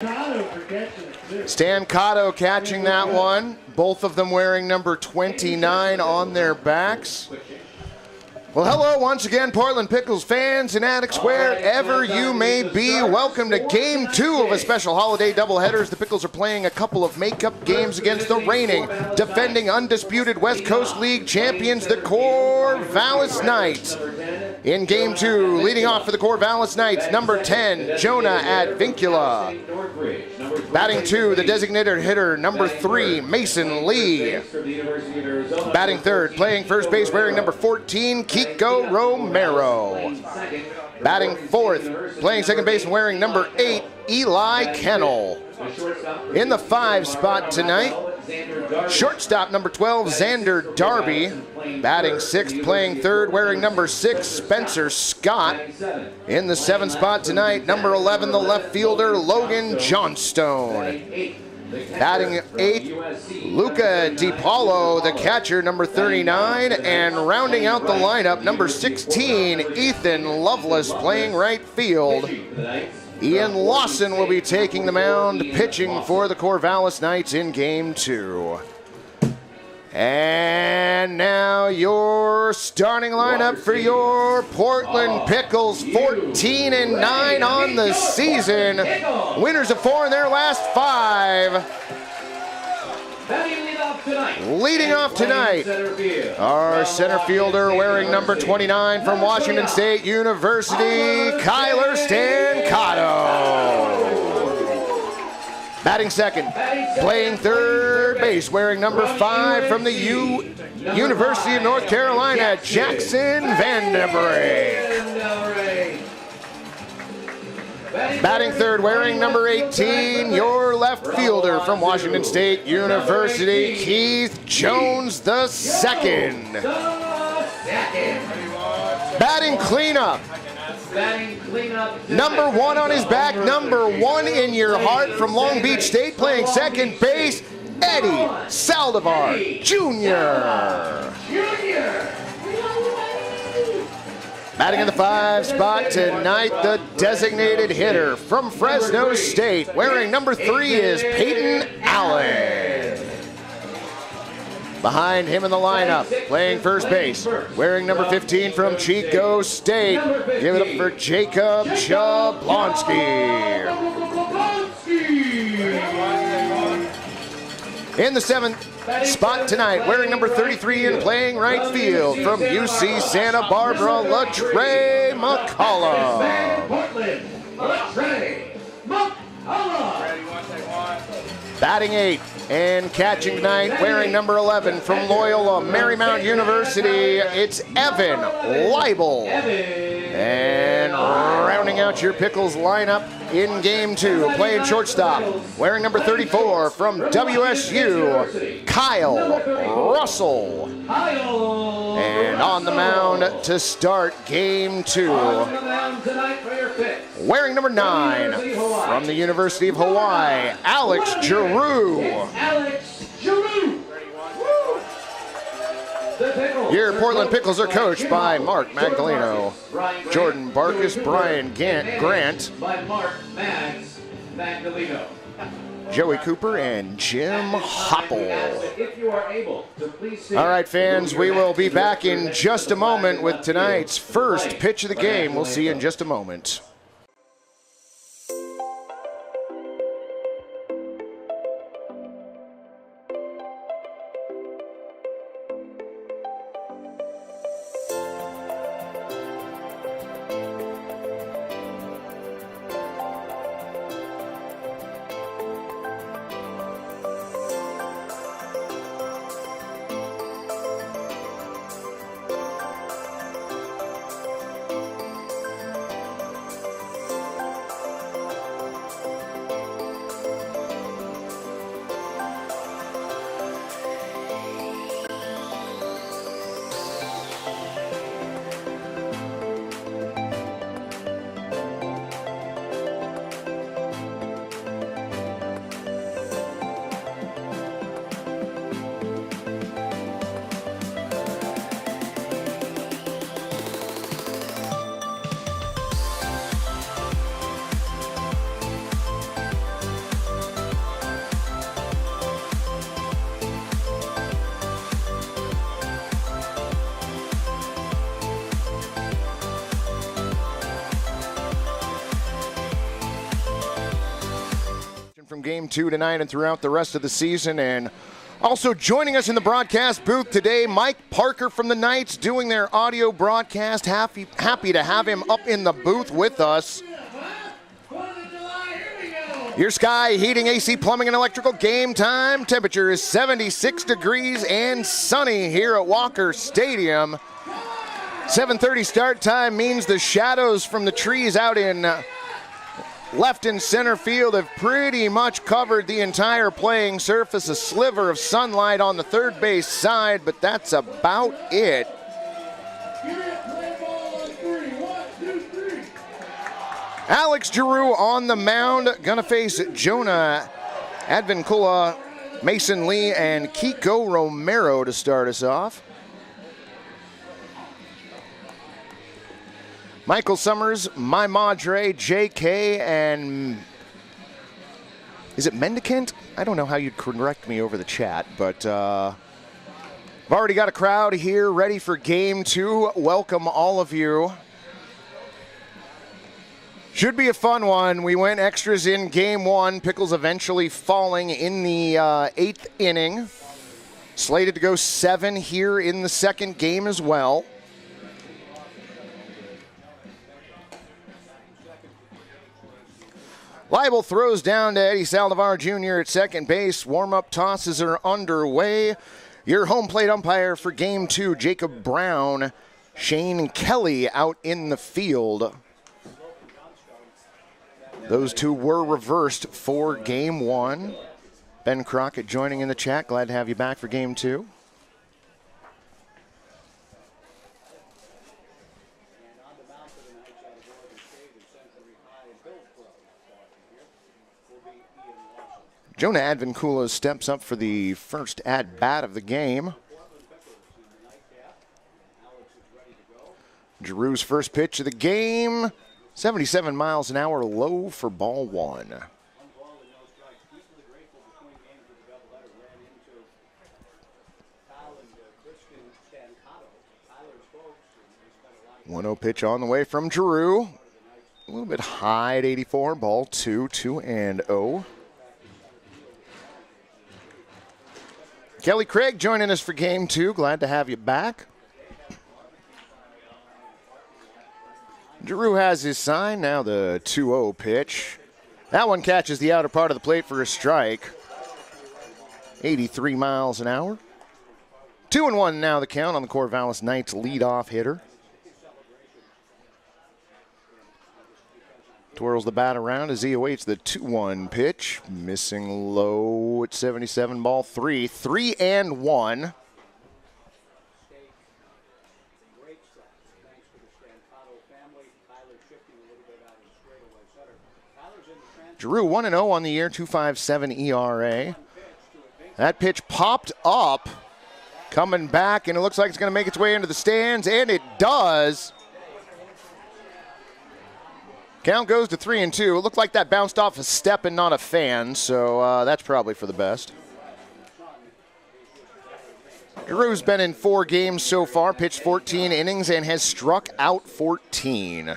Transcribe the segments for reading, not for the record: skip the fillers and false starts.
Stan Cotto catching that one. Both of them wearing number 29 on their backs. Well, hello once again, Portland Pickles fans and addicts, wherever you may be. Welcome to Game 2 of a special holiday doubleheaders. The Pickles are playing a couple of makeup games against the reigning, defending, undisputed West Coast League champions, the Corvallis Knights. In Game 2, leading off for the Corvallis Knights, number 10, Jonah Advincula. Batting 2, the designated hitter, number 3, Mason Lee. Batting third, playing first base, wearing number 14, Kiko Romero. Batting fourth, playing second base and wearing number 8, Eli Kennel. In the 5 spot tonight, shortstop number 12, Xander Darby. Batting sixth, playing third, wearing number 6, Spencer Scott. In the 7 spot tonight, number 11, the left fielder, Logan Johnstone. Batting 8th, Luca DiPaolo, the catcher, number 39, and rounding out the lineup, number 16, Ethan Lovelace, playing right field. Ian Lawson will be taking the mound, pitching for the Corvallis Knights in Game 2. And now your starting lineup for your Portland Pickles, 14-9 on the season. Winners of 4 in their last 5. Leading off tonight, our center fielder wearing number 29 from Washington State University, Kyler Stancato. Batting second, playing third base, wearing number 5 from the University of North Carolina, Jackson Vandenbrink. Batting third, wearing number 18, your left fielder from Washington State University, Keith Jones II. Batting cleanup. Number 1 on his back, number 1 in your heart from Long Beach State, playing second base, Eddie Saldivar Jr. Batting in the 5 spot tonight, the designated hitter from Fresno State, wearing number 3 is Peyton Allen. Behind him in the lineup, playing first base, wearing number 15 from Chico State. Give it up for Jacob Jablonski. In the 7th spot tonight, wearing number 33 and playing right field from UC Santa Barbara, LaTrey McCullough. Batting 8 and catching tonight, wearing number 11 from Loyola Marymount University, it's Evan Leibel. And rounding out your Pickles lineup in Game 2, playing shortstop, wearing number 34 from WSU, Kyle Russell. And on the mound to start Game 2, wearing number 9 from the University of Hawaii, Alex Giroux. Your Portland Pickles are coached by Mark Magdaleno, Jordan Barkus, Brian Grant, Joey Cooper, and Jim Hopple. All right, fans, we will be back in just a moment with tonight's first pitch of the game. We'll see you in just a moment. from Game 2 tonight and throughout the rest of the season. And also joining us in the broadcast booth today, Mike Parker from the Knights doing their audio broadcast. Happy to have him up in the booth with us. Your Sky Heating, AC, Plumbing, and Electrical game time. Temperature is 76 degrees and sunny here at Walker Stadium. 7:30 start time means the shadows from the trees out in left and center field have pretty much covered the entire playing surface. A sliver of sunlight on the third base side, but that's about it. Alex Giroux on the mound, gonna face Jonah Advincula, Mason Lee, and Kiko Romero to start us off. Michael Summers, My Madre, JK, and is it Mendicant? I don't know how you'd correct me over the chat, but I've already got a crowd here ready for Game 2. Welcome all of you. Should be a fun one. We went extras in Game 1. Pickles eventually falling in the 8th inning. Slated to go 7 here in the second game as well. Leibel throws down to Eddie Saldivar Jr. at second base. Warm-up tosses are underway. Your home plate umpire for Game 2, Jacob Brown. Shane Kelly out in the field. Those two were reversed for Game 1. Ben Crockett joining in the chat. Glad to have you back for Game 2. Jonah Advincula steps up for the first at-bat of the game. Giroux's first pitch of the game. 77 miles an hour, low for ball 1. One 1-0 pitch on the way from Giroux. A little bit high at 84, ball 2, 2-0. Kelly Craig joining us for Game 2. Glad to have you back. Giroux has his sign. Now the 2-0 pitch. That one catches the outer part of the plate for a strike. 83 miles an hour. 2-1 now the count on the Corvallis Knights leadoff hitter. Twirls the bat around as he awaits the 2-1 pitch. Missing low at 77, ball 3. 3-1. Giroux 1-0 on the year, 2.57 ERA. That pitch popped up, coming back, and it looks like it's going to make its way into the stands, and it does. Count goes to 3-2. It looked like that bounced off a step and not a fan, so that's probably for the best. Giroux's been in 4 games so far, pitched 14 innings, and has struck out 14.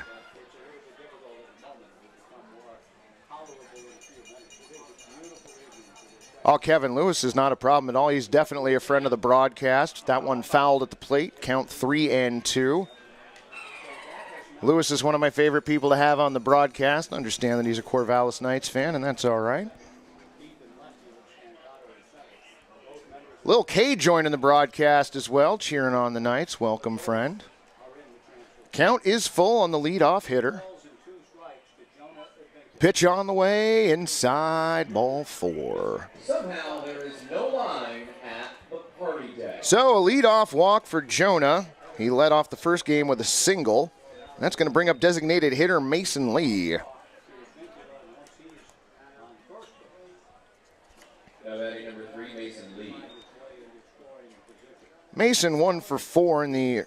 Oh, Kevin Lewis is not a problem at all. He's definitely a friend of the broadcast. That one fouled at the plate. Count 3-2. Lewis is one of my favorite people to have on the broadcast. Understand that he's a Corvallis Knights fan, and that's all right. Lil K joining the broadcast as well, cheering on the Knights. Welcome, friend. Count is full on the leadoff hitter. Pitch on the way, inside, ball 4. Somehow there is no line at the party deck. So a leadoff walk for Jonah. He led off the first game with a single. That's going to bring up designated hitter Mason Lee. Batting number 3, Mason Lee. Mason 1 for 4 in the,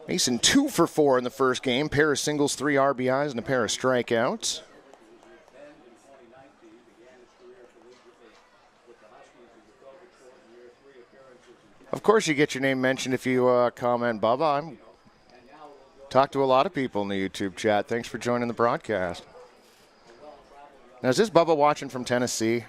Mason 2 for 4 in the first game. Pair of singles, 3 RBIs, and a pair of strikeouts. Of course you get your name mentioned if you comment, Bubba. Talk to a lot of people in the YouTube chat. Thanks for joining the broadcast. Now, is this Bubba watching from Tennessee?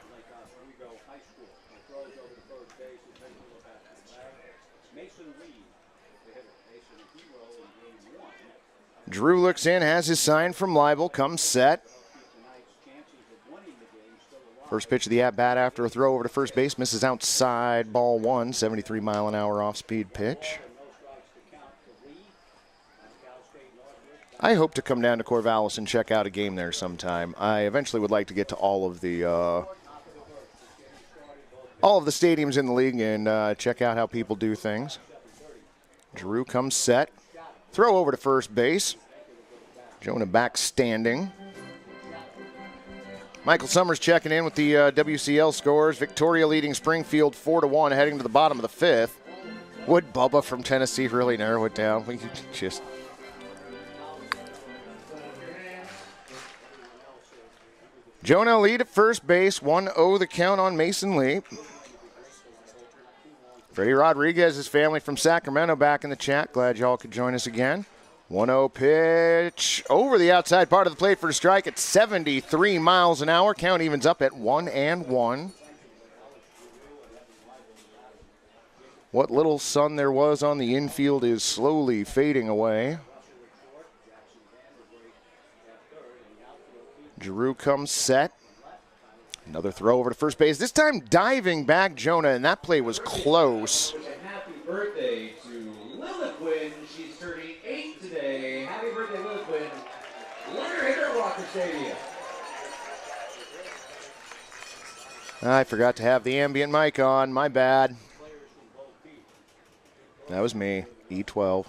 Drew looks in, has his sign from Leibel, comes set. First pitch of the at-bat after a throw over to first base, misses outside, ball one, 73-mile-an-hour off-speed pitch. I hope to come down to Corvallis and check out a game there sometime. I eventually would like to get to all of the stadiums in the league and check out how people do things. Drew comes set. Throw over to first base. Jonah back standing. Michael Summers checking in with the WCL scores. Victoria leading Springfield 4-1, heading to the bottom of the fifth. Would Bubba from Tennessee really narrow it down? We could just... Jonah lead at first base, 1-0 the count on Mason Lee. Freddie Rodriguez, his family from Sacramento, back in the chat. Glad y'all could join us again. 1-0 pitch over the outside part of the plate for a strike at 73 miles an hour. Count evens up at 1-1. What little sun there was on the infield is slowly fading away. Giroux comes set. Another throw over to first base. This time diving back Jonah, and that play was close. Happy birthday to Lilith Quinn. She's turning 8 today. Happy birthday, Lilith Quinn. Let her hit her Walker Stadium. I forgot to have the ambient mic on. My bad. That was me. E12.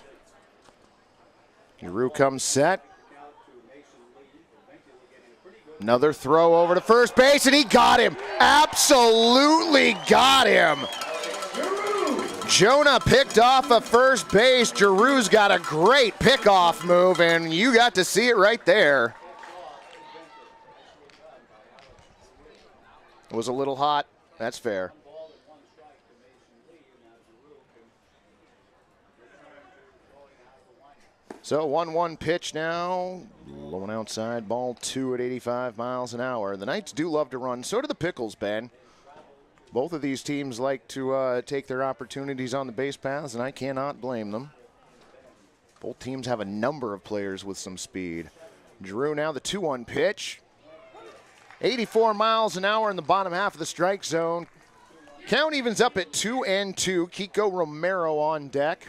Giroux comes set. Another throw over to first base, and he got him. Absolutely got him. Jonah picked off of first base. Giroux's got a great pickoff move, and you got to see it right there. It was a little hot. That's fair. So 1-1 pitch now, blowing outside, ball two at 85 miles an hour. The Knights do love to run. So do the Pickles, Ben. Both of these teams like to take their opportunities on the base paths, and I cannot blame them. Both teams have a number of players with some speed. Giroux now the 2-1 pitch. 84 miles an hour in the bottom half of the strike zone. Count evens up at 2-2. Kiko Romero on deck.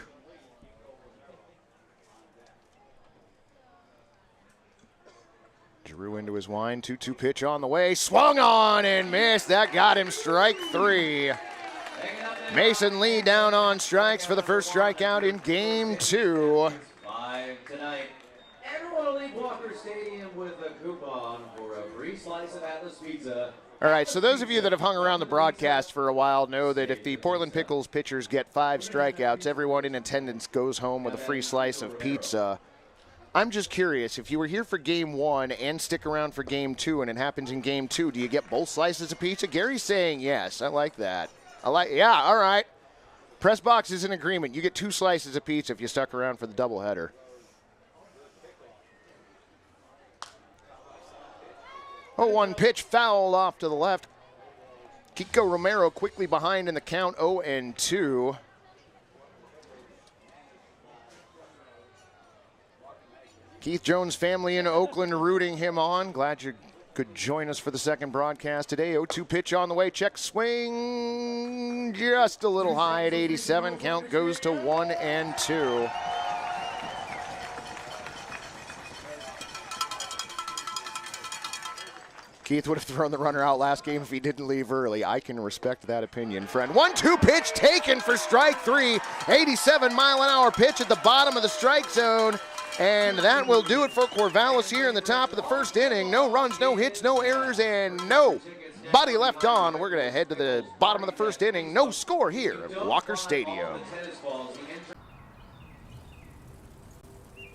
Giroux into his wind, 2-2 pitch on the way, swung on and missed. That got him strike three. Mason Lee down on strikes for the first strikeout in game two. Live tonight. Everyone will leave Walker Stadium with a coupon for a free slice of Atlas Pizza. All right, so those of you that have hung around the broadcast for a while know that if the Portland Pickles pitchers get 5 strikeouts, everyone in attendance goes home with a free slice of pizza. I'm just curious, if you were here for game 1 and stick around for game 2 and it happens in game 2, do you get both slices of pizza? Gary's saying yes. I like that. Yeah, all right. Press box is in agreement. You get 2 slices of pizza if you stuck around for the doubleheader. Oh, 1 pitch foul off to the left. Kiko Romero quickly behind in the count, 0-2. Keith Jones' family in Oakland rooting him on. Glad you could join us for the second broadcast today. 0-2 pitch on the way. Check swing just a little high at 87. Count goes to 1-2. Keith would have thrown the runner out last game if he didn't leave early. I can respect that opinion, friend. 1-2 pitch taken for strike 3. 87-mile-an-hour pitch at the bottom of the strike zone. And that will do it for Corvallis here in the top of the first inning. No runs, no hits, no errors, and nobody left on. We're going to head to the bottom of the first inning. No score here at Walker Stadium. He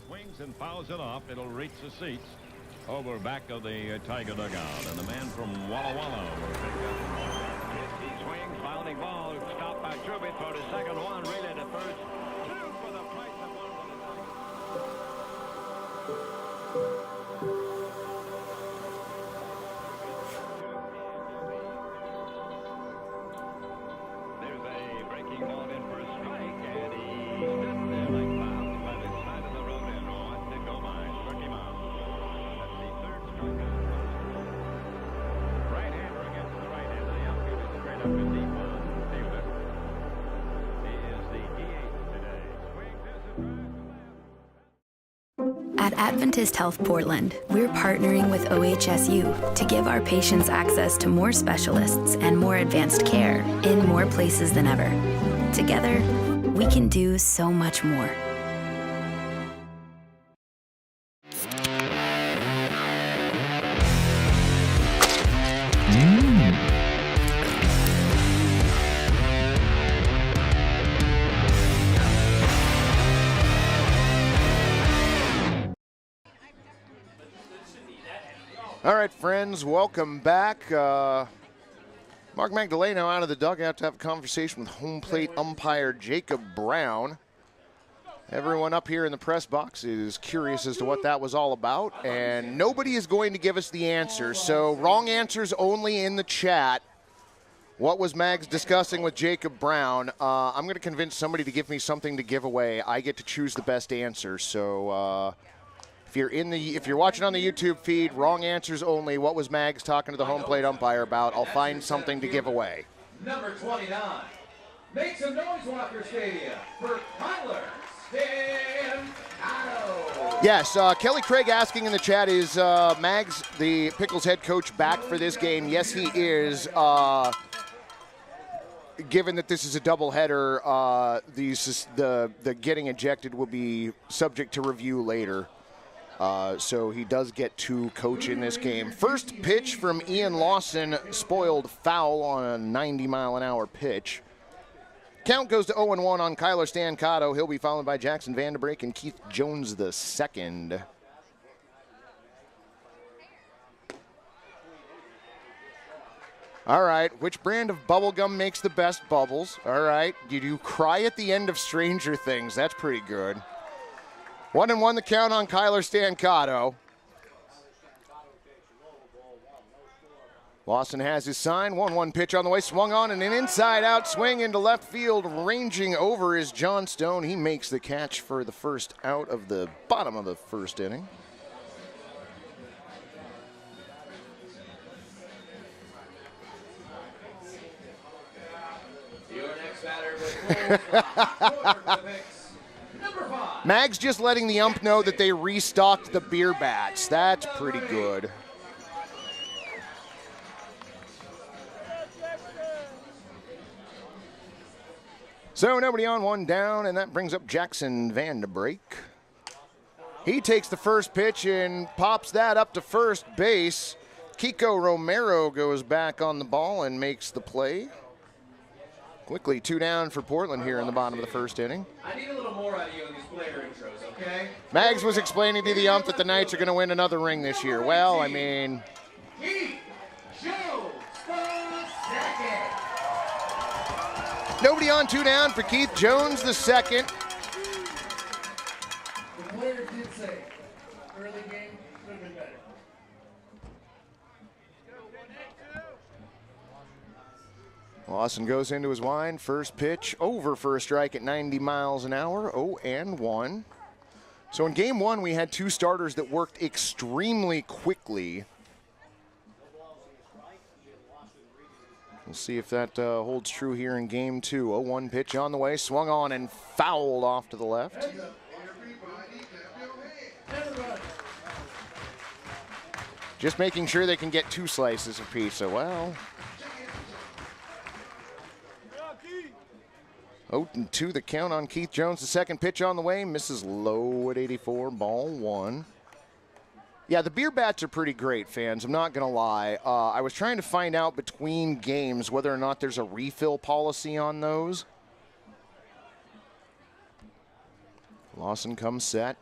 swings and fouls it off. It'll reach the seats over back of the Tiger dugout. And the man from Walla Walla will pick up. He swings, fouling ball, stopped by Trubit for the second one, relay to first. Two for the price of one. Adventist Health Portland, we're partnering with OHSU to give our patients access to more specialists and more advanced care in more places than ever. Together, we can do so much more. All right, friends, welcome back. Mark Magdaleno out of the dugout to have a conversation with home plate umpire Jacob Brown. Everyone up here in the press box is curious as to what that was all about, and nobody is going to give us the answer, so wrong answers only in the chat. What was Mags discussing with Jacob Brown? I'm going to convince somebody to give me something to give away. I get to choose the best answer, so if you're watching on the YouTube feed, wrong answers only. What was Mags talking to the home plate umpire about? I'll find something to give away. Number 29. Make some noise, Walker Stadium, for Tyler Stancato. Yes, Kelly Craig asking in the chat, is Mags, the Pickles head coach, back for this game? Yes, he is. Given that this is a doubleheader, the getting ejected will be subject to review later. So he does get to coach in this game. First pitch from Ian Lawson, spoiled foul on a 90-mile-an-hour pitch. Count goes to 0-1 on Kyler Stancato. He'll be followed by Jackson Vanderbrake and Keith Jones II. All right, which brand of bubblegum makes the best bubbles? All right, did you cry at the end of Stranger Things? That's pretty good. 1-1 the count on Kyler Stancato. Lawson has his sign. 1-1 pitch on the way. Swung on and an inside-out swing into left field. Ranging over is John Stone. He makes the catch for the first out of the bottom of the first inning. Your next batter with Mag's just letting the ump know that they restocked the beer bats. That's pretty good. So nobody on, one down, and that brings up Jackson Vanderbrake. He takes the first pitch and pops that up to first base. Kiko Romero goes back on the ball and makes the play. Quickly, 2 down for Portland here in the bottom of the first inning. I need a little more out of you in these player intros, okay? Mags was explaining to the ump that the Knights are going to win another ring this year. Well, I mean... Keith Jones, the second. Nobody on, 2 down for Keith Jones the second. The player did say early game could have been better. Lawson goes into his wind. First pitch over for a strike at 90 miles an hour. 0-1. So in game one, we had 2 starters that worked extremely quickly. We'll see if that holds true here in game 2. 0-1 pitch on the way. Swung on and fouled off to the left. Just making sure they can get 2 slices of pizza. Well... 0-2 the count on Keith Jones. The second pitch on the way. Misses low at 84. Ball 1. Yeah, the beer bats are pretty great, fans. I'm not going to lie. I was trying to find out between games whether or not there's a refill policy on those. Lawson comes set.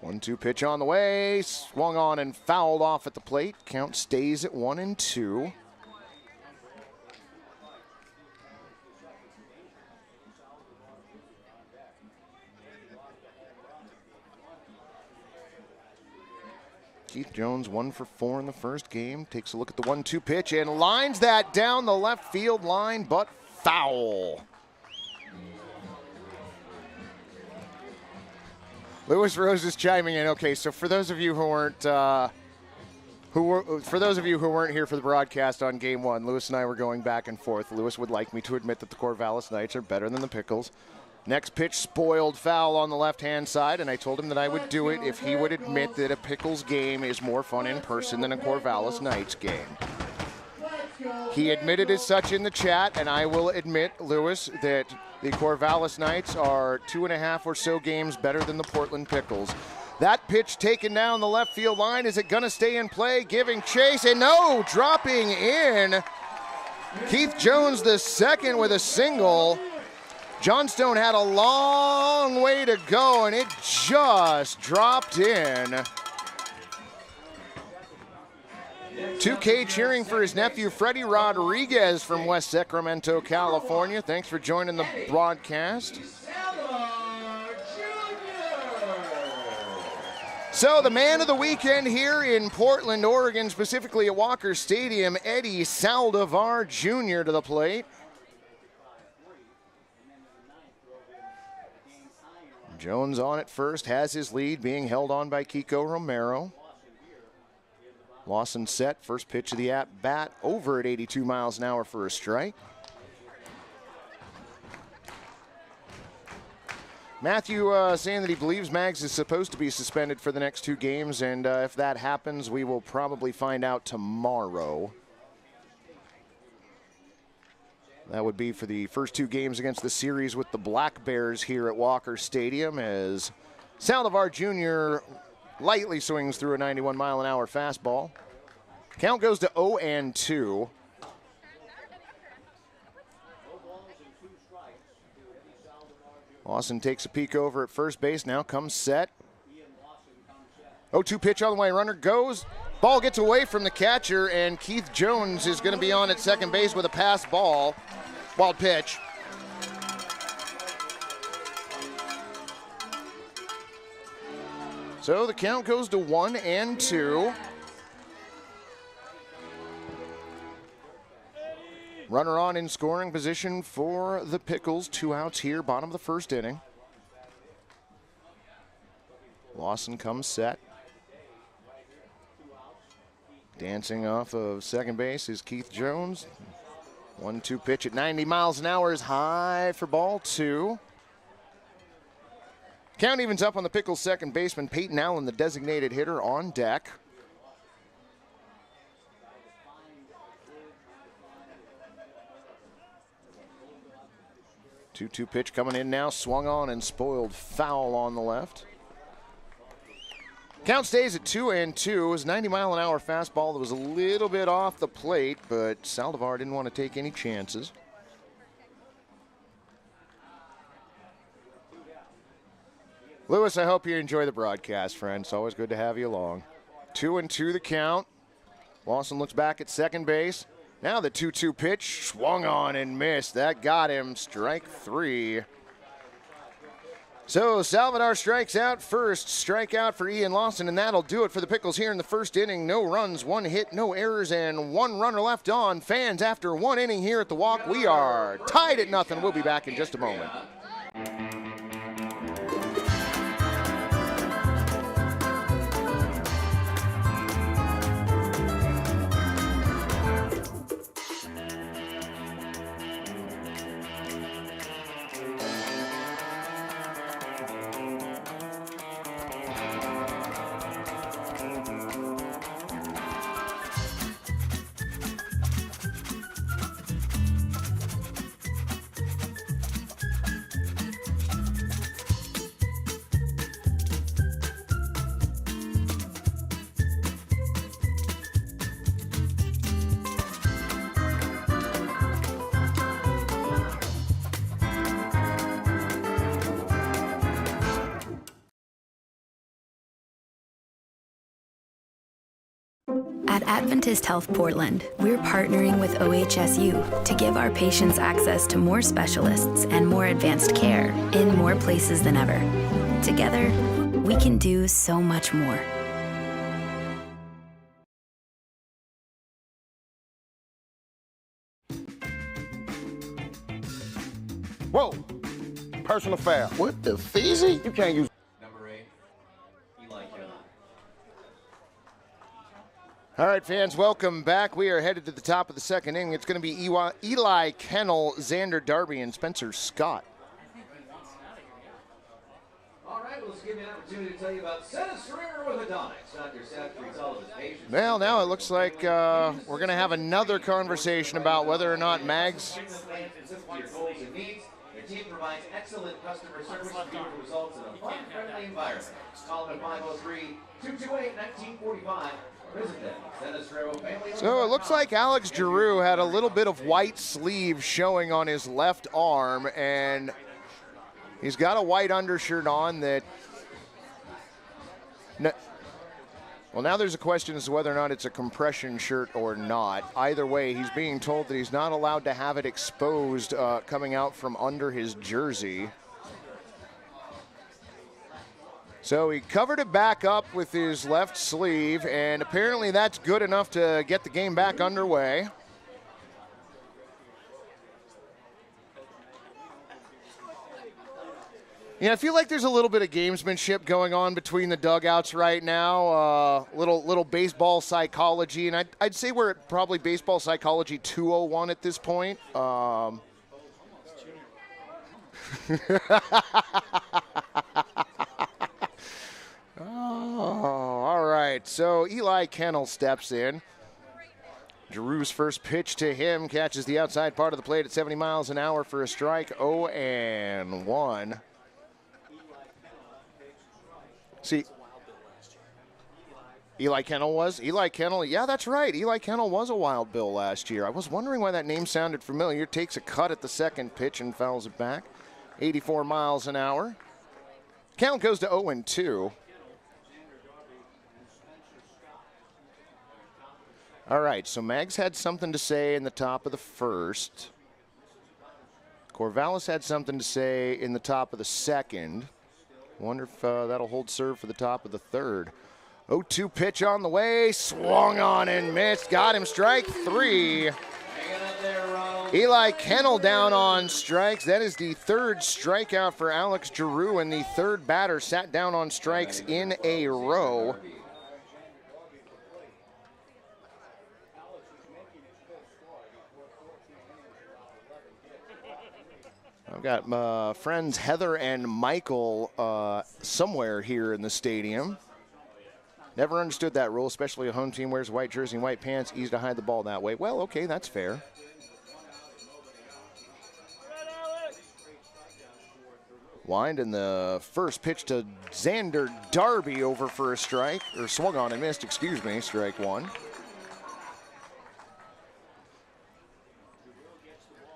1-2 pitch on the way. Swung on and fouled off at the plate. Count stays at 1-2. Keith Jones 1 for 4 in the first game. Takes a look at the 1-2 pitch and lines that down the left field line, but foul. Lewis Rose is chiming in. Okay, so for those of you who weren't here for the broadcast on game 1, Lewis and I were going back and forth. Lewis would like me to admit that the Corvallis Knights are better than the Pickles. Next pitch, spoiled foul on the left-hand side, and I told him that I would do it if he would admit that a Pickles game is more fun in person than a Corvallis Knights game. He admitted as such in the chat, and I will admit, Lewis, that the Corvallis Knights are 2.5 or so games better than the Portland Pickles. That pitch taken down the left field line. Is it going to stay in play? Giving chase, and no, dropping in. Keith Jones, the second, with a single. Johnstone had a long way to go, and it just dropped in. 2K cheering for his nephew, Freddie Rodriguez from West Sacramento, California. Thanks for joining the broadcast. So the man of the weekend here in Portland, Oregon, specifically at Walker Stadium, Eddie Saldivar Jr. to the plate. Jones on at first, has his lead being held on by Kiko Romero. Lawson set, first pitch of the at-bat, over at 82 miles an hour for a strike. Matthew saying that he believes Mags is supposed to be suspended for the next 2 games, and if that happens, we will probably find out tomorrow. That would be for the first 2 games against the series with the Black Bears here at Walker Stadium, as Saldivar Jr. lightly swings through a 91-mile-an-hour fastball. Count goes to 0-2. Lawson takes a peek over at first base, now comes set. 0-2 pitch on the way, runner goes. Ball gets away from the catcher, and Keith Jones is going to be on at second base with a pass ball. Wild pitch. So the count goes to 1-2. Runner on in scoring position for the Pickles. 2 outs here, bottom of the first inning. Lawson comes set. Dancing off of second base is Keith Jones. 1-2 pitch at 90 miles an hour is high for ball 2. Count evens up on the Pickles second baseman, Peyton Allen, the designated hitter, on deck. Two pitch coming in now, swung on and spoiled foul on the left. Count stays at 2-2. It was a 90-mile-an-hour fastball that was a little bit off the plate, but Saldivar didn't want to take any chances. Lewis, I hope you enjoy the broadcast, friend. It's always good to have you along. 2-2 the count. Lawson looks back at second base. Now the 2-2 pitch, swung on and missed. That got him, strike 3. So Salvador strikes out first, strikeout for Ian Lawson, and that'll do it for the Pickles here in the first inning. No runs, 1 hit, no errors, and 1 runner left on. Fans, after 1 inning here at the Walk, we are tied at 0. We'll be back in just a moment. At Adventist Health Portland, we're partnering with OHSU to give our patients access to more specialists and more advanced care in more places than ever. Together, we can do so much more. Whoa! Personal foul. What the feezy? You can't use. Number 8, Eli Kelly. All right, fans, welcome back. We are headed to the top of the second inning. It's going to be Eli Kennel, Xander Darby, and Spencer Scott. give you an opportunity to tell you about Set a Stringer with Adonis. Dr. Seth treats all of his patients. Well, now it looks like we're going to have another conversation about whether or not Mags. Your goals and needs. Their team provides excellent customer service and beautiful results in a fun-friendly environment. Call them at 503-228-1945. Visit them. So it looks like Alex Giroux had a little bit of white sleeve showing on his left arm, and he's got a white undershirt on that. Well, now there's a question as to whether or not it's a compression shirt or not. Either way, he's being told that he's not allowed to have it exposed coming out from under his jersey. So he covered it back up with his left sleeve, and apparently that's good enough to get the game back underway. Yeah, I feel like there's a little bit of gamesmanship going on between the dugouts right now. Little baseball psychology, and I'd say we're at probably baseball psychology 201 at this point. Oh, all right. So Eli Kennel steps in. Giroux's first pitch to him catches the outside part of the plate at 70 miles an hour for a strike. 0-1. See, Eli Kennel was? Eli Kennel, yeah, that's right. Eli Kennel was a Wild Bill last year. I was wondering why that name sounded familiar. Takes a cut at the second pitch and fouls it back. 84 miles an hour. Count goes to 0-2. All right, so Mags had something to say in the top of the first. Corvallis had something to say in the top of the second. Wonder if that'll hold serve for the top of the third. 0-2 pitch on the way, swung on and missed. Got him, strike three. Eli Kennel down on strikes. That is the third strikeout for Alex Giroux, and the third batter sat down on strikes in a row. I've got my friends Heather and Michael somewhere here in the stadium. Never understood that rule, especially a home team wears white jersey and white pants, easy to hide the ball that way. Well, okay, that's fair. Wind in the first pitch to Xander Darby over for a strike, or swung on and missed, excuse me, strike one.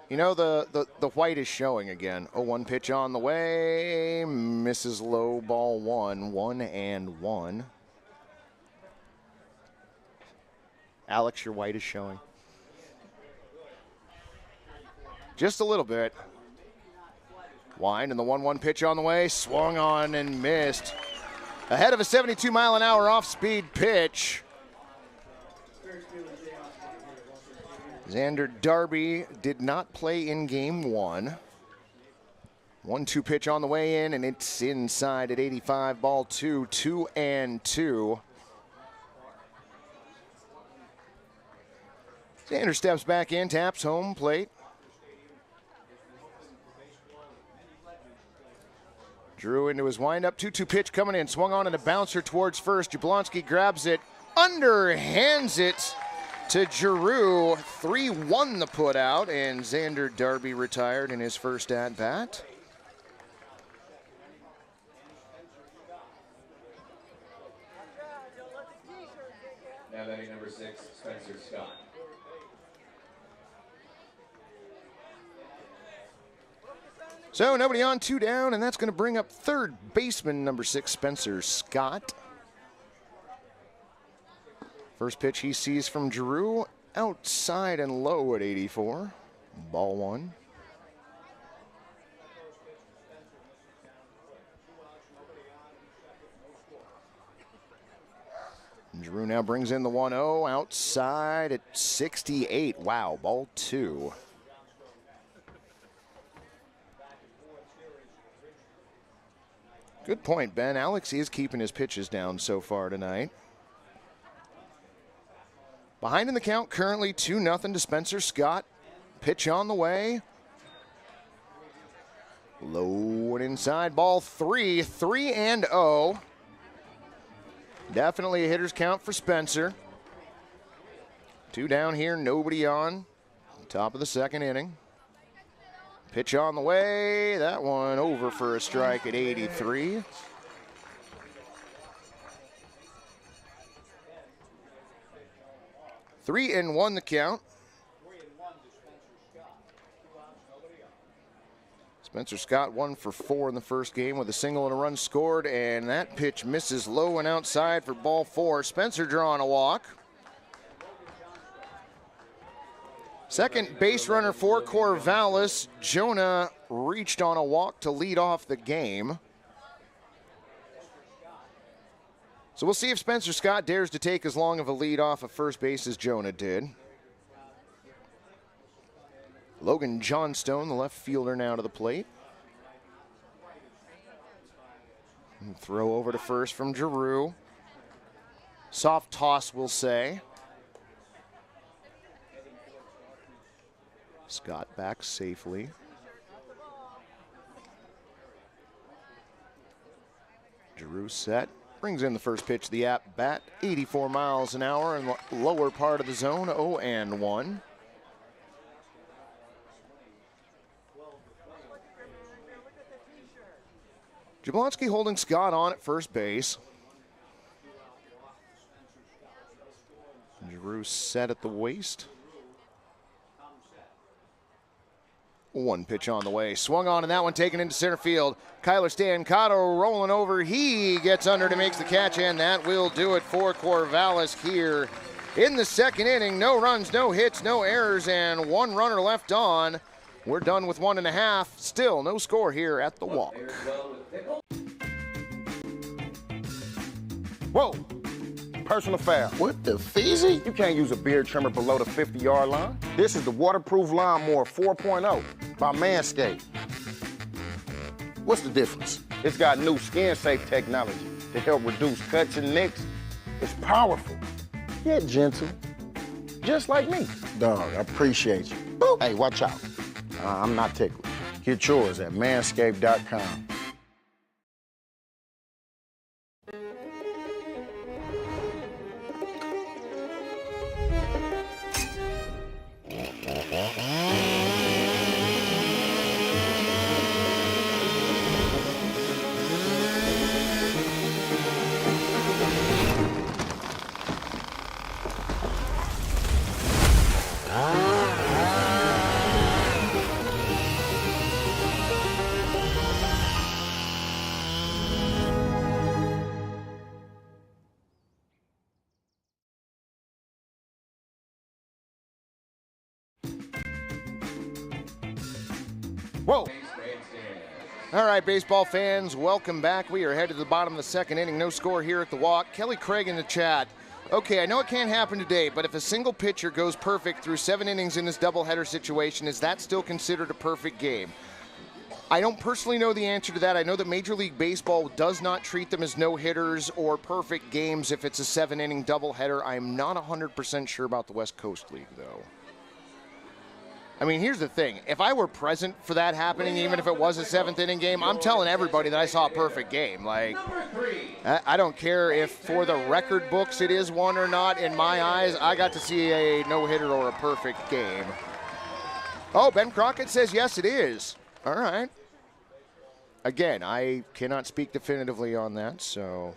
You know, the white is showing again. 0-1 pitch on the way, misses low, ball one, 1-1. Alex, your white is showing. Just a little bit. Wind and the 1-1 pitch on the way, swung on and missed. Ahead of a 72-mile-an-hour off-speed pitch. Xander Darby did not play in game one. 1-2 pitch on the way in, and it's inside at 85, ball two, 2-2. Xander steps back in, taps home plate. Drew into his windup, 2-2 pitch coming in, swung on and a bouncer towards first. Jablonski grabs it, underhands it to Giroux. 3-1 the put out, and Xander Darby retired in his first at bat. Now batting number 6, Spencer Scott. So nobody on, 2 down, and that's going to bring up third baseman number 6, Spencer Scott. First pitch he sees from Giroux, outside and low at 84. Ball one. Giroux now brings in the 1-0, outside at 68. Wow, ball two. Good point, Ben. Alex is keeping his pitches down so far tonight. Behind in the count, currently 2-0 to Spencer Scott. Pitch on the way. Low Going inside, ball 3, 3-0. Definitely a hitter's count for Spencer. 2 down here, nobody on. Top of the second inning. Pitch on the way. That one over for a strike at 83. Three and 1 the count. Spencer Scott 1 for 4 in the first game with a single and a run scored, and that pitch misses low and outside for ball 4. Spencer drawing a walk. Second base runner for Corvallis. Jonah reached on a walk to lead off the game. So we'll see if Spencer Scott dares to take as long of a lead off of first base as Jonah did. Logan Johnstone, the left fielder, now to the plate. And throw over to first from Giroux. Soft toss, we'll say. Scott back safely. Giroux set. Brings in the first pitch of the at-bat. 84 miles an hour in the lower part of the zone. 0-1. Jablonski holding Scott on at first base. Giroux set at the waist. One pitch on the way. Swung on, and that one taken into center field. Kyler Stancato rolling over. He gets under to makes the catch, and that will do it for Corvallis here in the second inning. No runs, no hits, no errors, and 1 runner left on. We're done with 1.5. Still no score here at the walk. Whoa, personal foul. What the feezy? You can't use a beard trimmer below the 50-yard line. This is the waterproof lawnmower 4.0 by Manscaped. What's the difference? It's got new skin-safe technology to help reduce cuts and nicks. It's powerful, yet gentle, just like me. Dog, I appreciate you. Boop. Hey, watch out. I'm not ticklish. Get yours at manscaped.com. Whoa. All right, baseball fans, welcome back. We are headed to the bottom of the second inning. No score here at the walk. Kelly Craig in the chat. Okay, I know it can't happen today, but if a single pitcher goes perfect through 7 innings in this doubleheader situation, is that still considered a perfect game? I don't personally know the answer to that. I know that Major League Baseball does not treat them as no-hitters or perfect games if it's a 7-inning doubleheader. I'm not 100% sure about the West Coast League, though. I mean, here's the thing. If I were present for that happening, even if it was a 7th-inning game, I'm telling everybody that I saw a perfect game. Like, I don't care if for the record books it is one or not. In my eyes, I got to see a no-hitter or a perfect game. Oh, Ben Crockett says yes, it is. All right. Again, I cannot speak definitively on that, so.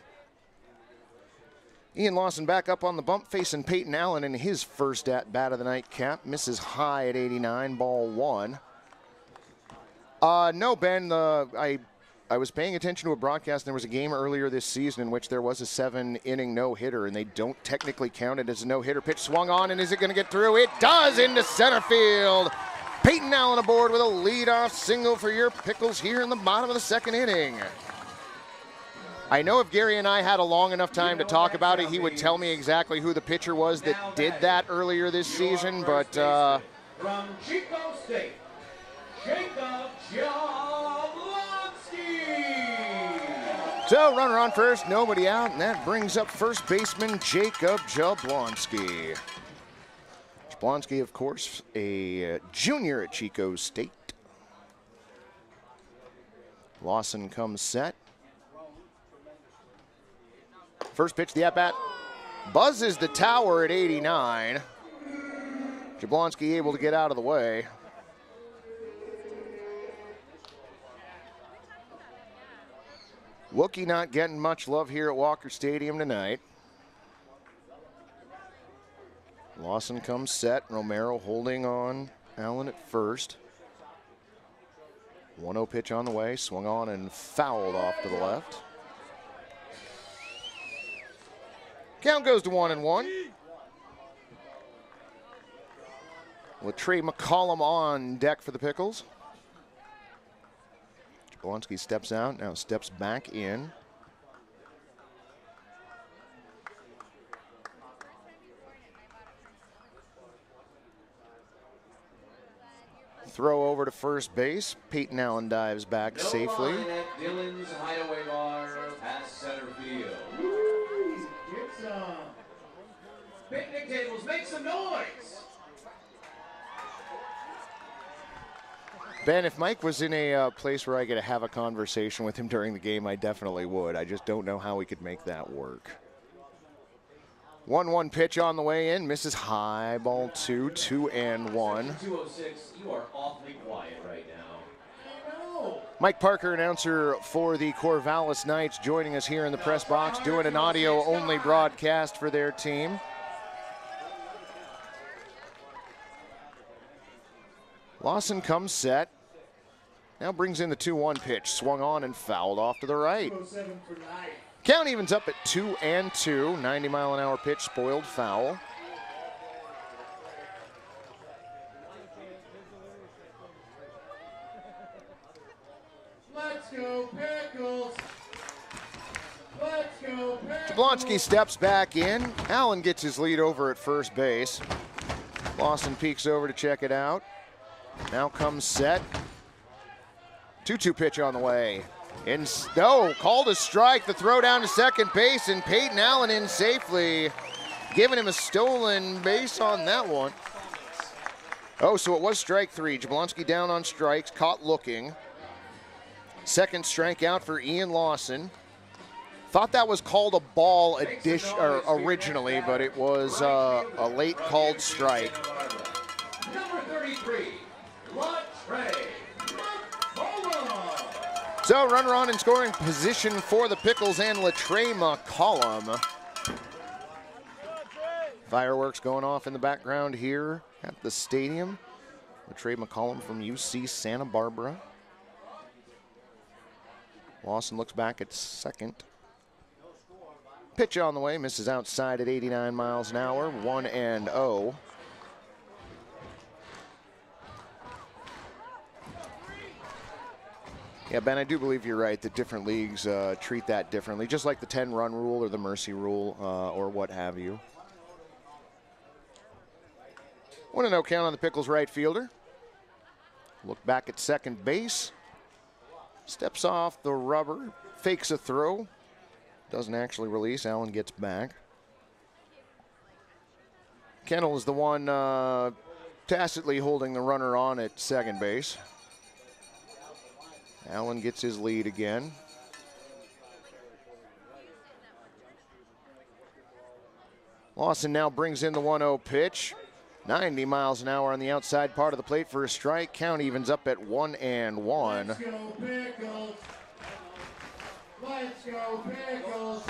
Ian Lawson back up on the bump, facing Peyton Allen in his first at-bat of the nightcap. Misses high at 89, ball 1. No, Ben, I was paying attention to a broadcast. There was a game earlier this season in which there was a 7-inning no-hitter, and they don't technically count it as a no-hitter. Pitch swung on, and is it going to get through? It does, into center field. Peyton Allen aboard with a leadoff single for your Pickles here in the bottom of the second inning. I know if Gary and I had a long enough time to talk about it, he would tell me exactly who the pitcher was that did that earlier this season, but from Chico State, Jacob Jablonski. So runner on first, nobody out, and that brings up first baseman Jacob Jablonski. Jablonski, of course, a junior at Chico State. Lawson comes set. First pitch, the at-bat. Buzzes the tower at 89. Jablonski able to get out of the way. Wookie not getting much love here at Walker Stadium tonight. Lawson comes set. Romero holding on Allen at first. 1-0 pitch on the way. Swung on and fouled off to the left. Count goes to 1-1. With Trey McCollum on deck for the Pickles. Jablonski steps out, now steps back in. Throw over to first base. Peyton Allen dives back safely. Dylan's Hideaway Bar past center field. Get some. Picnic tables, make some noise. Ben, if Mike was in a place where I could have a conversation with him during the game, I definitely would. I just don't know how we could make that work. 1-1 pitch on the way in. Misses high. Ball 2, 2-1. 206, you are awfully quiet right now. Mike Parker, announcer for the Corvallis Knights, joining us here in the press box, doing an audio-only broadcast for their team. Lawson comes set. Now brings in the 2-1 pitch. Swung on and fouled off to the right. Count evens up at 2-2. 90-mile-an-hour pitch, spoiled foul. Let's go, Pickles. Let's go, Pickles. Jablonski steps back in. Allen gets his lead over at first base. Lawson peeks over to check it out. Now comes set. 2-2 pitch on the way. Called a strike. The throw down to second base, and Peyton Allen in safely, giving him a stolen base on that one. Oh, so it was strike 3. Jablonski down on strikes, caught looking. Second strikeout for Ian Lawson. Thought that was called a ball originally, but it was a late called strike. Number 33, Trey. So runner on in scoring position for the Pickles and Latrey McCollum. Fireworks going off in the background here at the stadium. Latrey McCollum from UC Santa Barbara. Lawson looks back at second. Pitch on the way, misses outside at 89 miles an hour, 1-0. Yeah, Ben, I do believe you're right that different leagues treat that differently, just like the 10-run rule or the mercy rule or what have you. 1-0 count on the Pickles right fielder. Look back at second base. Steps off the rubber, fakes a throw. Doesn't actually release. Allen gets back. Kennel is the one tacitly holding the runner on at second base. Allen gets his lead again. Lawson now brings in the 1-0 pitch. 90 miles an hour on the outside part of the plate for a strike. Count evens up at 1-1. Let's go, Pickles. Let's go, Pickles.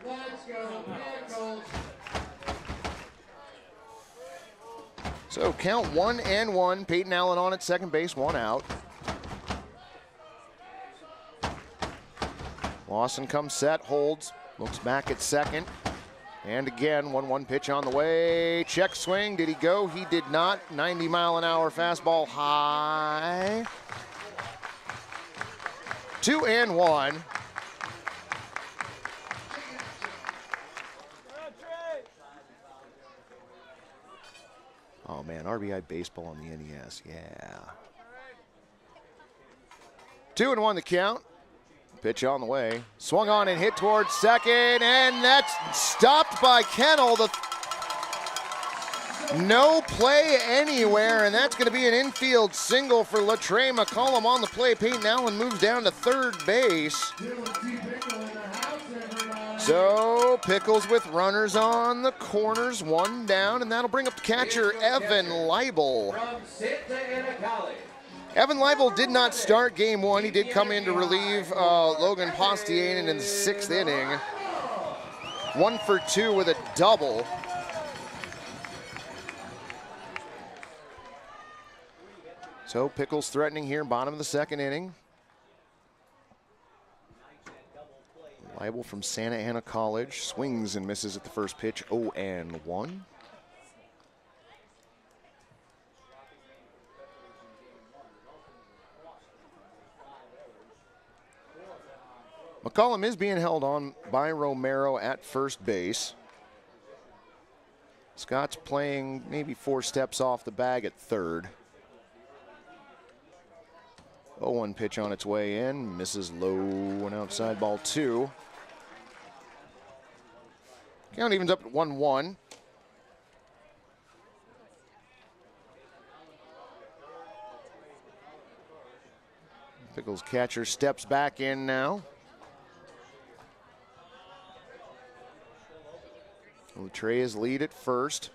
Let's go, Pickles. So count 1-1. Peyton Allen on at second base, 1 out. Lawson comes set, holds, looks back at second. And again, 1-1 pitch on the way. Check swing. Did he go? He did not. 90-mile-an-hour fastball high. 2-1. Oh, man, RBI baseball on the NES. Yeah. 2-1 the count. Pitch on the way. Swung on and hit towards second, and that's stopped by Kennel. No play anywhere, and that's going to be an infield single for Latre McCollum on the play. Peyton Allen moves down to third base. So Pickles with runners on the corners, one down, and that'll bring up catcher Evan Leibel. Evan Leibel did not start game one. He did come in to relieve Logan Postianen in the 6th inning. 1 for 2 with a double. So Pickles threatening here, bottom of the 2nd inning. Leibel from Santa Ana College swings and misses at the first pitch, 0-1. McCollum is being held on by Romero at first base. Scott's playing maybe 4 steps off the bag at third. 0-1 pitch on its way in, misses low and outside, ball 2. Count evens up at 1-1. Pickles catcher steps back in now. Latrea's lead at first.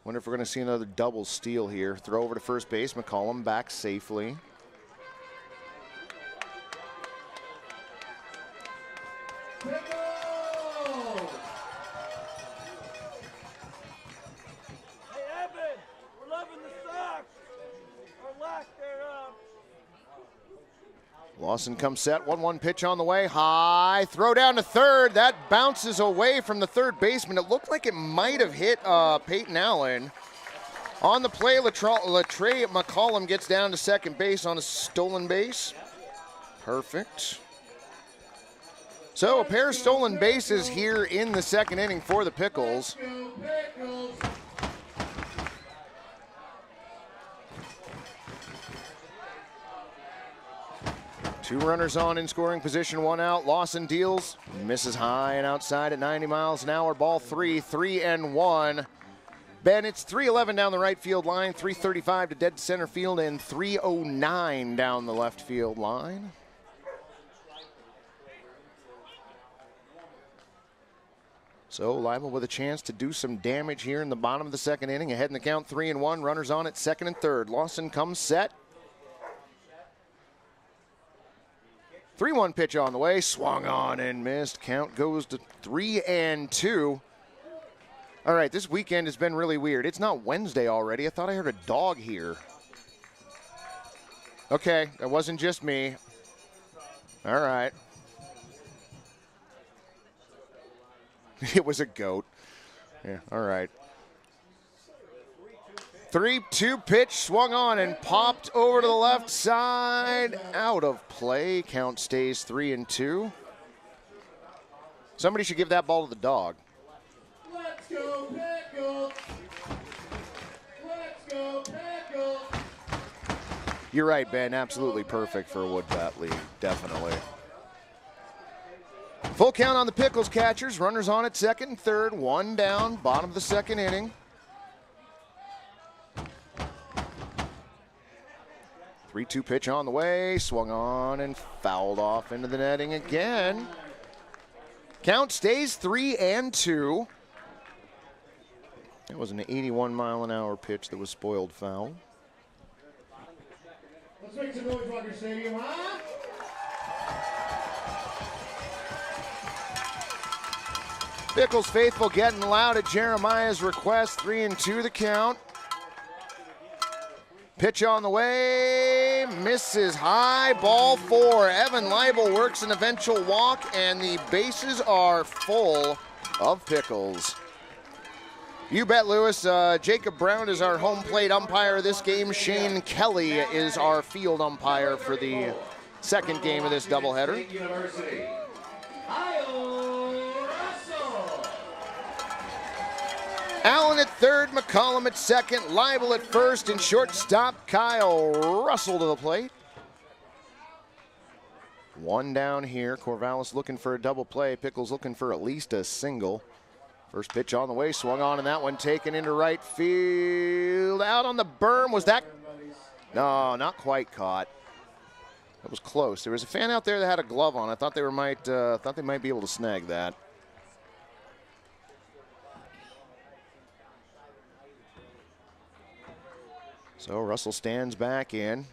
Wonder if we're going to see another double steal here. Throw over to first base. McCollum back safely. Hey, Evan, we're loving the socks. Or lack thereof. Lawson comes set. 1-1 pitch on the way. High. Throw down to third. That bounces away from the third baseman. It looked like it might have hit Peyton Allen. On the play, Latre McCollum gets down to second base on a stolen base. Perfect. So a pair of stolen bases here in the 2nd inning for the Pickles. Two runners on in scoring position, 1 out. Lawson deals, misses high and outside at 90 miles an hour. Ball 3, 3-1. Ben, it's 311 down the right field line, 335 to dead center field, and 309 down the left field line. So Leibel with a chance to do some damage here in the bottom of the 2nd inning. Ahead in the count, 3-1. Runners on at 2nd and 3rd. Lawson comes set. 3-1 pitch on the way, swung on and missed. Count goes to 3-2. All right, this weekend has been really weird. It's not Wednesday already. I thought I heard a dog here. Okay, that wasn't just me. All right. It was a goat. Yeah, all right. 3-2 pitch, swung on and popped over to the left side. Out of play. Count stays 3-2. Somebody should give that ball to the dog. Let's go, Pickles! Let's go, Pickles! You're right, Ben. Absolutely perfect for a wood bat league. Definitely. Full count on the Pickles catchers. Runners on at 2nd and 3rd. 1 down, bottom of the 2nd inning. 3-2 pitch on the way, swung on and fouled off into the netting again. Count stays 3-2. That was an 81-mile-an-hour pitch that was spoiled foul. Let's make some noise, Rocker Stadium, huh? Pickles faithful getting loud at Jeremiah's request. 3-2 the count. Pitch on the way, misses high, ball 4. Evan Leibel works an eventual walk, and the bases are full of Pickles. You bet, Lewis. Jacob Brown is our home plate umpire of this game. Shane Kelly is our field umpire for the 2nd game of this doubleheader. Allen at 3rd, McCollum at 2nd, Leibel at 1st, and shortstop Kyle Russell to the plate. 1 down here. Corvallis looking for a double play. Pickles looking for at least a single. First pitch on the way, swung on, and that one taken into right field. Out on the berm. Was that? No, not quite caught. That was close. There was a fan out there that had a glove on. I thought they might be able to snag that. So Russell stands back in.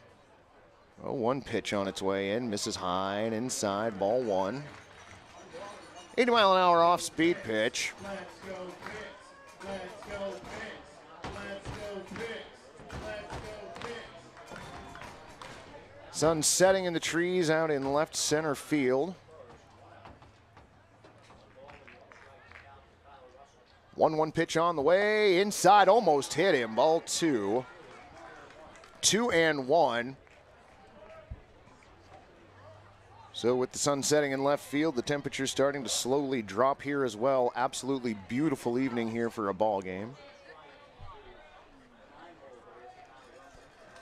Oh, one pitch on its way in, misses high and inside, ball one. 80-mile-an-hour off-speed pitch. Let's go Picks. Let's go Picks. Let's go Picks. Let's go Picks. Sun setting in the trees out in left center field. 1-1 pitch on the way, inside, almost hit him, ball two. 2-1. So with the sun setting in left field, the temperature's starting to slowly drop here as well. Absolutely beautiful evening here for a ball game.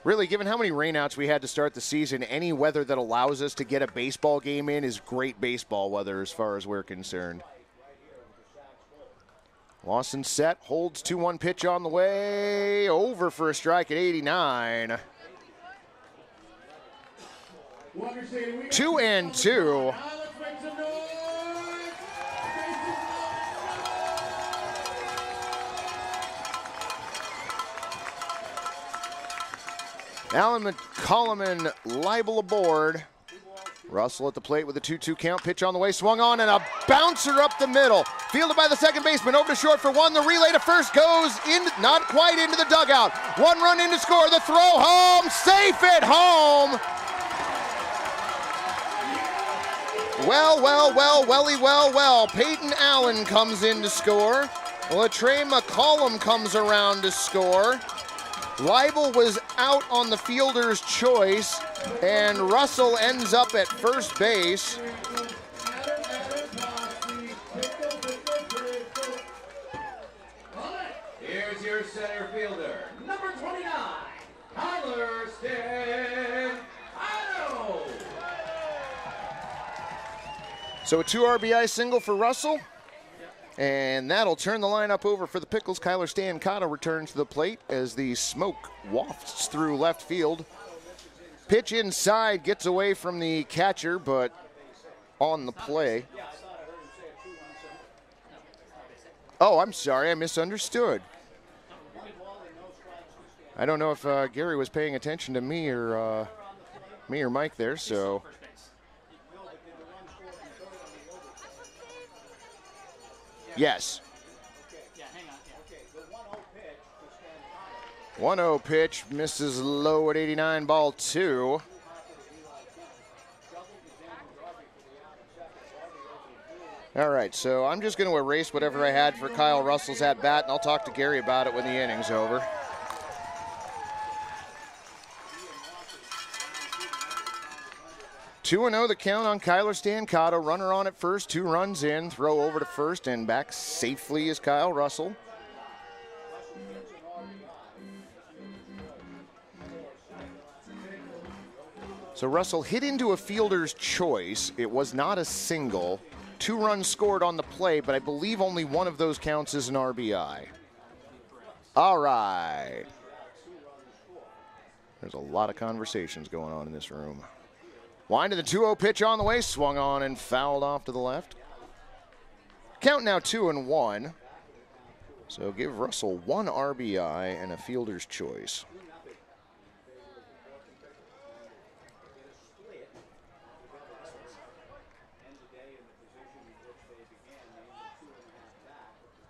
Really, given how many rainouts we had to start the season, any weather that allows us to get a baseball game in is great baseball weather as far as we're concerned. Lawson set, holds 2-1 pitch on the way, over for a strike at 89. 2-2. Allen McCollum liable aboard. Russell at the plate with a 2-2 count. Pitch on the way, swung on, and a bouncer up the middle. Fielded by the second baseman, over to short for one. The relay to first goes in, not quite into the dugout. One run in to score. The throw home, safe at home. Well. Peyton Allen comes in to score. Latre McCollum comes around to score. Leibel was out on the fielder's choice, and Russell ends up at first base. Here's your center fielder, number 29, Tyler Stefano. So a 2 RBI single for Russell, and that'll turn the lineup over for the Pickles. Kyler Stancato returns to the plate as the smoke wafts through left field. Pitch inside, gets away from the catcher, but on the play. Oh, I'm sorry, I misunderstood. I don't know if Gary was paying attention to me or Mike there, so. Yes. 1-0 pitch, misses low at 89, ball two. All right, so I'm just going to erase whatever I had for Kyle Russell's at-bat, and I'll talk to Gary about it when the inning's over. Two 2-0 the count on Kyler Stancato. Runner on at first, 2 runs in. Throw over to first and back safely is Kyle Russell. So Russell hit into a fielder's choice. It was not a single. 2 runs scored on the play, but I believe only one of those counts as an RBI. All right. There's a lot of conversations going on in this room. Wind to the 2-0 pitch on the way, swung on and fouled off to the left. Count now 2-1. So give Russell 1 RBI and a fielder's choice.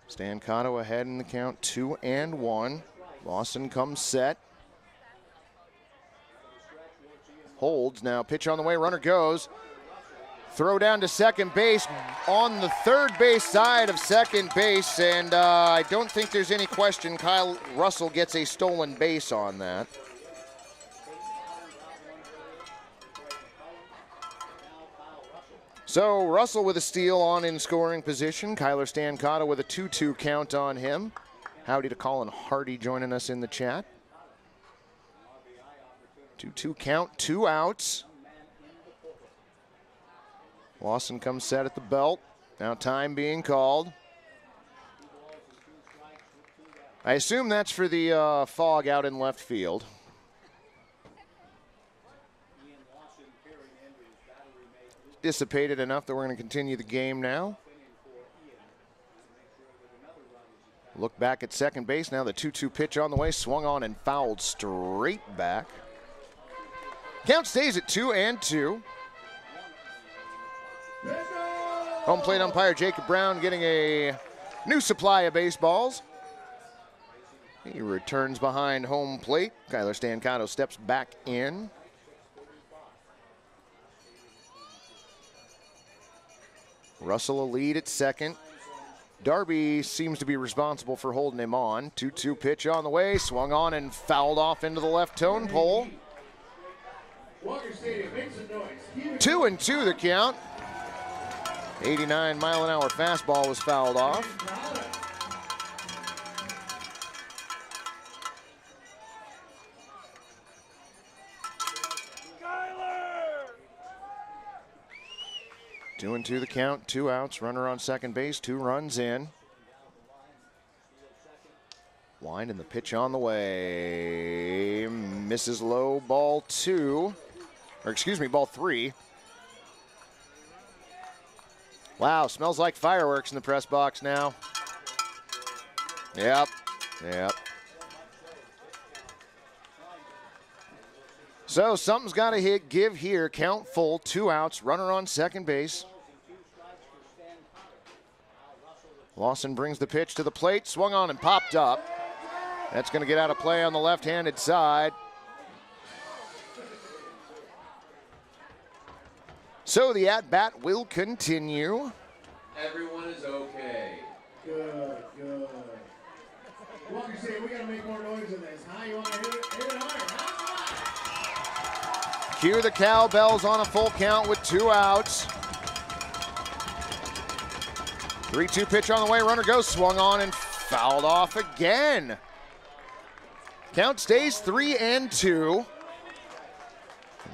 Stancato ahead in the count, 2-1. Lawson comes set. Holds now, pitch on the way, runner goes. Throw down to second base on the third base side of second base, and I don't think there's any question Kyle Russell gets a stolen base on that. So Russell with a steal on in scoring position. Kyler Stancato with a 2-2 count on him. Howdy to Colin Hardy joining us in the chat. 2-2 count, 2 outs. Lawson comes set at the belt. Now time being called. I assume that's for the fog out in left field. Dissipated enough that we're going to continue the game now. Look back at second base. Now the 2-2 pitch on the way. Swung on and fouled straight back. Count stays at 2-2. Home plate umpire Jacob Brown getting a new supply of baseballs. He returns behind home plate. Kyler Stancato steps back in. Russell a lead at second. Darby seems to be responsible for holding him on. 2-2 pitch on the way. Swung on and fouled off into the left tone pole. 2-2 the count. 89-mile-an-hour fastball was fouled off. Skyler! 2-2 the count, 2 outs, runner on second base, 2 runs in. Wind and the pitch on the way. Misses low, ball 2. Or excuse me, ball 3. Wow, smells like fireworks in the press box now. Yep. So something's got to give here. Count full, 2 outs, runner on second base. Lawson brings the pitch to the plate, swung on and popped up. That's going to get out of play on the left-handed side. So the at-bat will continue. Everyone is okay. Good. Walker said we gotta make more noise than this. Huh? You wanna hit it hard, huh? Cue the cowbells on a full count with 2 outs. 3-2 pitch on the way. Runner goes, swung on and fouled off again. Count stays 3-2.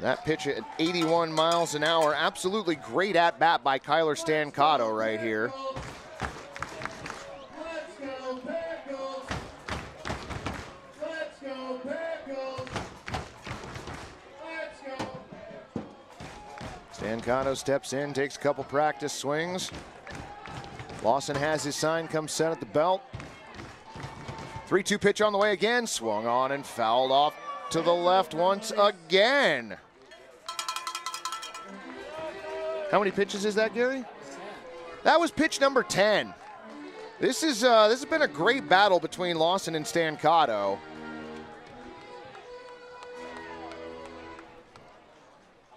That pitch at 81 miles an hour. Absolutely great at-bat by Kyler Stancato right here. Let's go, Pickles! Let's go, Pickles! Let's go! Stancato steps in, takes a couple practice swings. Lawson has his sign, comes set at the belt. 3-2 pitch on the way again. Swung on and fouled off to the left once again. How many pitches is that, Gary? That was pitch number 10. This has been a great battle between Lawson and Stancato.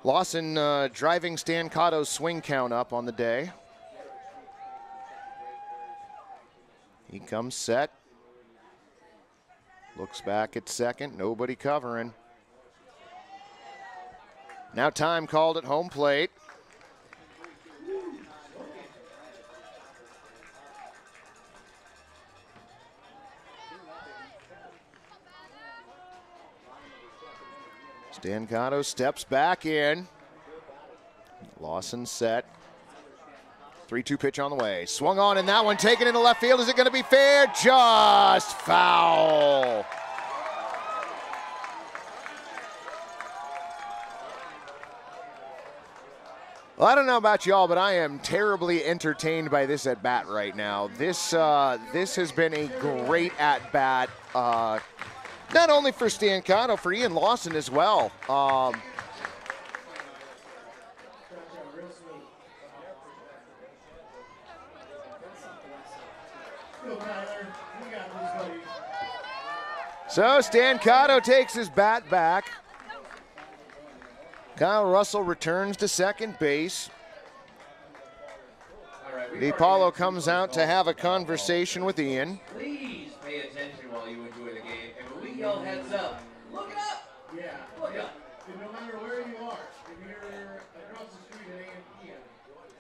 Lawson driving Stancato's swing count up on the day. He comes set. Looks back at second, nobody covering. Now time called at home plate. Stancato steps back in. Lawson set. 3-2 pitch on the way. Swung on, and that one taken into left field. Is it going to be fair? Just foul. Well, I don't know about y'all, but I am terribly entertained by this at bat right now. This has been a great at bat, not only for Stancato, for Ian Lawson as well. So Stancato takes his bat back. Kyle Russell returns to second base. DiPaolo comes out to have a conversation with Ian. Please pay attention while you enjoy the game. And when we yell heads up, look it up. Yeah. Look up. And no matter where you are, if you're across the street at A&P,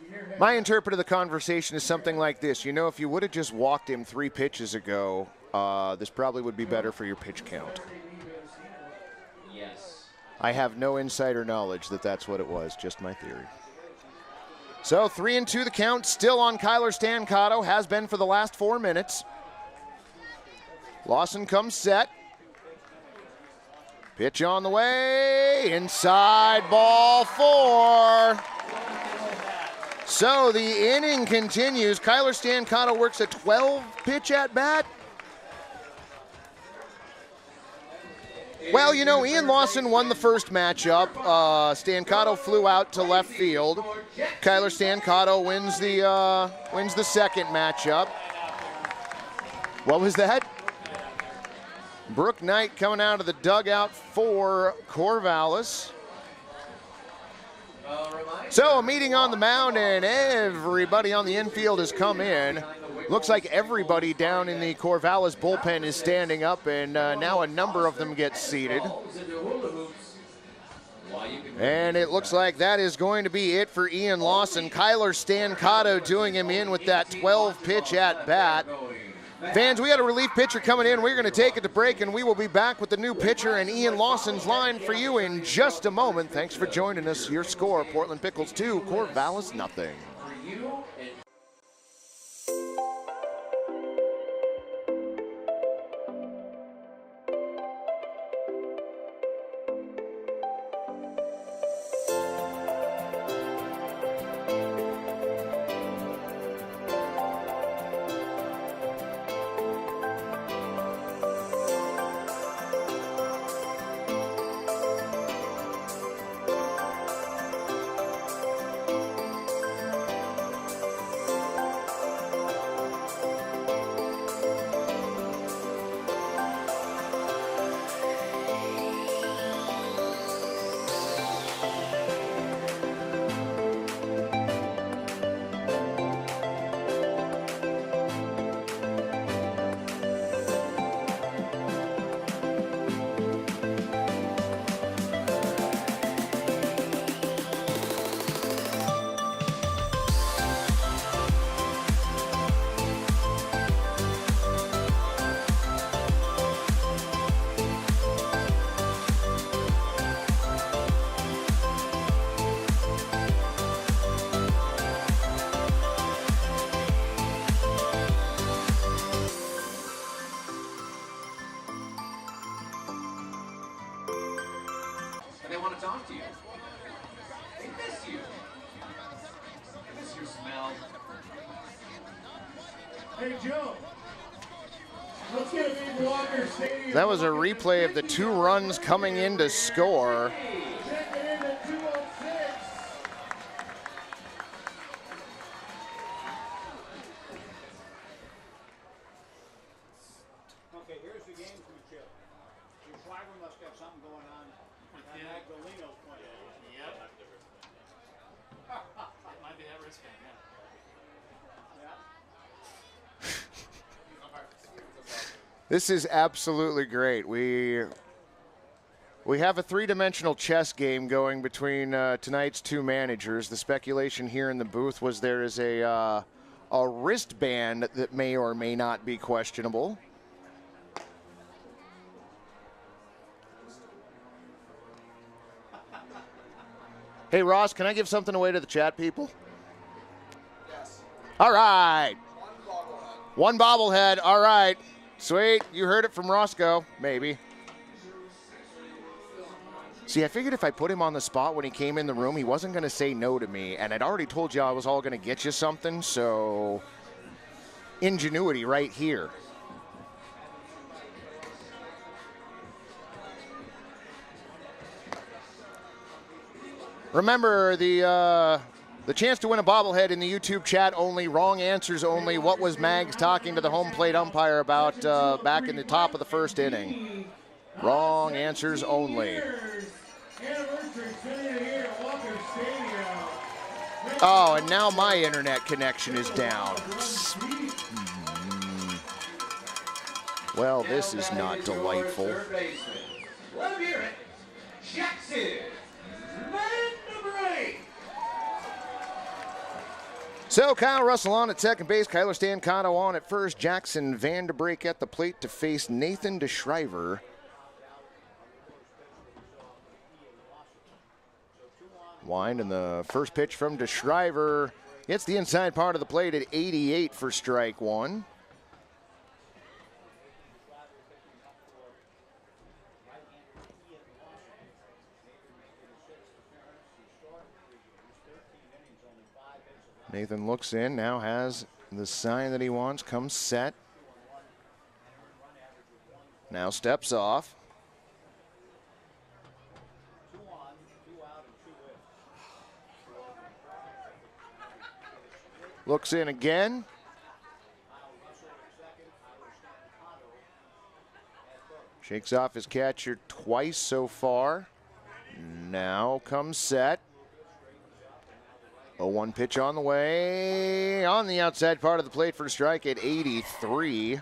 you hear head My interpret of the conversation is something like this. You know, if you would have just walked him 3 pitches ago, this probably would be better for your pitch count. Yes. I have no insider knowledge that that's what it was, just my theory. So 3-2 the count, still on Kyler Stancato, has been for the last 4 minutes. Lawson comes set. Pitch on the way. Inside, ball 4. So the inning continues. Kyler Stancato works a 12-pitch at bat. Well, you know, Ian Lawson won the first matchup. Stancato flew out to left field. Kyler Stancato wins the second matchup. What was that? Brooke Knight coming out of the dugout for Corvallis. So a meeting on the mound, and everybody on the infield has come in. Looks like everybody down in the Corvallis bullpen is standing up, and now a number of them get seated. And it looks like that is going to be it for Ian Lawson. Kyler Stancato doing him in with that 12-pitch at bat. Fans, we got a relief pitcher coming in. We're going to take it to break, and we will be back with the new pitcher and Ian Lawson's line for you in just a moment. Thanks for joining us. Your score, Portland Pickles 2, Corvallis nothing. They want to talk to you. They miss you. They miss your smell. Hey, Joe. Let's get a big Walker Stadium. That was a replay of the 2 runs coming in to score. Check it in at 206. Okay, here's the game from Chip. Your driver must have something going on Magdaleno's point. Yep. It might be that wristband, yeah. This is absolutely great. We have a 3-dimensional chess game going between tonight's 2 managers. The speculation here in the booth was there is a wristband that may or may not be questionable. Hey, Ross, can I give something away to the chat people? Yes. All right. One bobblehead. 1 bobblehead. All right. Sweet. You heard it from Roscoe. Maybe. See, I figured if I put him on the spot when he came in the room, he wasn't going to say no to me. And I'd already told you I was all going to get you something, so ingenuity right here. Remember, the chance to win a bobblehead in the YouTube chat only, wrong answers only. What was Mags talking to the home plate umpire about back in the top of the first inning? Wrong answers only. Oh, and now my internet connection is down. Well, this is not delightful. Let him hear it. Jackson, man number 8. So Kyle Russell on at second base, Kyler Stancato on at first, Jackson Vanderbreek at the plate to face Nathan DeShriver. Wind, and the first pitch from DeShriver hits the inside part of the plate at 88 for strike 1. Nathan looks in, now has the sign that he wants, comes set. Now steps off. Looks in again. Shakes off his catcher twice so far. Now comes set. 0-1 pitch on the way. On the outside part of the plate for a strike at 83.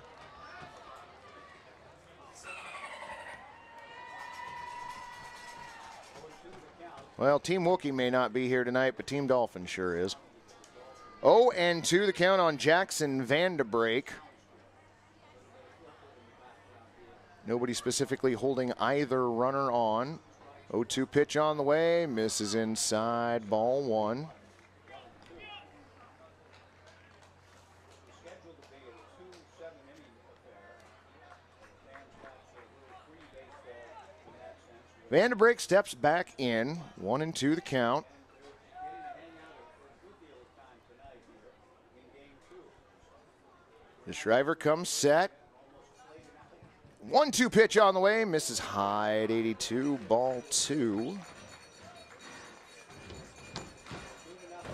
Well, Team Wookie may not be here tonight, but Team Dolphin sure is. 0-2 the count on Jackson Vanderbrake. Nobody specifically holding either runner on. 0-2 pitch on the way, misses inside, ball one. Vanderbrake steps back in, 1-2 the count. The Shriver comes set. 1-2 pitch on the way, misses high at 82, ball two.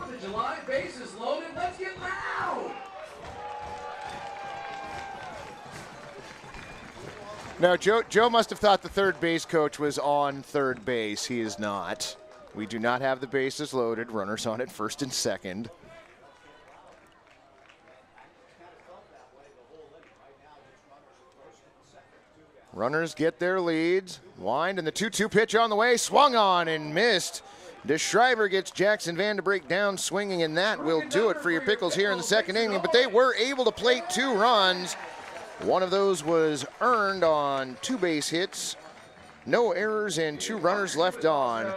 On the July, bases loaded, let's get loud! Now, Joe must have thought the third base coach was on third base. He is not. We do not have the bases loaded. Runners on at first and second. Runners get their leads. Wind and the 2-2 pitch on the way. Swung on and missed. DeShriver gets Jackson Vanderbrake down swinging, and that will do it for your Pickles here in the second inning. But they were able to plate 2 runs. One of those was earned on 2 base hits. No errors and 2 runners left on.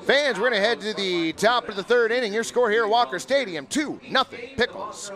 Fans, we're going to head to the top of the third inning. Your score here at Walker Stadium, 2-0 Pickles.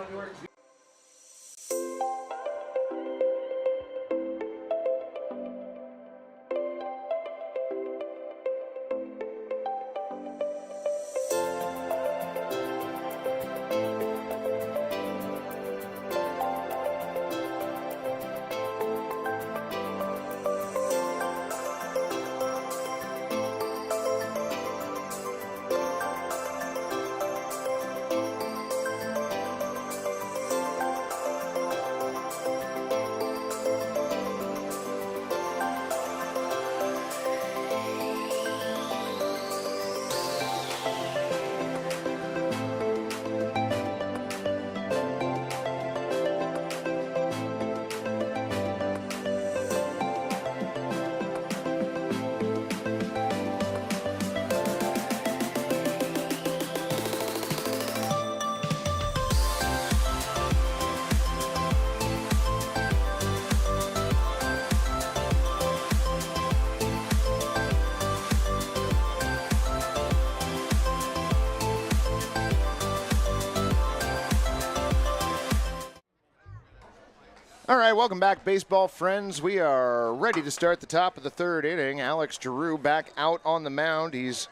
All right, welcome back, baseball friends. We are ready to start the top of the third inning. Alex Giroux back out on the mound. He's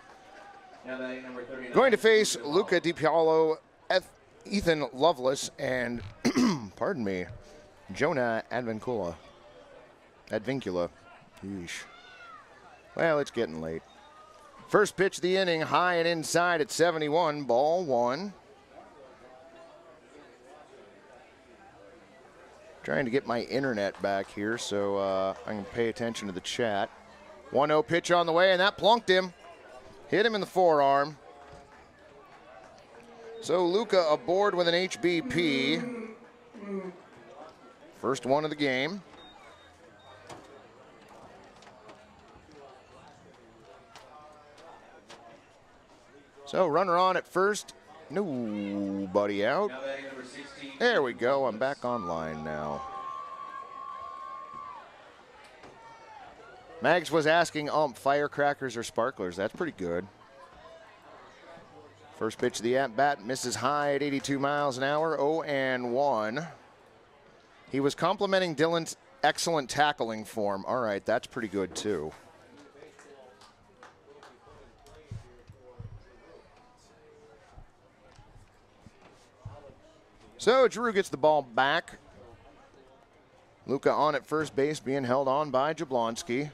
going to face Luca DiPaolo, Ethan Lovelace, and, pardon me, Jonah Advincula. Yeesh. Well, it's getting late. First pitch of the inning, high and inside at 71, ball one. Trying to get my internet back here so I can pay attention to the chat. 1-0 pitch on the way, and that plunked him. Hit him in the forearm. So Luca aboard with an HBP. First one of the game. So runner on at first. Nobody out. There we go. I'm back online now. Mags was asking firecrackers or sparklers. That's pretty good. First pitch of the at-bat misses high at 82 miles an hour, 0-1. He was complimenting Dylan's excellent tackling form. All right, that's pretty good too. So Drew gets the ball back. Luca on at first base, being held on by Jablonski.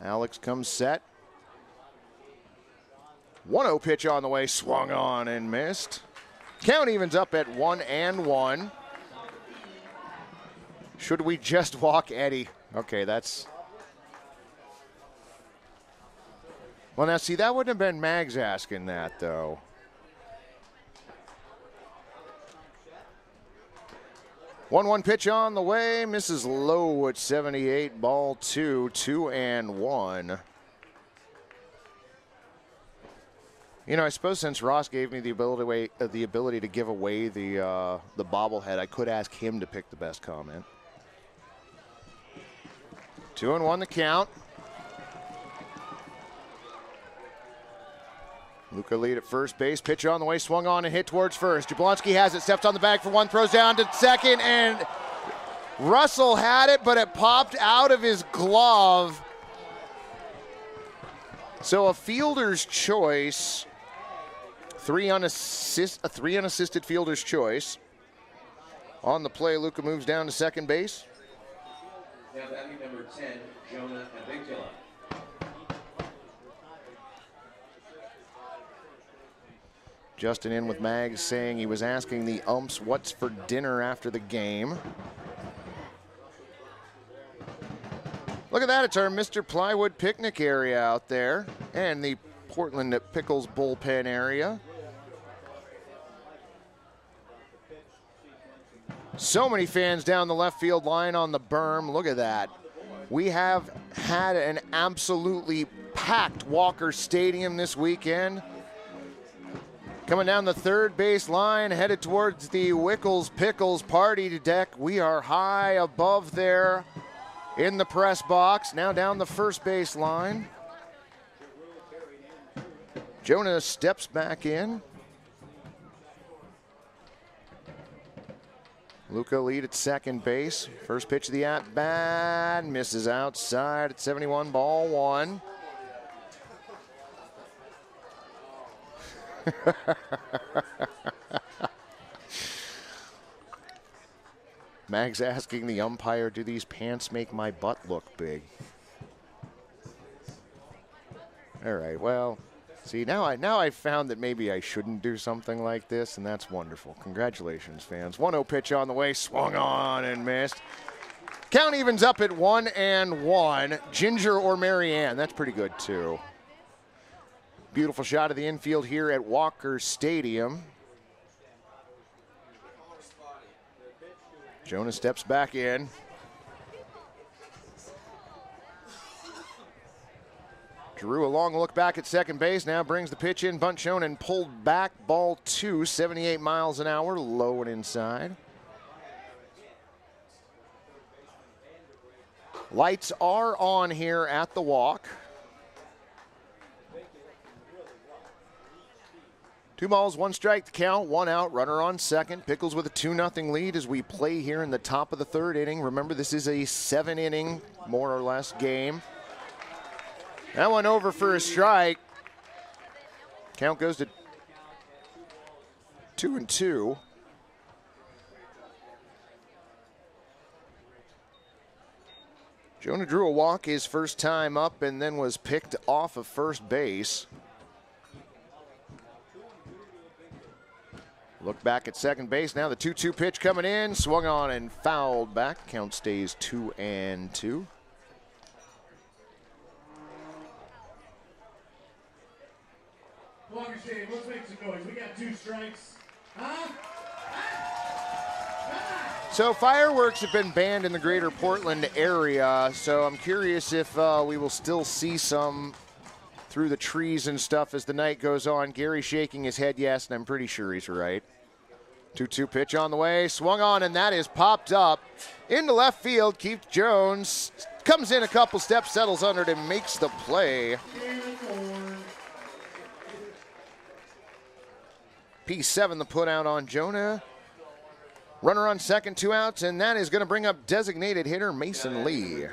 Alex comes set. 1-0 pitch on the way, swung on and missed. Count evens up at 1-1. Should we just walk Eddie? Okay, that's... Well, now, see, that wouldn't have been Mags asking that, though. One pitch on the way, misses low at 78, ball 2, 2-1. You know, I suppose since Ross gave me the ability to give away the bobblehead, I could ask him to pick the best comment. 2-1 the count. Luca lead at first base. Pitch on the way, swung on and hit towards first. Jablonski has it, steps on the bag for one, throws down to second, and Russell had it, but it popped out of his glove. So a fielder's choice, a three unassisted fielder's choice. On the play, Luca moves down to second base. Now batting number 10, Jonah Avigdala. Justin in with Mags saying he was asking the umps what's for dinner after the game. Look at that, it's our Mr. Plywood picnic area out there and the Portland Pickles bullpen area. So many fans down the left field line on the berm. Look at that. We have had an absolutely packed Walker Stadium this weekend. Coming down the third base line, headed towards the Wickles Pickles party deck. We are high above there in the press box. Now down the first base line. Jonah steps back in. Luca lead at second base. First pitch of the at-bat, misses outside at 71, ball 1. Mag's asking the umpire, do these pants make my butt look big? All right, well, see, now I found that maybe I shouldn't do something like this, and that's wonderful. Congratulations, fans. 1-0 pitch on the way, swung on and missed. Count evens up at 1-1. Ginger or Marianne, that's pretty good too. Beautiful shot of the infield here at Walker Stadium. Jonah steps back in. Drew a long look back at second base. Now brings the pitch in. Bunt shown and pulled back. Ball 2, 78 miles an hour. Low and inside. Lights are on here at the walk. 2 balls, 1 strike to count, 1 out, runner on second. Pickles with a 2-0 lead as we play here in the top of the third inning. Remember, this is a 7-inning, more or less, game. That one over for a strike. Count goes to 2-2. Jonah drew a walk his first time up and then was picked off of first base. Look back at second base. Now the 2-2 pitch coming in. Swung on and fouled back. Count stays 2-2. Walker Stadium, let's make some noise. We got 2 strikes. Huh? So fireworks have been banned in the greater Portland area. So I'm curious if we will still see some through the trees and stuff as the night goes on. Gary shaking his head yes, and I'm pretty sure he's right. 2-2 pitch on the way, swung on, and that is popped up into left field. Keith Jones comes in a couple steps, settles under it, and makes the play. P7 the put out on Jonah. Runner on second, 2 outs, and that is going to bring up designated hitter Mason Lee.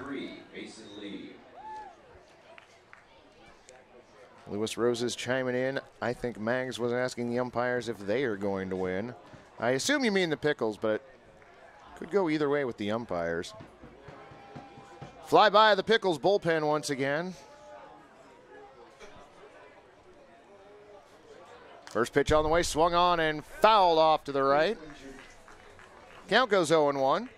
Lewis Roses chiming in. I think Mags was asking the umpires if they are going to win. I assume you mean the Pickles, but it could go either way with the umpires. Fly by the Pickles bullpen once again. First pitch on the way, swung on and fouled off to the right. Count goes 0-1.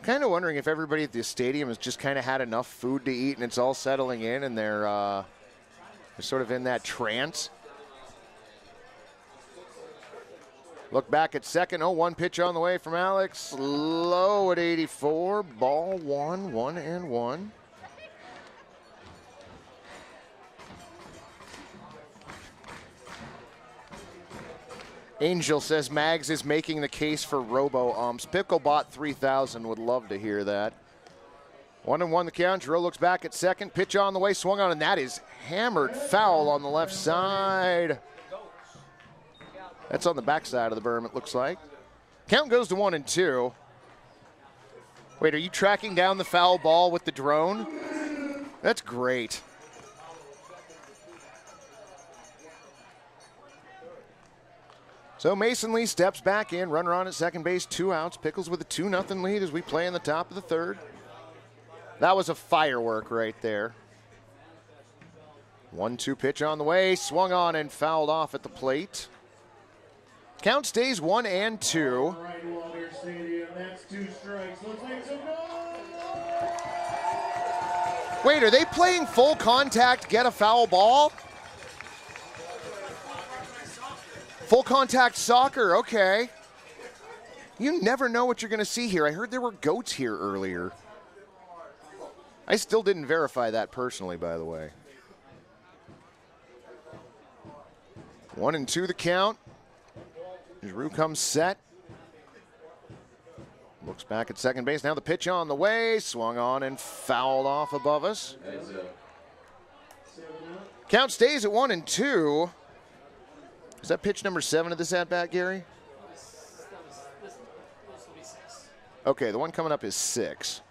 Kind of wondering if everybody at the stadium has just kind of had enough food to eat and it's all settling in and they're sort of in that trance. Look back at second. 0-1 pitch on the way from Alex. Low at 84. Ball 1, 1-1. Angel says Mags is making the case for robo-umps. Picklebot 3000 would love to hear that. 1-1 the count. Giroux looks back at second. Pitch on the way, swung on, and that is hammered foul on the left side. That's on the backside of the berm, it looks like. Count goes to 1-2. Wait, are you tracking down the foul ball with the drone? That's great. So Mason Lee steps back in, runner on at second base, 2 outs. Pickles with a 2-0 lead as we play in the top of the third. That was a firework right there. 1-2 pitch on the way, swung on and fouled off at the plate. Count stays 1-2. Right, Walter Stadium. That's 2 strikes. Looks like it's a goal. Wait, are they playing full contact, get a foul ball? Full contact soccer, okay. You never know what you're going to see here. I heard there were goats here earlier. I still didn't verify that personally, by the way. 1-2 the count. Giroux comes set. Looks back at second base. Now the pitch on the way. Swung on and fouled off above us. Count stays at 1-2. Is that pitch number 7 of this at-bat, Gary? This will be 6. Okay, the one coming up is 6.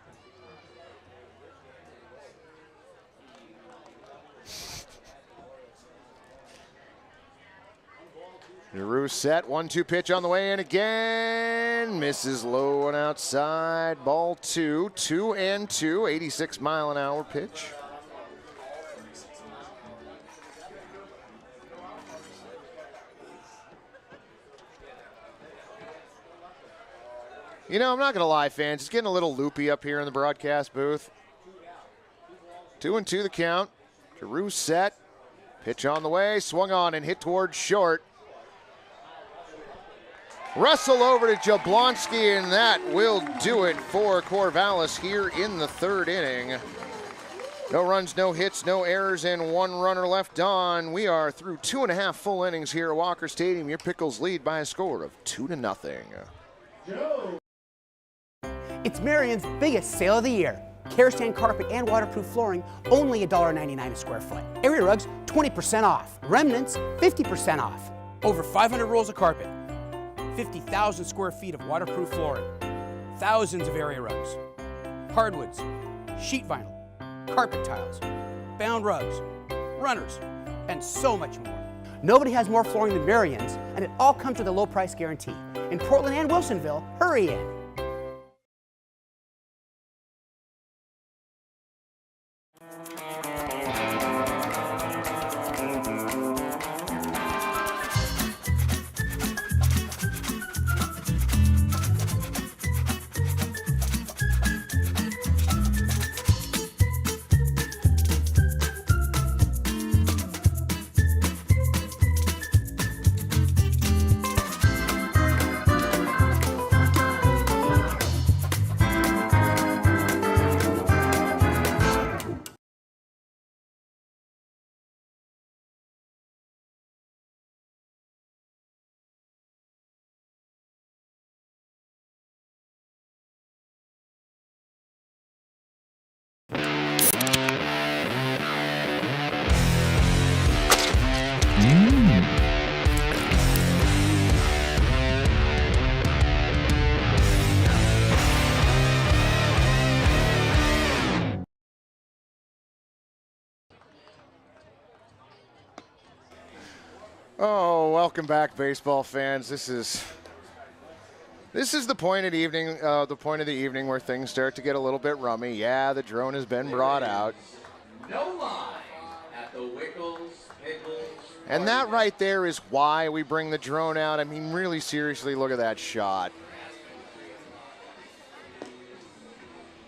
Giroux set, 1-2 pitch on the way in again. Misses low and outside. Ball 2, 2-2, 86 mile an hour pitch. You know, I'm not going to lie, fans. It's getting a little loopy up here in the broadcast booth. 2-2 the count. Giroux set. Pitch on the way. Swung on and hit towards short. Russell over to Jablonski, and that will do it for Corvallis here in the third inning. No runs, no hits, no errors, and 1 runner left on. We are through 2.5 full innings here at Walker Stadium. Your Pickles lead by a score of 2-0. It's Marion's biggest sale of the year. Kerosene carpet and waterproof flooring, only $1.99 a square foot. Area rugs, 20% off. Remnants, 50% off. Over 500 rolls of carpet. 50,000 square feet of waterproof flooring. Thousands of area rugs. Hardwoods, sheet vinyl, carpet tiles, bound rugs, runners, and so much more. Nobody has more flooring than Marion's, and it all comes with a low price guarantee. In Portland and Wilsonville, hurry in. Oh, welcome back, baseball fans. This is the point of the evening, where things start to get a little bit rummy. Yeah, the drone has been brought out. No line at the Pickles. And that right there is why we bring the drone out. I mean, really seriously, look at that shot.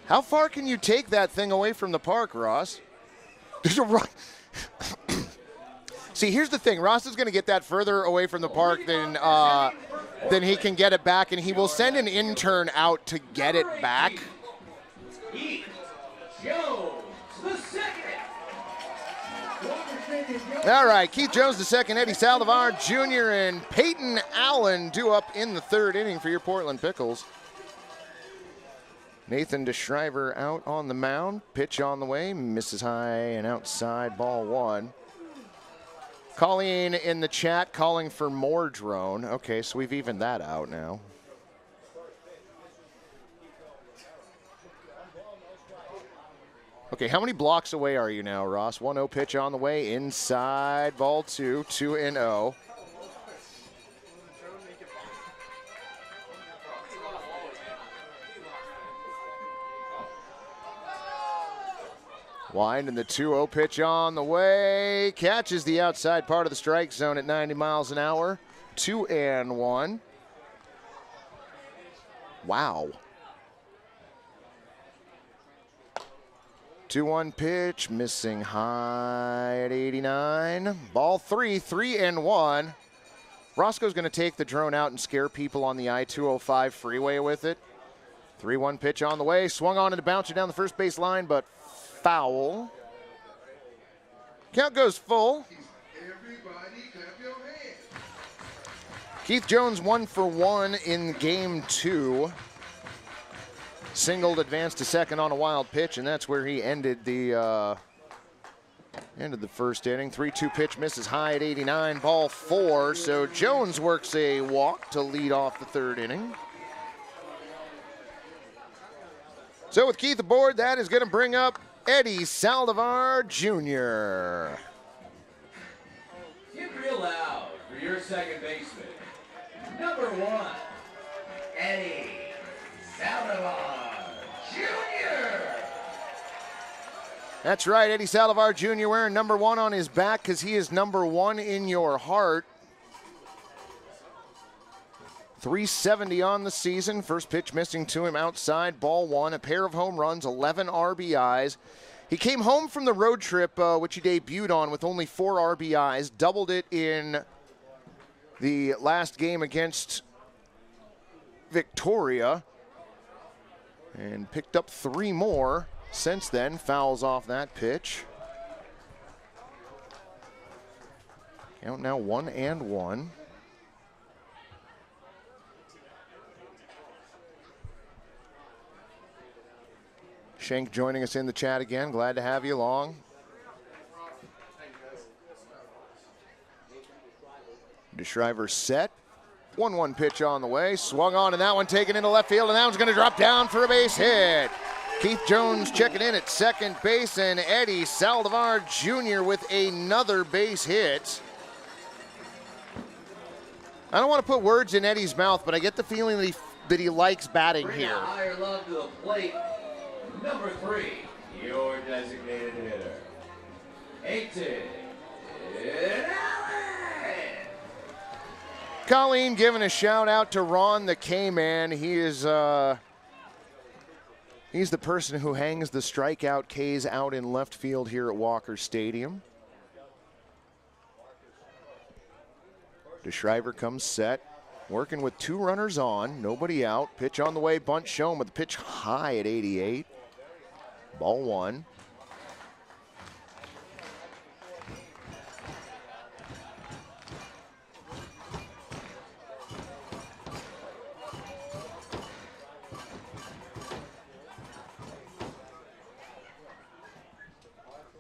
How far can you take that thing away from the park, Ross? There's a run. See, here's the thing. Ross is going to get that further away from the park than he can get it back, and he will send an intern out to get it back. Keith Jones, the second. All right, Keith Jones the second, Eddie Saldivar Jr. and Peyton Allen due up in the third inning for your Portland Pickles. Nathan DeShriver out on the mound. Pitch on the way, misses high and outside, ball one. Colleen in the chat calling for more drone. Okay, so we've evened that out now. Okay, how many blocks away are you now, Ross? 1-0 pitch on the way, inside, ball two, 2-0. Wind and the 2-0 pitch on the way. Catches the outside part of the strike zone at 90 miles an hour. 2-1. Wow. 2-1 pitch, missing high at 89. Ball 3-1. Roscoe's going to take the drone out and scare people on the I-205 freeway with it. 3-1 pitch on the way. Swung on and bouncer down the first base line, but foul. Count goes full. Everybody clap your hands. Keith Jones 1 for 1 in game 2. Singled, advanced to second on a wild pitch, and that's where he ended the first inning. 3-2 pitch misses high at 89, ball 4. So Jones works a walk to lead off the third inning. So with Keith aboard, that is going to bring up Eddie Saldivar Jr. Get real loud for your second baseman. Number 1, Eddie Saldivar Jr. That's right, Eddie Saldivar Jr. wearing number 1 on his back because he is number 1 in your heart. 370 on the season. First pitch missing to him outside, ball 1. A pair of home runs, 11 RBIs. He came home from the road trip, which he debuted on with only 4 RBIs. Doubled it in the last game against Victoria. And picked up 3 more since then. Fouls off that pitch. Count now 1-1. Schenk joining us in the chat again. Glad to have you along. DeShriver set. 1-1 pitch on the way. Swung on, and that one taken into left field, and that one's going to drop down for a base hit. Keith Jones checking in at second base, and Eddie Saldivar Jr. with another base hit. I don't want to put words in Eddie's mouth, but I get the feeling that he likes batting Bring here. a higher love to the plate. Number 3, your designated hitter, Aiton Allen. Colleen giving a shout out to Ron the K-Man. He is he's the person who hangs the strikeout K's out in left field here at Walker Stadium. DeShriver comes set, working with 2 runners on, nobody out. Pitch on the way, bunt shown with the pitch high at 88. Ball 1.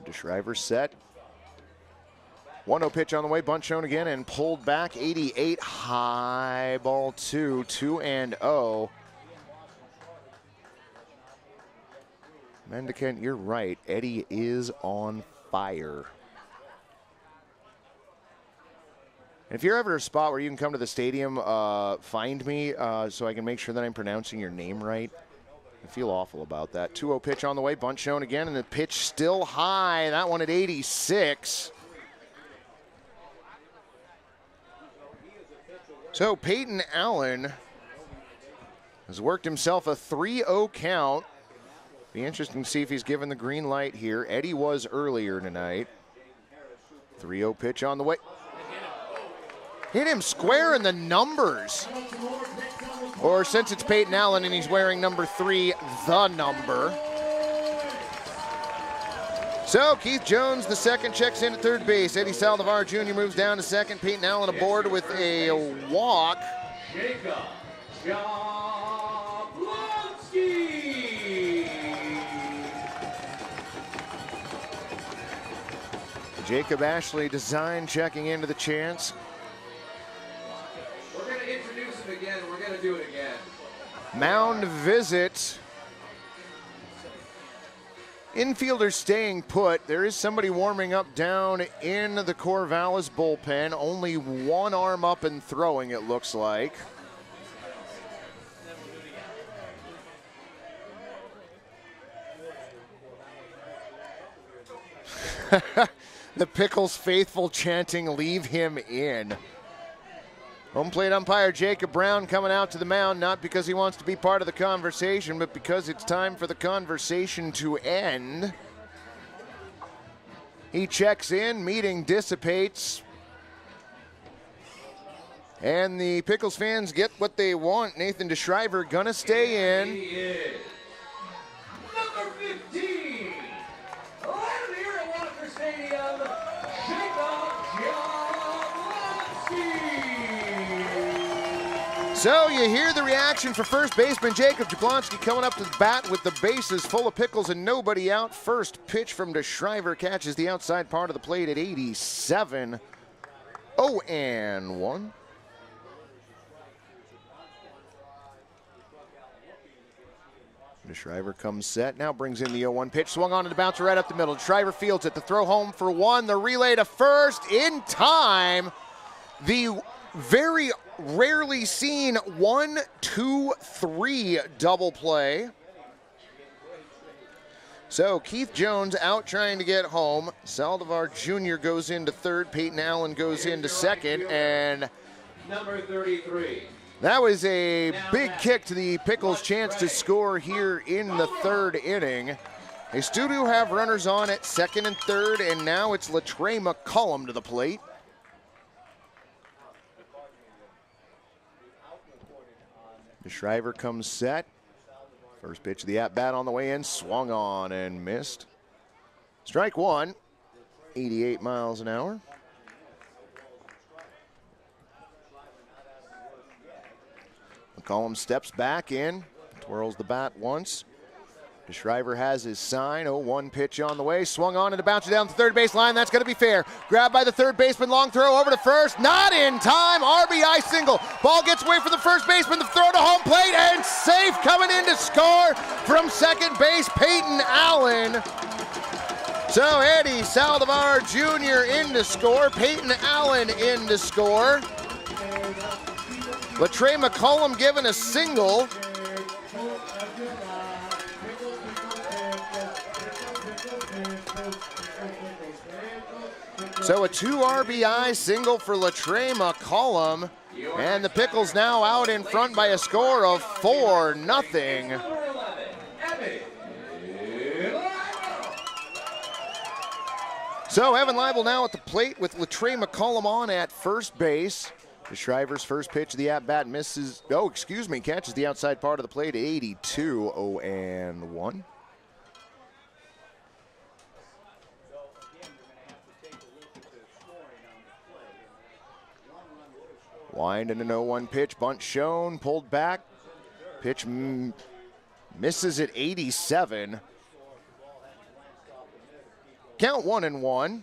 DeShriver set. 1-0 pitch on the way, bunt shown again and pulled back, 88, high, ball 2, 2-0. Mendicant, you're right. Eddie is on fire. If you're ever a spot where you can come to the stadium, find me so I can make sure that I'm pronouncing your name right. I feel awful about that. 2-0 pitch on the way. Bunt shown again, and the pitch still high. That one at 86. So Peyton Allen has worked himself a 3-0 count. Be interesting to see if he's given the green light here. Eddie was earlier tonight. 3-0 pitch on the way. Hit him square in the numbers. Or since it's Peyton Allen and he's wearing number 3, the number. So Keith Jones, the second, checks in at third base. Eddie Saldivar Jr. moves down to second. Peyton Allen aboard with a walk. Jacob Jacob Ashley design checking into the chance. We're going to introduce him again. We're going to do it again. Mound visit. Infielders staying put. There is somebody warming up down in the Corvallis bullpen. Only one arm up and throwing, it looks like. The Pickles faithful chanting, "Leave him in." Home plate umpire Jacob Brown coming out to the mound, not because he wants to be part of the conversation, but because it's time for the conversation to end. He checks in, meeting dissipates, and the Pickles fans get what they want. Nathan DeShriver gonna stay in. He is number 15. Right here at Walker Stadium, Jacob Jablonski. So you hear the reaction for first baseman Jacob Jablonski coming up to the bat with the bases full of Pickles and nobody out. First pitch from DeShriver catches the outside part of the plate at 87. 0-1. DeShriver comes set, now brings in the 0-1 pitch, swung on to the bouncer right up the middle. DeShriver fields it, the throw home for one, the relay to first in time. The very rarely seen 1-2-3 double play. So Keith Jones out trying to get home. Saldivar Jr. goes into third, Peyton Allen goes into second, and number 33. that was a big kick to the Pickles' chance to score here in the third inning. They still do have runners on at second and third, and now it's Latrey McCullum to the plate. DeShriver comes set. First pitch of the at-bat on the way in, swung on and missed. Strike one, 88 miles an hour. McCollum steps back in, twirls the bat once. DeShriver has his sign. 0-1 pitch on the way. Swung on and bounces down the third base line. That's going to be fair. Grabbed by the third baseman. Long throw over to first. Not in time. RBI single. Ball gets away from the first baseman. The throw to home plate and safe. Coming in to score from second base, Peyton Allen. So Eddie Saldivar Jr. in to score. Peyton Allen in to score. Latrey McCullum given a single. So a 2 RBI single for Latrey McCullum. And the Pickles now out in front by a score of 4-0. So Evan Leibel now at the plate with Latrey McCullum on at first base. DeShriver's first pitch of the at-bat misses, catches the outside part of the plate at 82, 0-1. Wind and an 0-1 pitch, bunt shown, pulled back. Pitch misses at 87. Count 1-1.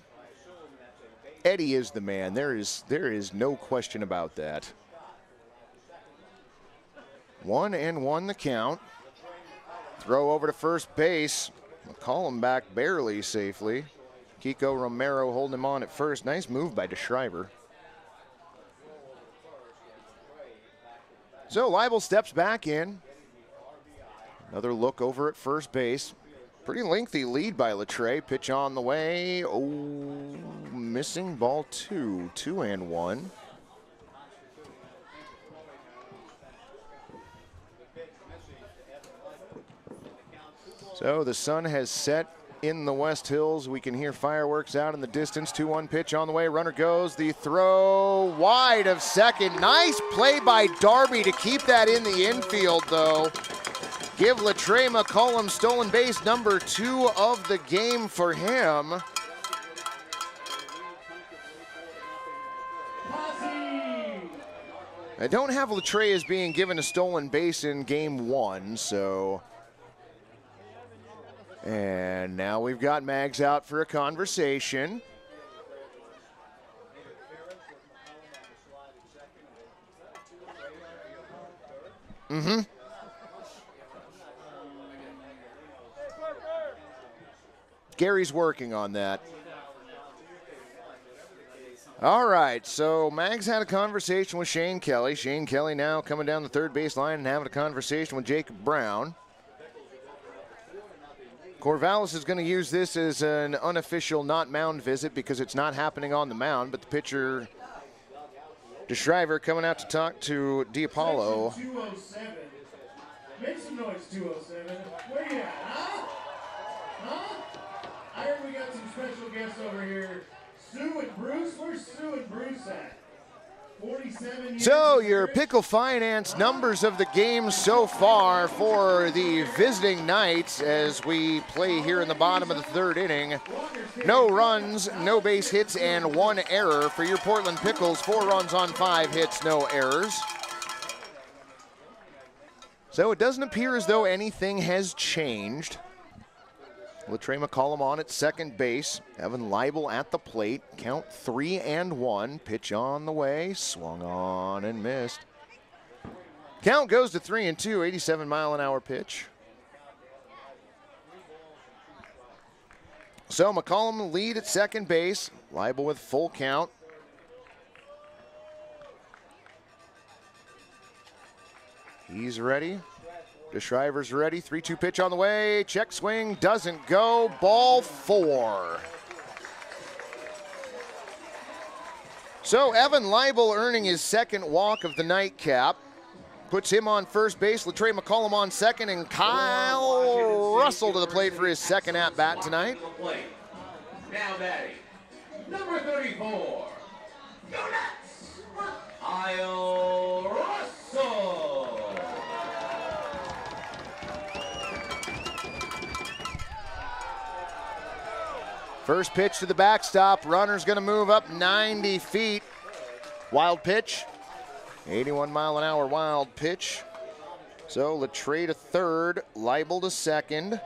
Eddie is the man. There is no question about that. 1-1 the count. Throw over to first base. McCollum back barely safely. Kiko Romero holding him on at first. Nice move by DeShriver. So Leibel steps back in. Another look over at first base. Pretty lengthy lead by Latre. Pitch on the way. Oh, missing ball 2. 2-1. So the sun has set in the West Hills. We can hear fireworks out in the distance. 2-1 pitch on the way. Runner goes. The throw wide of second. Nice play by Darby to keep that in the infield, though. Give Latre McCollum stolen base number 2 of the game for him. I don't have Latre as being given a stolen base in game 1, so. And now we've got Mags out for a conversation. Gary's working on that. All right, so Mags had a conversation with Shane Kelly. Shane Kelly now coming down the third base line and having a conversation with Jacob Brown. Corvallis is going to use this as an unofficial not mound visit because it's not happening on the mound, but the pitcher, DeShriver, coming out to talk to DiApollo. 207. Make some noise, 207. Where you at, huh? Huh? I heard we got some special guests over here. Sue and Bruce? Where's Sue and Bruce at? 47 years. So your Pickle Finance numbers of the game so far for the visiting Knights as we play here in the bottom of the third inning. No runs, no base hits, and 1 error. For your Portland Pickles, 4 runs on 5 hits, no errors. So it doesn't appear as though anything has changed. Latre McCollum on at second base. Evan Leibel at the plate. Count 3-1. Pitch on the way. Swung on and missed. Count goes to 3-2. 87-mile-an-hour pitch. So McCollum lead at second base. Leibel with full count. He's ready. DeShriver's ready. 3-2 pitch on the way. Check swing. Doesn't go. Ball 4. So Evan Leibel earning his second walk of the nightcap. Puts him on first base. Latre McCollum on second. And Kyle Russell to the plate for his second at-bat tonight. Now batting, number 34. Go Nuts! Kyle Russell. First pitch to the backstop. Runner's going to move up 90 feet. Wild pitch. 81-mile-an-hour wild pitch. So Latre to third. Leibel to second.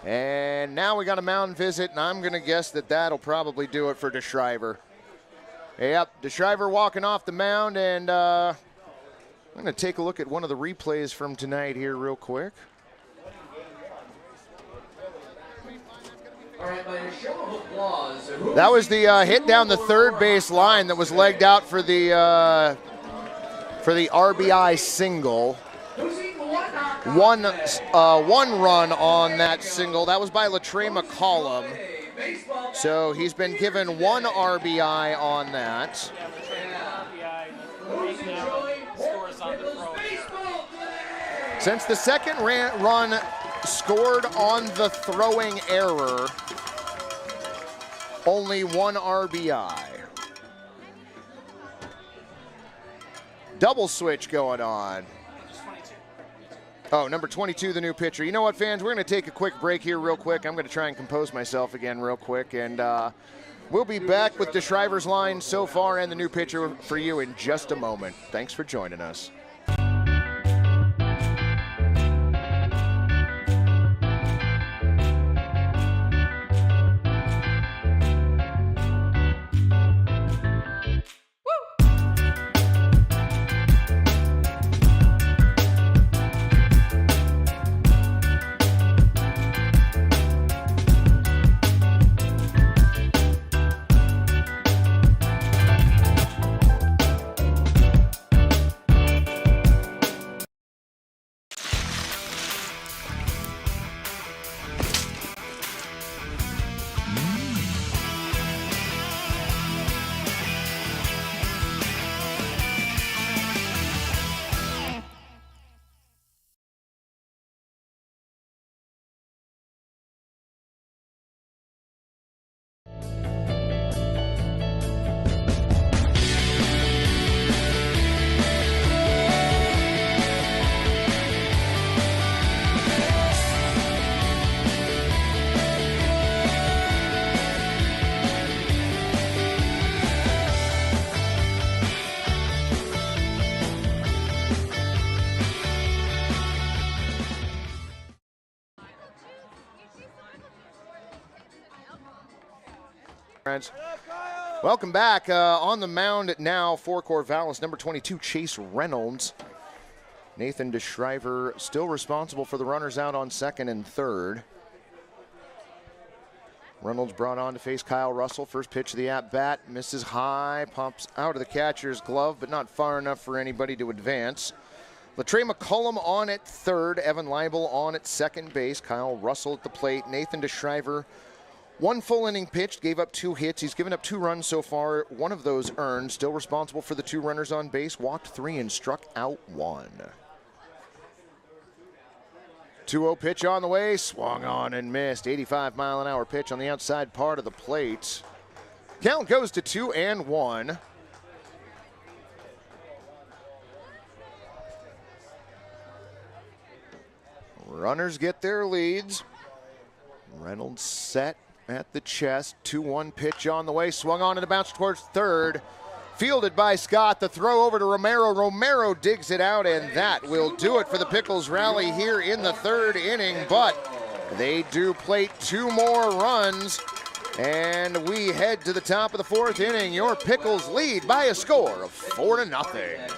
And now we got a mound visit, and I'm going to guess that that'll probably do it for DeShriver. Yep, DeShriver walking off the mound, and I'm going to take a look at one of the replays from tonight here real quick. That was the hit down the third base line that was legged out for the RBI single. One run on that single. That was by Latre McCollum. So he's been given 1 RBI on that. Since the second run scored on the throwing error, only 1 RBI. Double switch going on. Oh, number 22, the new pitcher. You know what, fans? We're going to take a quick break here real quick. I'm going to try and compose myself again real quick, and we'll be back with DeShriver's line so far and the new pitcher for you in just a moment. Thanks for joining us. Friends, welcome back. On the mound now for Corvallis, number 22, Chase Reynolds. Nathan DeShriver still responsible for the runners out on second and third. Reynolds brought on to face Kyle Russell. First pitch of the at-bat, misses high, pops out of the catcher's glove, but not far enough for anybody to advance. Latrey McCullum on at third, Evan Leibel on at second base, Kyle Russell at the plate. Nathan DeShriver, one full inning pitched, gave up 2 hits. He's given up 2 runs so far, one of those earned. Still responsible for the 2 runners on base, walked 3 and struck out 1. 2-0 pitch on the way, swung on and missed. 85-mile-an-hour pitch on the outside part of the plate. Count goes to 2-1. Runners get their leads. Reynolds set at the chest. 2-1 pitch on the way, swung on and a bounce towards third. Fielded by Scott, the throw over to Romero. Romero digs it out, and that will do it for the Pickles rally here in the 3rd inning, but they do plate 2 more runs, and we head to the top of the 4th inning. Your Pickles lead by a score of 4-0.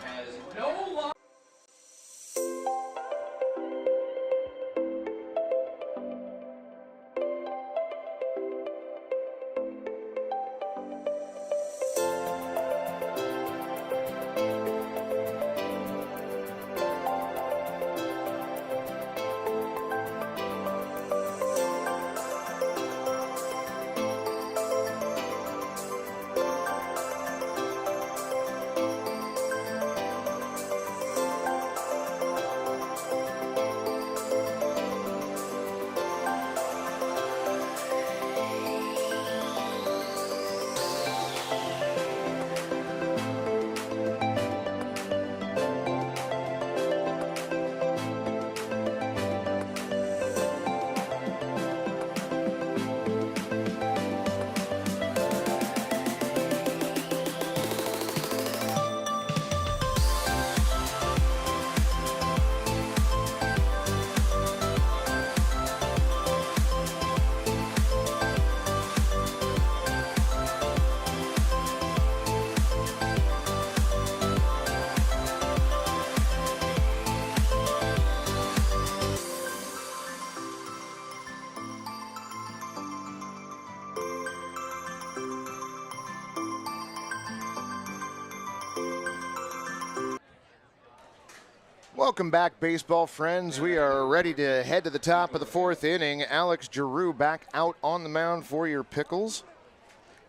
Welcome back, baseball friends. We are ready to head to the top of the 4th inning. Alex Giroux back out on the mound for your Pickles.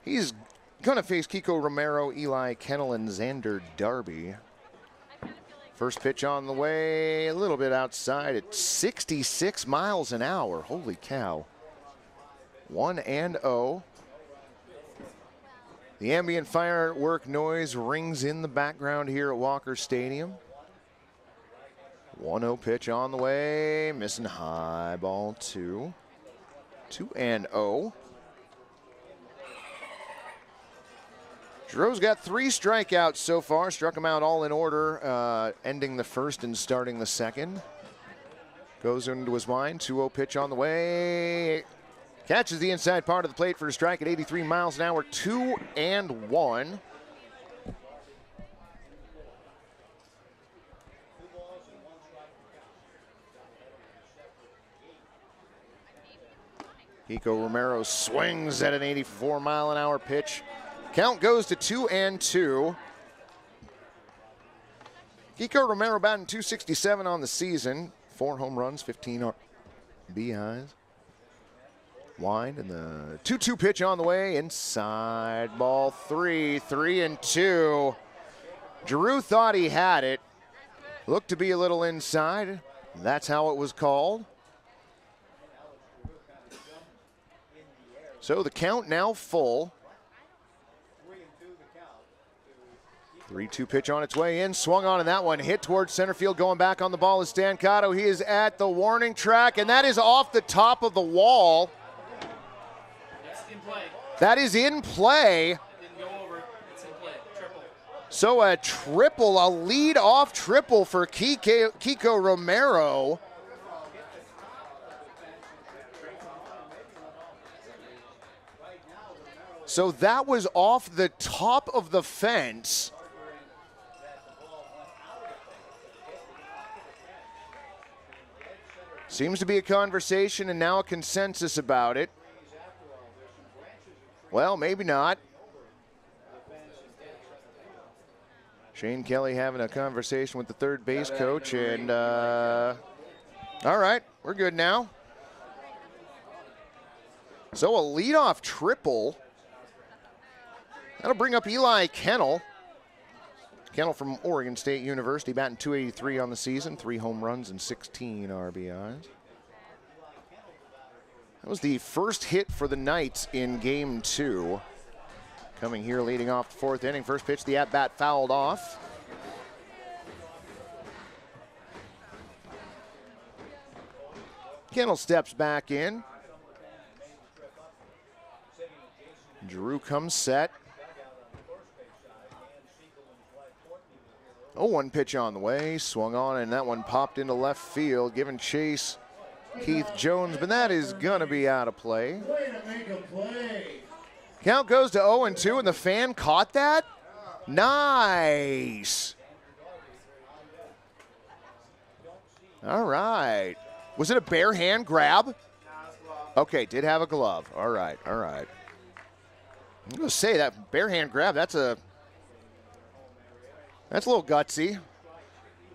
He's going to face Kiko Romero, Eli Kennel, and Xander Darby. First pitch on the way, a little bit outside at 66 miles an hour. Holy cow. 1-0. The ambient firework noise rings in the background here at Walker Stadium. 1-0 pitch on the way, missing high, ball 2. 2-0. Giroux's got 3 strikeouts so far, struck them out all in order, ending the first and starting the second. Goes into his mind, 2-0 pitch on the way. Catches the inside part of the plate for a strike at 83 miles an hour, 2-1. Kiko Romero swings at an 84-mile-an-hour pitch. Count goes to 2-2. Kiko Romero batting .267 on the season. 4 home runs, 15 RBIs. Wind and the 2-2 pitch on the way. Inside, ball 3, 3-2. Giroux thought he had it. Looked to be a little inside. That's how it was called. So the count now full. 3-2 pitch on its way in. Swung on in that one. Hit towards center field. Going back on the ball is Stancato. He is at the warning track, and that is off the top of the wall. That's in play. That is in play. Didn't go over. It's in play. Triple. So a triple, a lead-off triple for Kiko Romero. So that was off the top of the fence. Seems to be a conversation and now a consensus about it. Well, maybe not. Shane Kelly having a conversation with the third base coach, and all right, we're good now. So a leadoff triple. That'll bring up Eli Kennel. Kennel from Oregon State University, batting .283 on the season, 3 home runs and 16 RBIs. That was the first hit for the Knights in Game 2. Coming here leading off the 4th inning. First pitch, the at-bat fouled off. Kennel steps back in. Giroux comes set. 0-1 pitch on the way, swung on, and that one popped into left field, giving chase Keith Jones, but that is going to be out of play. Way to make a play. Count goes to 0-2, and the fan caught that? Nice. All right. Was it a bare hand grab? Okay, did have a glove. All right, all right. I'm going to say that bare hand grab, that's a little gutsy.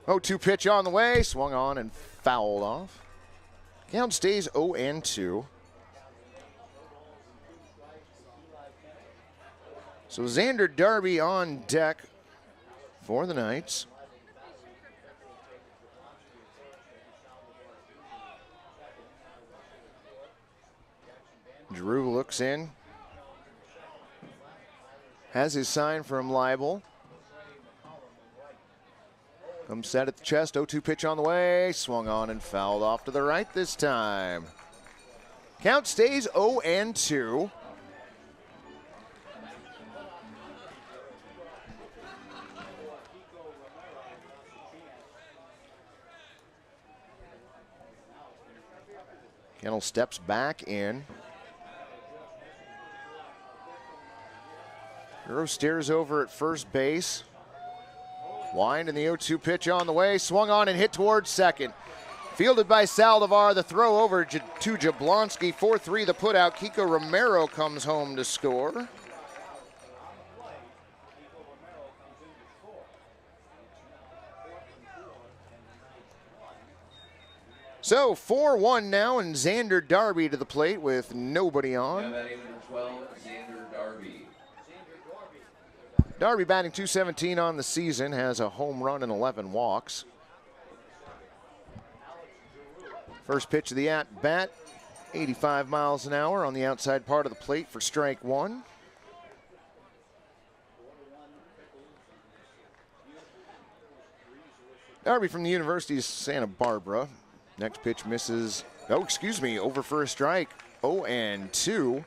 0-2 pitch on the way, swung on and fouled off. Count stays 0-2. So Xander Darby on deck for the Knights. Giroux looks in. Has his sign from Leibel. Comes set at the chest, 0-2 pitch on the way, swung on and fouled off to the right this time. Count stays 0-2. Kennel steps back in. Giroux stares over at first base. Wind and the 0-2 pitch on the way. Swung on and hit towards second. Fielded by Saldivar. The throw over to Jablonski. 4-3 the putout. Kiko Romero comes home to score. So 4-1 now, and Xander Darby to the plate with nobody on. Batting number 12, Xander Darby. Darby batting .217 on the season, has a home run and 11 walks. First pitch of the at-bat, 85 miles an hour on the outside part of the plate for strike one. Darby from the University of Santa Barbara. Next pitch misses, over for a strike, 0-2.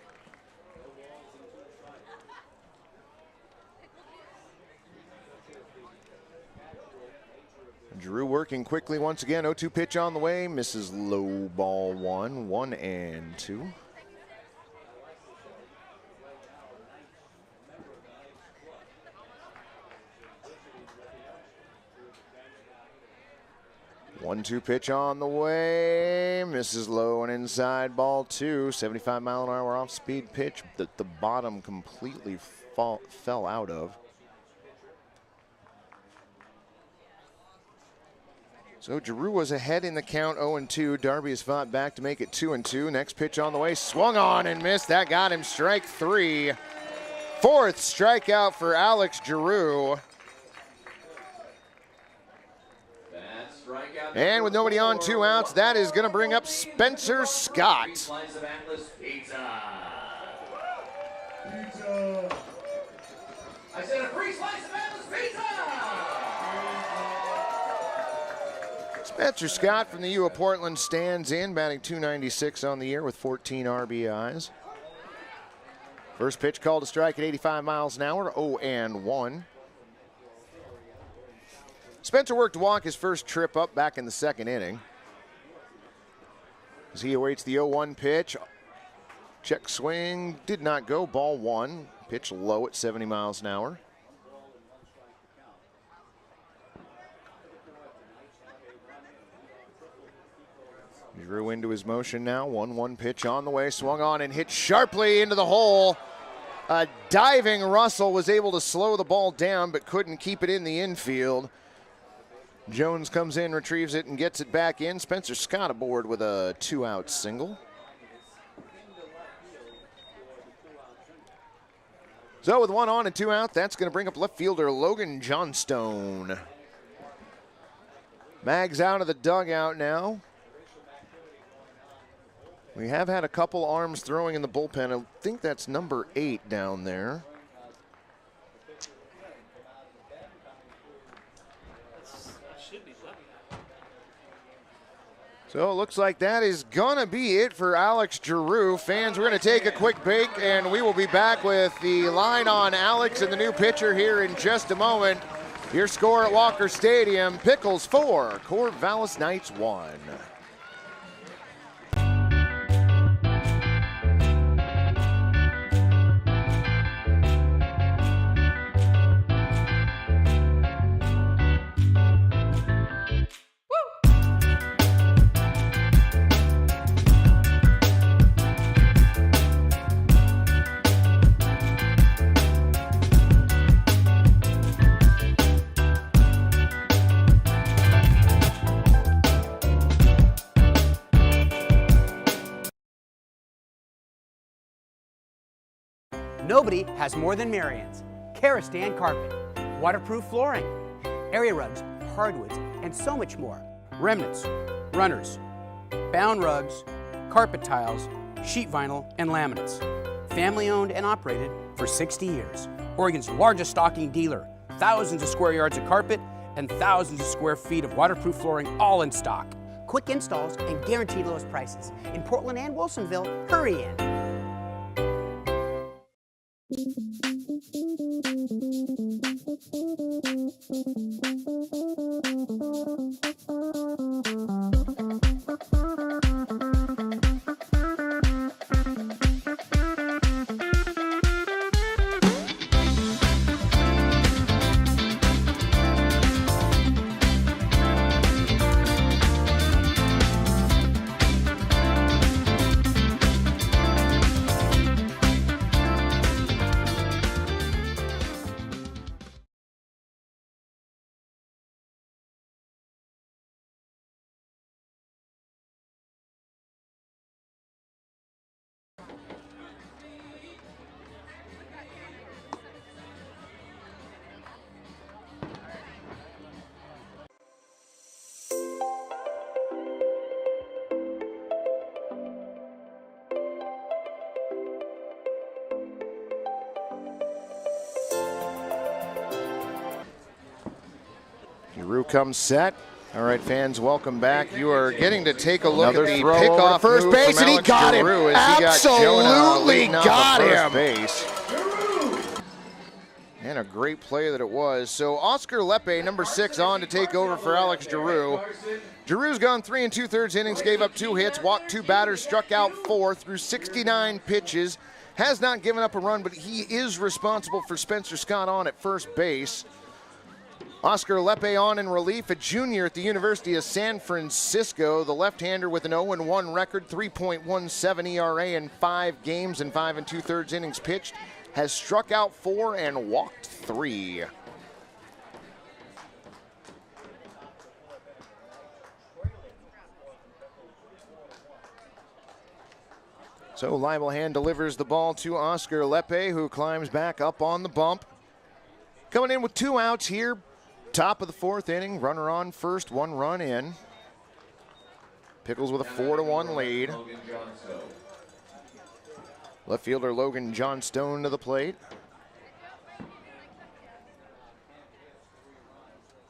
Giroux working quickly once again, 0-2 pitch on the way, misses low ball 1-2. One-two pitch on the way, misses low and inside, ball 2. 75 mile an hour off speed pitch that the bottom completely fell out of. So Giroux was ahead in the count, 0-2. Darby has fought back to make it 2-2. Next pitch on the way, swung on and missed. That got him strike 3. Fourth strikeout for Alex Giroux. And with nobody on, 2 outs, that is going to bring up Spencer Scott. Slice of Atlas pizza. Pizza. I said a free slice of Atlas pizza. Spencer Scott from the U of Portland stands in, batting .296 on the year with 14 RBIs. First pitch called a strike at 85 miles an hour, 0-1. Spencer worked to walk his first trip up back in the second inning. As he awaits the 0-1 pitch, Check swing did not go. Ball 1. Pitch low at 70 miles an hour. Drew into his motion now. 1-1 pitch on the way. Swung on and hit sharply into the hole. A diving Russell was able to slow the ball down but couldn't keep it in the infield. Jones comes in, retrieves it, and gets it back in. Spencer Scott aboard with a 2-out single. So with 1 on and 2 out, that's going to bring up left fielder Logan Johnstone. Mags out of the dugout now. We have had a couple arms throwing in the bullpen. I think that's number 8 down there. So it looks like that is going to be it for Alex Giroux. Fans, we're going to take a quick break, and we will be back with the line on Alex and the new pitcher here in just a moment. Your score at Walker Stadium, Pickles 4, Corvallis Knights 1. Nobody has more than Marion's. Karastan carpet, waterproof flooring, area rugs, hardwoods, and so much more. Remnants, runners, bound rugs, carpet tiles, sheet vinyl, and laminates. Family owned and operated for 60 years. Oregon's largest stocking dealer. Thousands of square yards of carpet and thousands of square feet of waterproof flooring, all in stock. Quick installs and guaranteed lowest prices. In Portland and Wilsonville, hurry in. Giroux comes set. All right, fans, welcome back. You are getting to take a look at the pickoff first base, and he got him. Absolutely got him. Base. And a great play that it was. So Oscar Lepe, number 6, on to take over for Alex Giroux. Giroux's gone 3 2/3 innings, gave up 2 hits, walked 2 batters, struck out 4 through 69 pitches. Has not given up a run, but he is responsible for Spencer Scott on at first base. Oscar Lepe on in relief, a junior at the University of San Francisco. The left-hander with an 0-1 record, 3.17 ERA in 5 games and 5 2/3 innings pitched. Has struck out 4 and walked 3. So Libelhand delivers the ball to Oscar Lepe, who climbs back up on the bump. Coming in with 2 outs here. Top of the 4th inning, runner on first, 1 run in. Pickles with a 4-1 lead. Left fielder Logan Johnstone to the plate.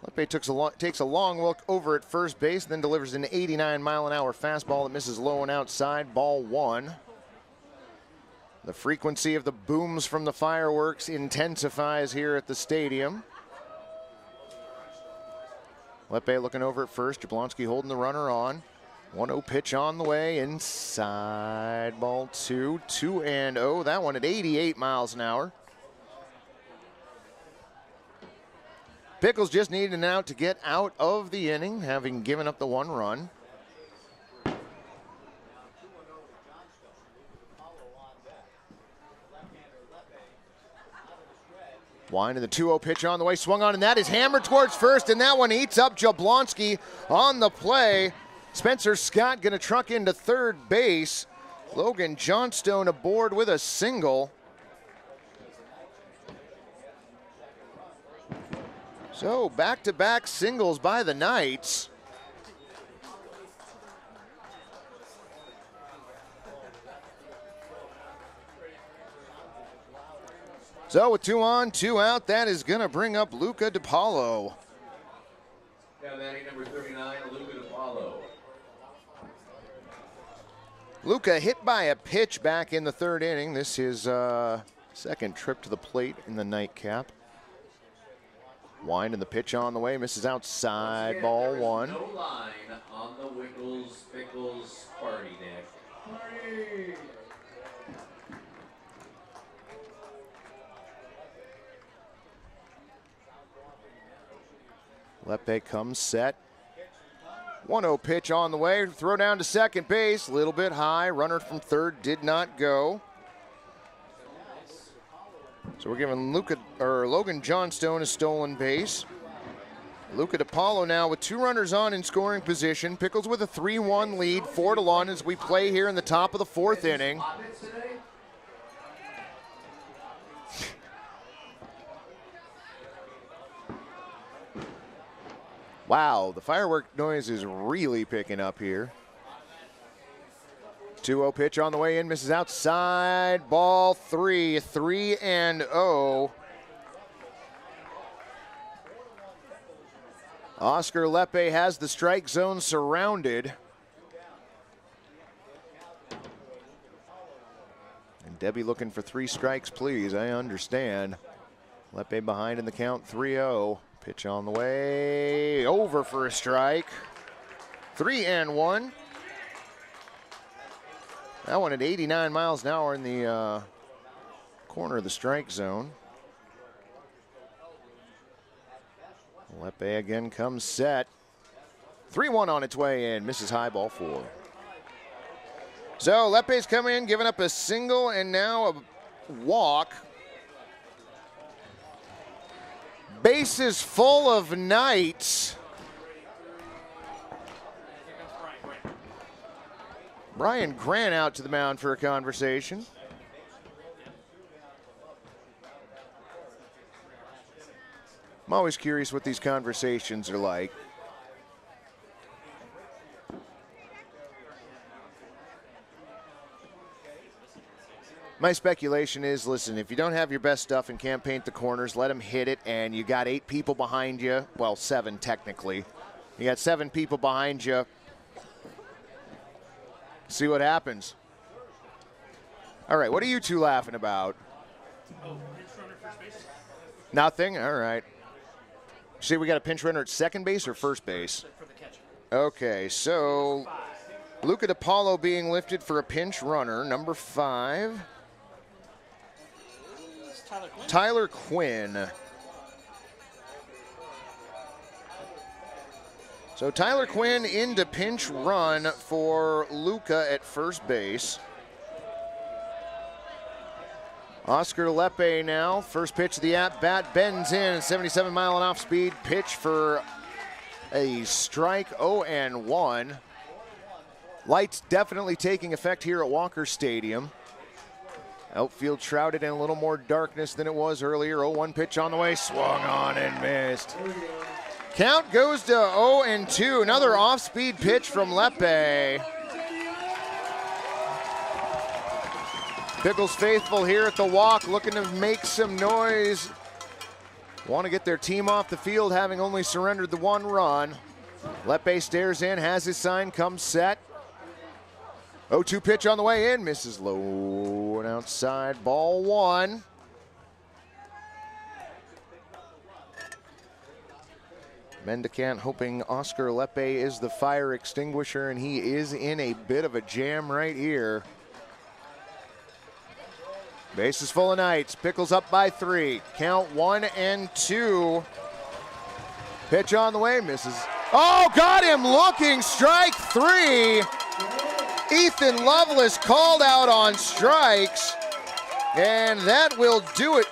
Lepe takes a long look over at first base, then delivers an 89-mile-an-hour fastball that misses low and outside, ball 1. The frequency of the booms from the fireworks intensifies here at the stadium. Lepe looking over at first, Jablonski holding the runner on. 1-0 pitch on the way, inside, ball 2, 2-0. That one at 88 miles an hour. Pickles just needed an out to get out of the inning, having given up the 1 run. Wine and the 2-0 pitch on the way, swung on, and that is hammered towards first, and that one eats up Jablonski on the play. Spencer Scott going to truck into third base. Logan Johnstone aboard with a single. So back-to-back singles by the Knights. So with 2 on, 2 out, that is going to bring up Luca DiPaolo. Now batting number 39, Luca DiPaolo. Luca hit by a pitch back in the 3rd inning. This is second trip to the plate in the nightcap. Wind and the pitch on the way, misses outside, Again, ball 1. No line on the Pickles party deck. Party. Lepe comes set. 1-0 pitch on the way. Throw down to second base. A little bit high. Runner from third did not go. So we're giving Logan Johnstone a stolen base. Luca DiPaolo now with 2 runners on in scoring position. Pickles with a 3-1 lead, 4-1 as we play here in the top of the 4th inning. Wow, the firework noise is really picking up here. 2-0 pitch on the way in, misses outside, ball 3, 3-0. Oscar Lepe has the strike zone surrounded. And Debbie looking for 3 strikes, please, I understand. Lepe behind in the count, 3-0. Pitch on the way, over for a strike. 3-1. That one at 89 miles an hour in the corner of the strike zone. Lepe again comes set. 3-1 on its way in, misses high, ball 4. So Lepe's come in, giving up a single and now a walk. Bases full of Knights. Brian Grant out to the mound for a conversation. I'm always curious what these conversations are like. My speculation is, listen, if you don't have your best stuff and can't paint the corners, let them hit it, and you got 8 people behind you. Well, 7 technically. You got 7 people behind you. See what happens. All right, what are you two laughing about? Nothing? All right. See, we got a pinch runner at second base or first base? For the catcher. Okay, so Luca DiPaolo being lifted for a pinch runner, number 5. Tyler Quinn. So Tyler Quinn into pinch run for Luca at first base. Oscar Lepe now, first pitch of the at-bat, bends in, 77 mile an off-speed pitch for a strike, 0-1. Lights definitely taking effect here at Walker Stadium. Outfield shrouded in a little more darkness than it was earlier. 0-1 pitch on the way, swung on and missed. Count goes to 0-2. Another off-speed pitch from Lepe. Pickles faithful here at the walk, looking to make some noise. Want to get their team off the field, having only surrendered the 1 run. Lepe stares in, has his sign, comes set. 0-2 pitch on the way in, misses low and outside, ball 1. Mendicant hoping Oscar Lepe is the fire extinguisher, and he is in a bit of a jam right here. Base is full of Knights. Pickles up by 3. Count 1 and 2. Pitch on the way, misses. Oh, got him looking, strike 3. Ethan Lovelace called out on strikes, and that will do it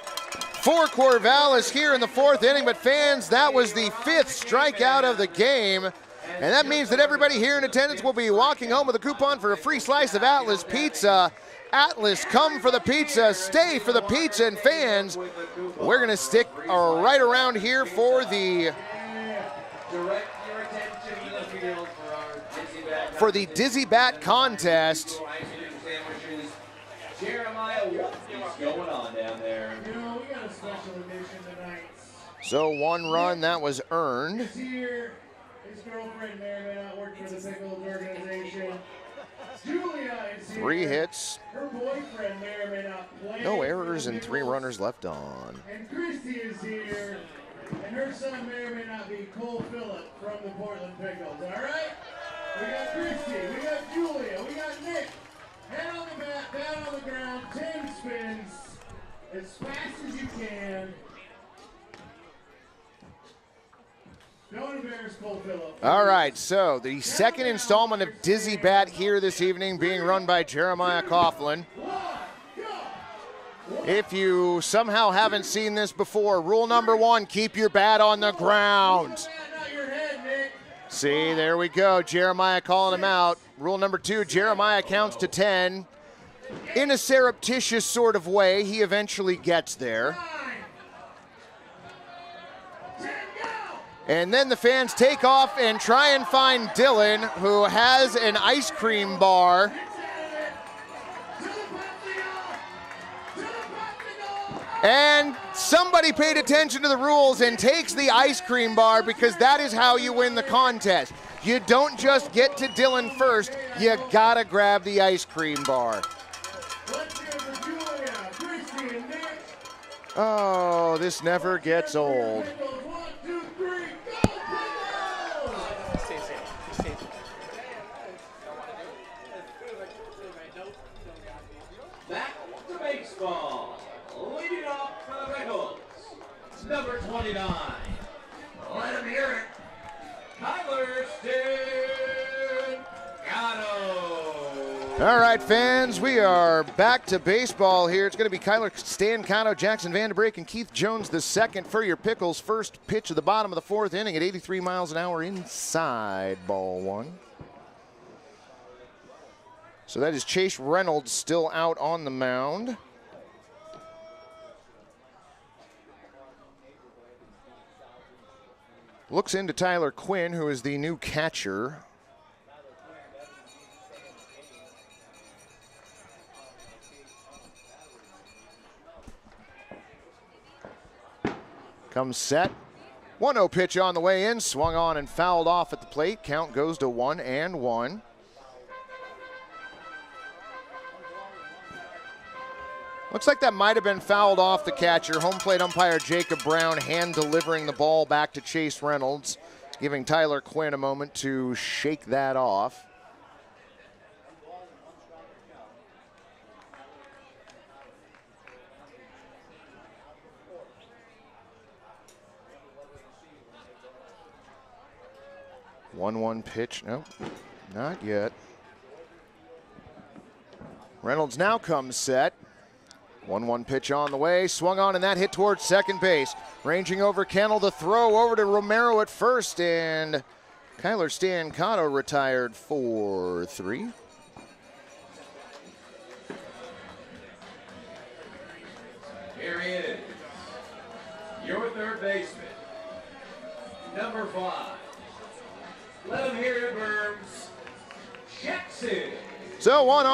for Corvallis here in the 4th inning. But fans, that was the 5th strikeout of the game, and that means that everybody here in attendance will be walking home with a coupon for a free slice of Atlas Pizza. Atlas, come for the pizza, stay for the pizza. And fans, we're going to stick right around here for the Dizzy Bat contest. Jeremiah, what's going on down there? You know, we got a special edition tonight. So 1 run that was earned. This year, his girlfriend may or may not work for the Pickles organization. Julia is here. 3 hits. Her boyfriend may or may not play. No errors and 3 runners left on. And Christy is here. And her son may or may not be Cole Phillip from the Portland Pickles. All right? We got Christy. We got Julia. We got Nick. Head on the bat, bat on the ground, 10 spins, as fast as you can. Don't embarrass Cole Phillip. All right, so the second installment of Dizzy Bat here this evening being run by Jeremiah Coughlin. If you somehow haven't seen this before, rule number 1, keep your bat on the ground. See, there we go. Jeremiah calling him out. Rule number 2, Jeremiah counts to 10. In a surreptitious sort of way, he eventually gets there. And then the fans take off and try and find Dylan, who has an ice cream bar. And somebody paid attention to the rules and takes the ice cream bar, because that is how you win the contest. You don't just get to Dylan first, you gotta grab the ice cream bar. Oh, this never gets old. Back to baseball. Leading off for the Pickles, number 29. Let him hear it. Tyler Stancano. All right, fans, we are back to baseball here. It's going to be Kyler Stancano, Jackson Vanderbeek, and Keith Jones the second for your Pickles. First pitch of the bottom of the 4th inning at 83 miles an hour inside ball 1. So that is Chase Reynolds still out on the mound. Looks into Tyler Quinn, who is the new catcher. Comes set. 1-0 pitch on the way in. Swung on and fouled off at the plate. Count goes to 1-1. Looks like that might have been fouled off the catcher. Home plate umpire Jacob Brown hand delivering the ball back to Chase Reynolds, giving Tyler Quinn a moment to shake that off. One pitch. Nope, not yet. Reynolds now comes set. 1-1 pitch on the way, swung on, and that hit towards second base. Ranging over Kennel, the throw over to Romero at first, and Kyler Stancano retired for 3. Here he is, your third baseman, number 5. Let him hear it, Burms. Jackson. So one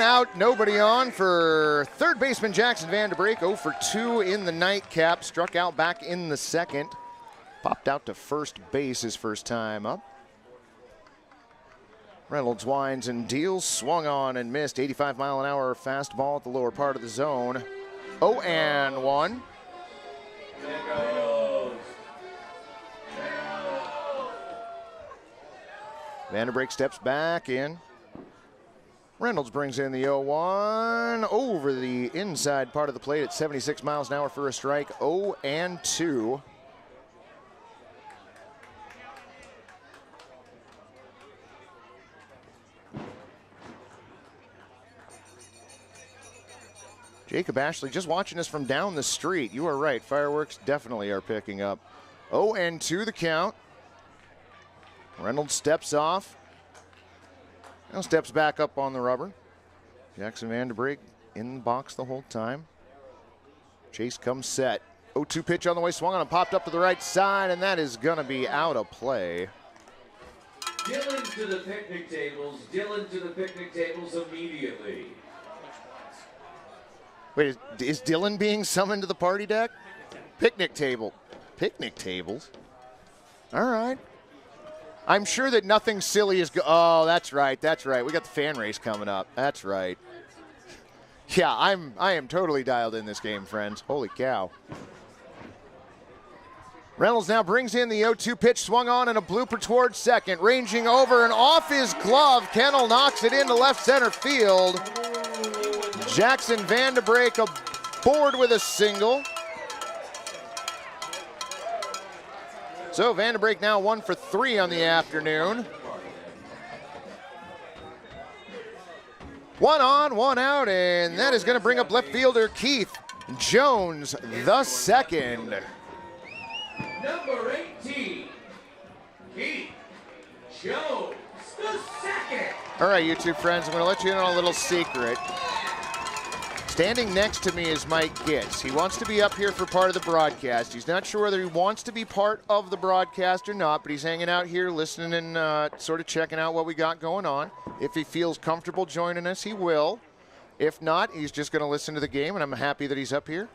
out, nobody on for third baseman Jackson Vanderbeek. 0 for 2 in the nightcap. Struck out back in the second. Popped out to first base his first time up. Reynolds winds and deals. Swung on and missed. 85-mile-an-hour fastball at the lower part of the zone. 0-1. There goes. Vanderbrake steps back in. Reynolds brings in the 0-1 over the inside part of the plate at 76 miles an hour for a strike. 0-2. Jacob Ashley just watching us from down the street. You are right. Fireworks definitely are picking up. 0-2 the count. Reynolds steps off. Now steps back up on the rubber. Jackson Vanderbrake in the box the whole time. Chase comes set. 0-2 pitch on the way, swung on and popped up to the right side, and that is going to be out of play. Dylan to the picnic tables. Dylan to the picnic tables immediately. Wait, is Dylan being summoned to the party deck? Picnic table. Picnic tables? All right. I'm sure that nothing silly is oh, that's right. That's right. We got the fan race coming up. That's right. Yeah, I am totally dialed in this game, friends. Holy cow. Reynolds now brings in the 0-2 pitch, swung on and a blooper towards second. Ranging over and off his glove. Kennel knocks it into left center field. Jackson Vanderbrake aboard with a single. So Vanderbrake now 1 for 3 on the afternoon. 1 on, 1 out, and that is going to bring up left fielder Keith Jones, the second. Number 18, Keith Jones, the second. All right, YouTube friends, I'm going to let you in on a little secret. Standing next to me is Mike Gitz. He wants to be up here for part of the broadcast. He's not sure whether he wants to be part of the broadcast or not, but he's hanging out here listening and sort of checking out what we got going on. If he feels comfortable joining us, he will. If not, he's just going to listen to the game, and I'm happy that he's up here.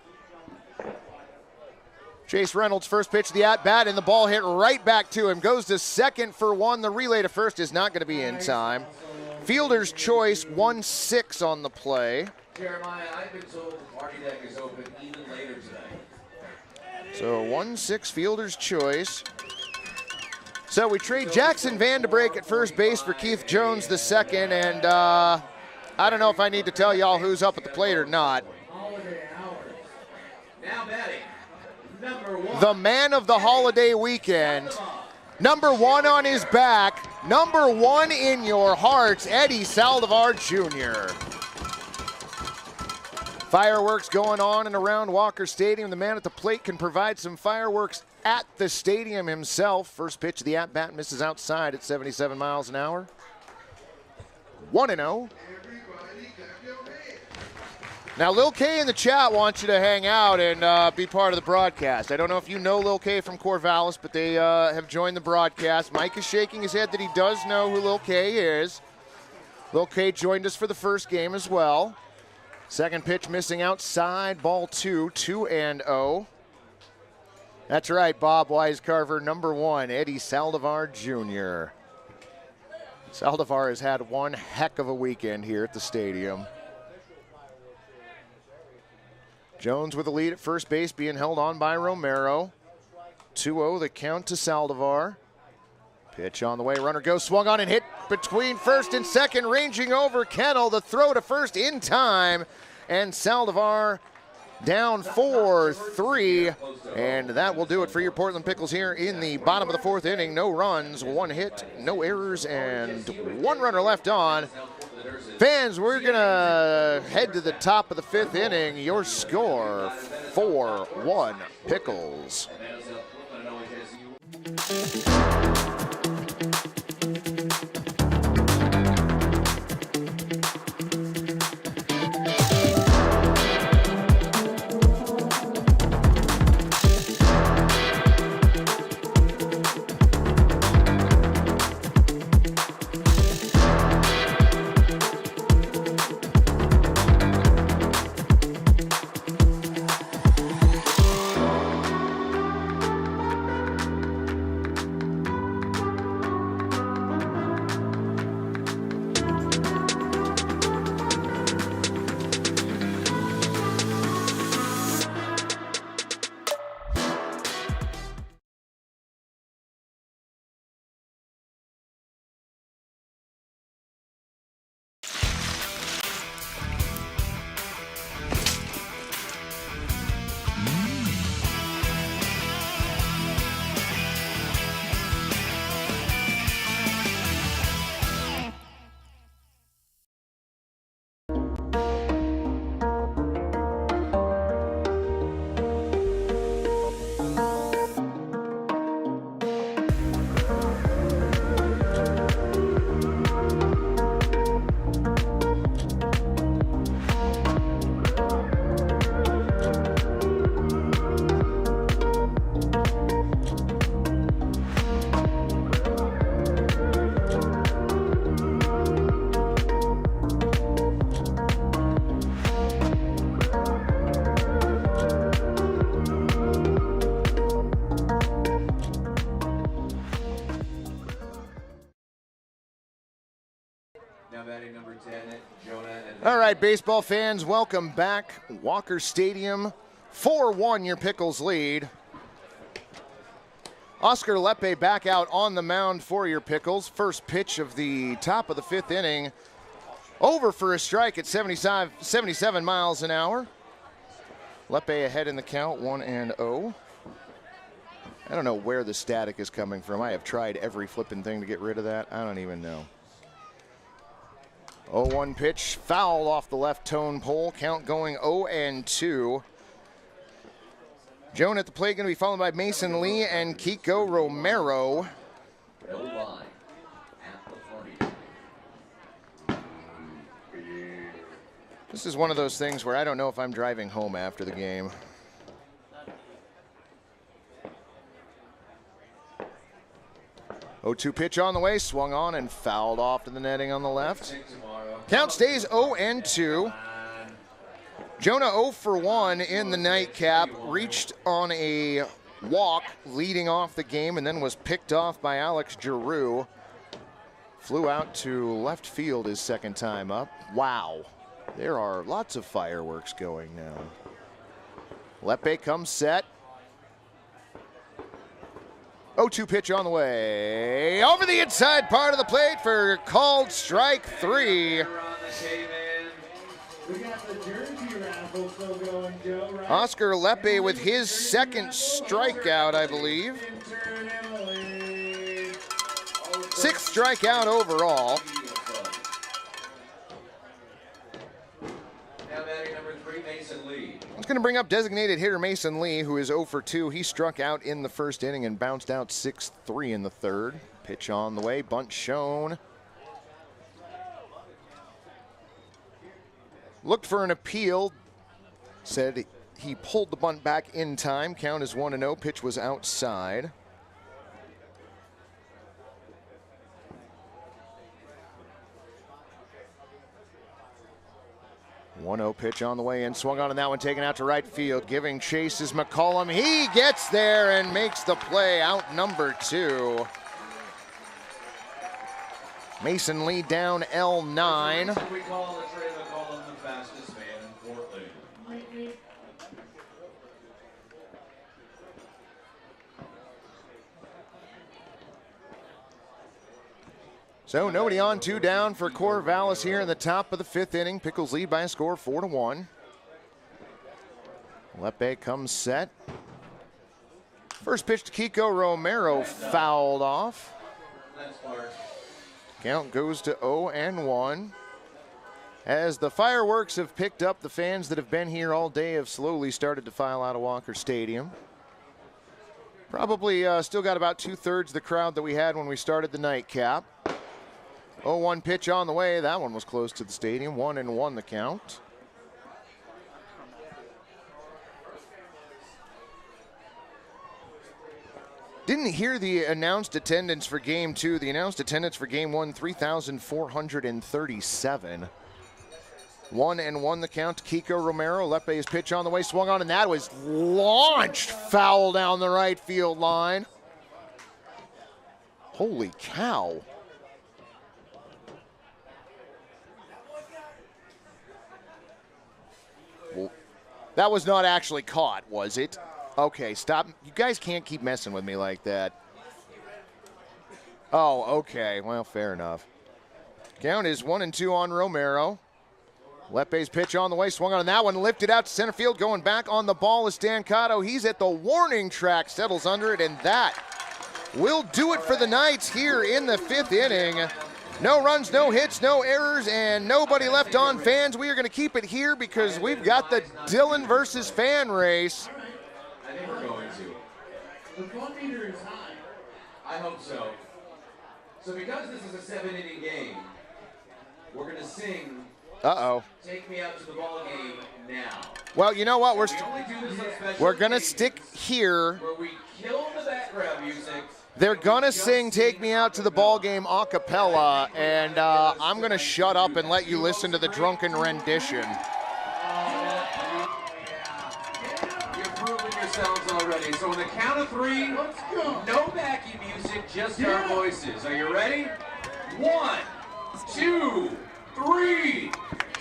Chase Reynolds, first pitch of the at-bat, and the ball hit right back to him. Goes to second for 1. The relay to first is not going to be in time. Fielder's choice, 1-6 on the play. Jeremiah, I've been told the party deck is open even later tonight. So 1-6 fielder's choice. So we trade Jackson Vanderbrake at first base for Keith Jones the second, and I don't know if I need to tell y'all who's up at the plate or not. Now batting, number 1. The man of the holiday weekend. Number 1 on his back. Number 1 in your hearts, Eddie Saldivar Jr. Fireworks going on and around Walker Stadium. The man at the plate can provide some fireworks at the stadium himself. First pitch of the at-bat misses outside at 77 miles an hour. 1-0. Now, Lil K in the chat wants you to hang out and be part of the broadcast. I don't know if you know Lil K from Corvallis, but they have joined the broadcast. Mike is shaking his head that he does know who Lil K is. Lil K joined us for the first game as well. Second pitch missing outside, ball 2, 2-0. That's right, Bob Wisecarver, number 1, Eddie Saldivar Jr. Saldivar has had one heck of a weekend here at the stadium. Jones with the lead at first base, being held on by Romero. 2-0 the count to Saldivar. Pitch on the way, runner goes, swung on and hit between first and second, ranging over Kennel. The throw to first in time, and Saldivar down 4-3, and that will do it for your Portland Pickles here in the bottom of the 4th inning. No runs, 1 hit, no errors, and 1 runner left on. Fans, we're going to head to the top of the 5th inning. Your score, 4-1 Pickles. All right, baseball fans, welcome back. Walker Stadium, 4-1 your Pickles lead. Oscar Lepe back out on the mound for your Pickles. First pitch of the top of the 5th inning. Over for a strike at 77 miles an hour. Lepe ahead in the count, 1-0. I don't know where the static is coming from. I have tried every flipping thing to get rid of that. I don't even know. 0-1 pitch, foul off the left tone pole. Count going 0-2. Joan at the plate, going to be followed by Mason Lee and Kiko Romero. No line at the 40. This is one of those things where I don't know if I'm driving home after the game. Oh, 2 pitch on the way, swung on and fouled off to the netting on the left. Count stays 0-2. Jonah 0 for 1 in the nightcap, reached on a walk leading off the game and then was picked off by Alex Giroux. Flew out to left field his second time up. Wow, there are lots of fireworks going now. Lepe comes set. 0-2 pitch on the way. Over the inside part of the plate for called strike 3. We got the jersey raffle still going, Joe, right? Oscar Lepe with his second strikeout, I believe. 6th strikeout overall. Now batting number 3, Mason Lee. I'm going to bring up designated hitter Mason Lee, who is 0 for 2. He struck out in the first inning and bounced out 6-3 in the third. Pitch on the way, bunt shown. Looked for an appeal, said he pulled the bunt back in time. Count is 1-0, pitch was outside. One-0 pitch on the way in, swung on that one, taken out to right field. Giving chase is McCollum. He gets there and makes the play, out number 2. Mason Lee down L9. We call the Trey McCollum the fastest man in Portland. So nobody on, 2 down for Corvallis here in the top of the 5th inning. Pickles lead by a score 4-1. Lepe comes set. First pitch to Kiko Romero, fouled off. Count goes to 0-1. As the fireworks have picked up, the fans that have been here all day have slowly started to file out of Walker Stadium. Probably still got about 2/3 the crowd that we had when we started the nightcap. 0-1 pitch on the way. That one was close to the stadium. 1-1 the count. Didn't hear the announced attendance for game 2. The announced attendance for game 1, 3,437. 1-1 the count to Kiko Romero. Lepe's pitch on the way, swung on, and that was launched foul down the right field line. Holy cow. Well, that was not actually caught, was it? Okay, stop. You guys can't keep messing with me like that. Oh, okay. Well, fair enough. Count is 1-2 on Romero. Lepe's pitch on the way, swung on that one, lifted out to center field. Going back on the ball is Stancato. He's at the warning track, settles under it, and that will do it for the Knights here in the 5th inning. No runs, no hits, no errors, and nobody left on. Fans, we are going to keep it here because we've got the Dillon versus fan race. I think we're going to. The fun meter is high. I hope so. So because this is a 7-inning game, we're going to sing Take Me Out to the Ball Game now. Well, you know what? We're going to stick here. Where we kill the background music. They're going to sing Take Me Out to the Ball Game a cappella, and I'm going to shut up and let you listen to the drunken rendition. Already. So on the count of 3, no backing music, just our voices. Are you ready? 1, 2, 3.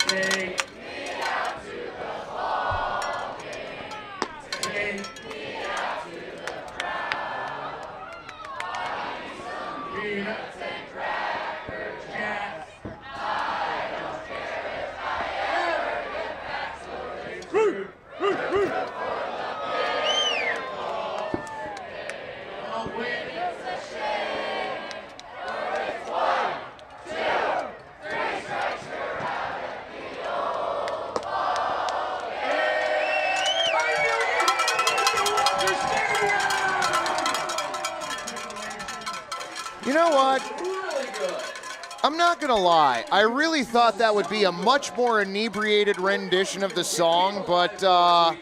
Take me out to the ball game. Take me out to the crowd. Peanuts and Cracker Jacks. I don't care if I ever get back to the fruit. Oh, wait, it's a shame. For it's 1, 2, 3 strikes, you're out at the old ball game. Are you Walker Stadium? You know what? Really good. I'm not going to lie. I really thought that would be a much more inebriated rendition of the song, but I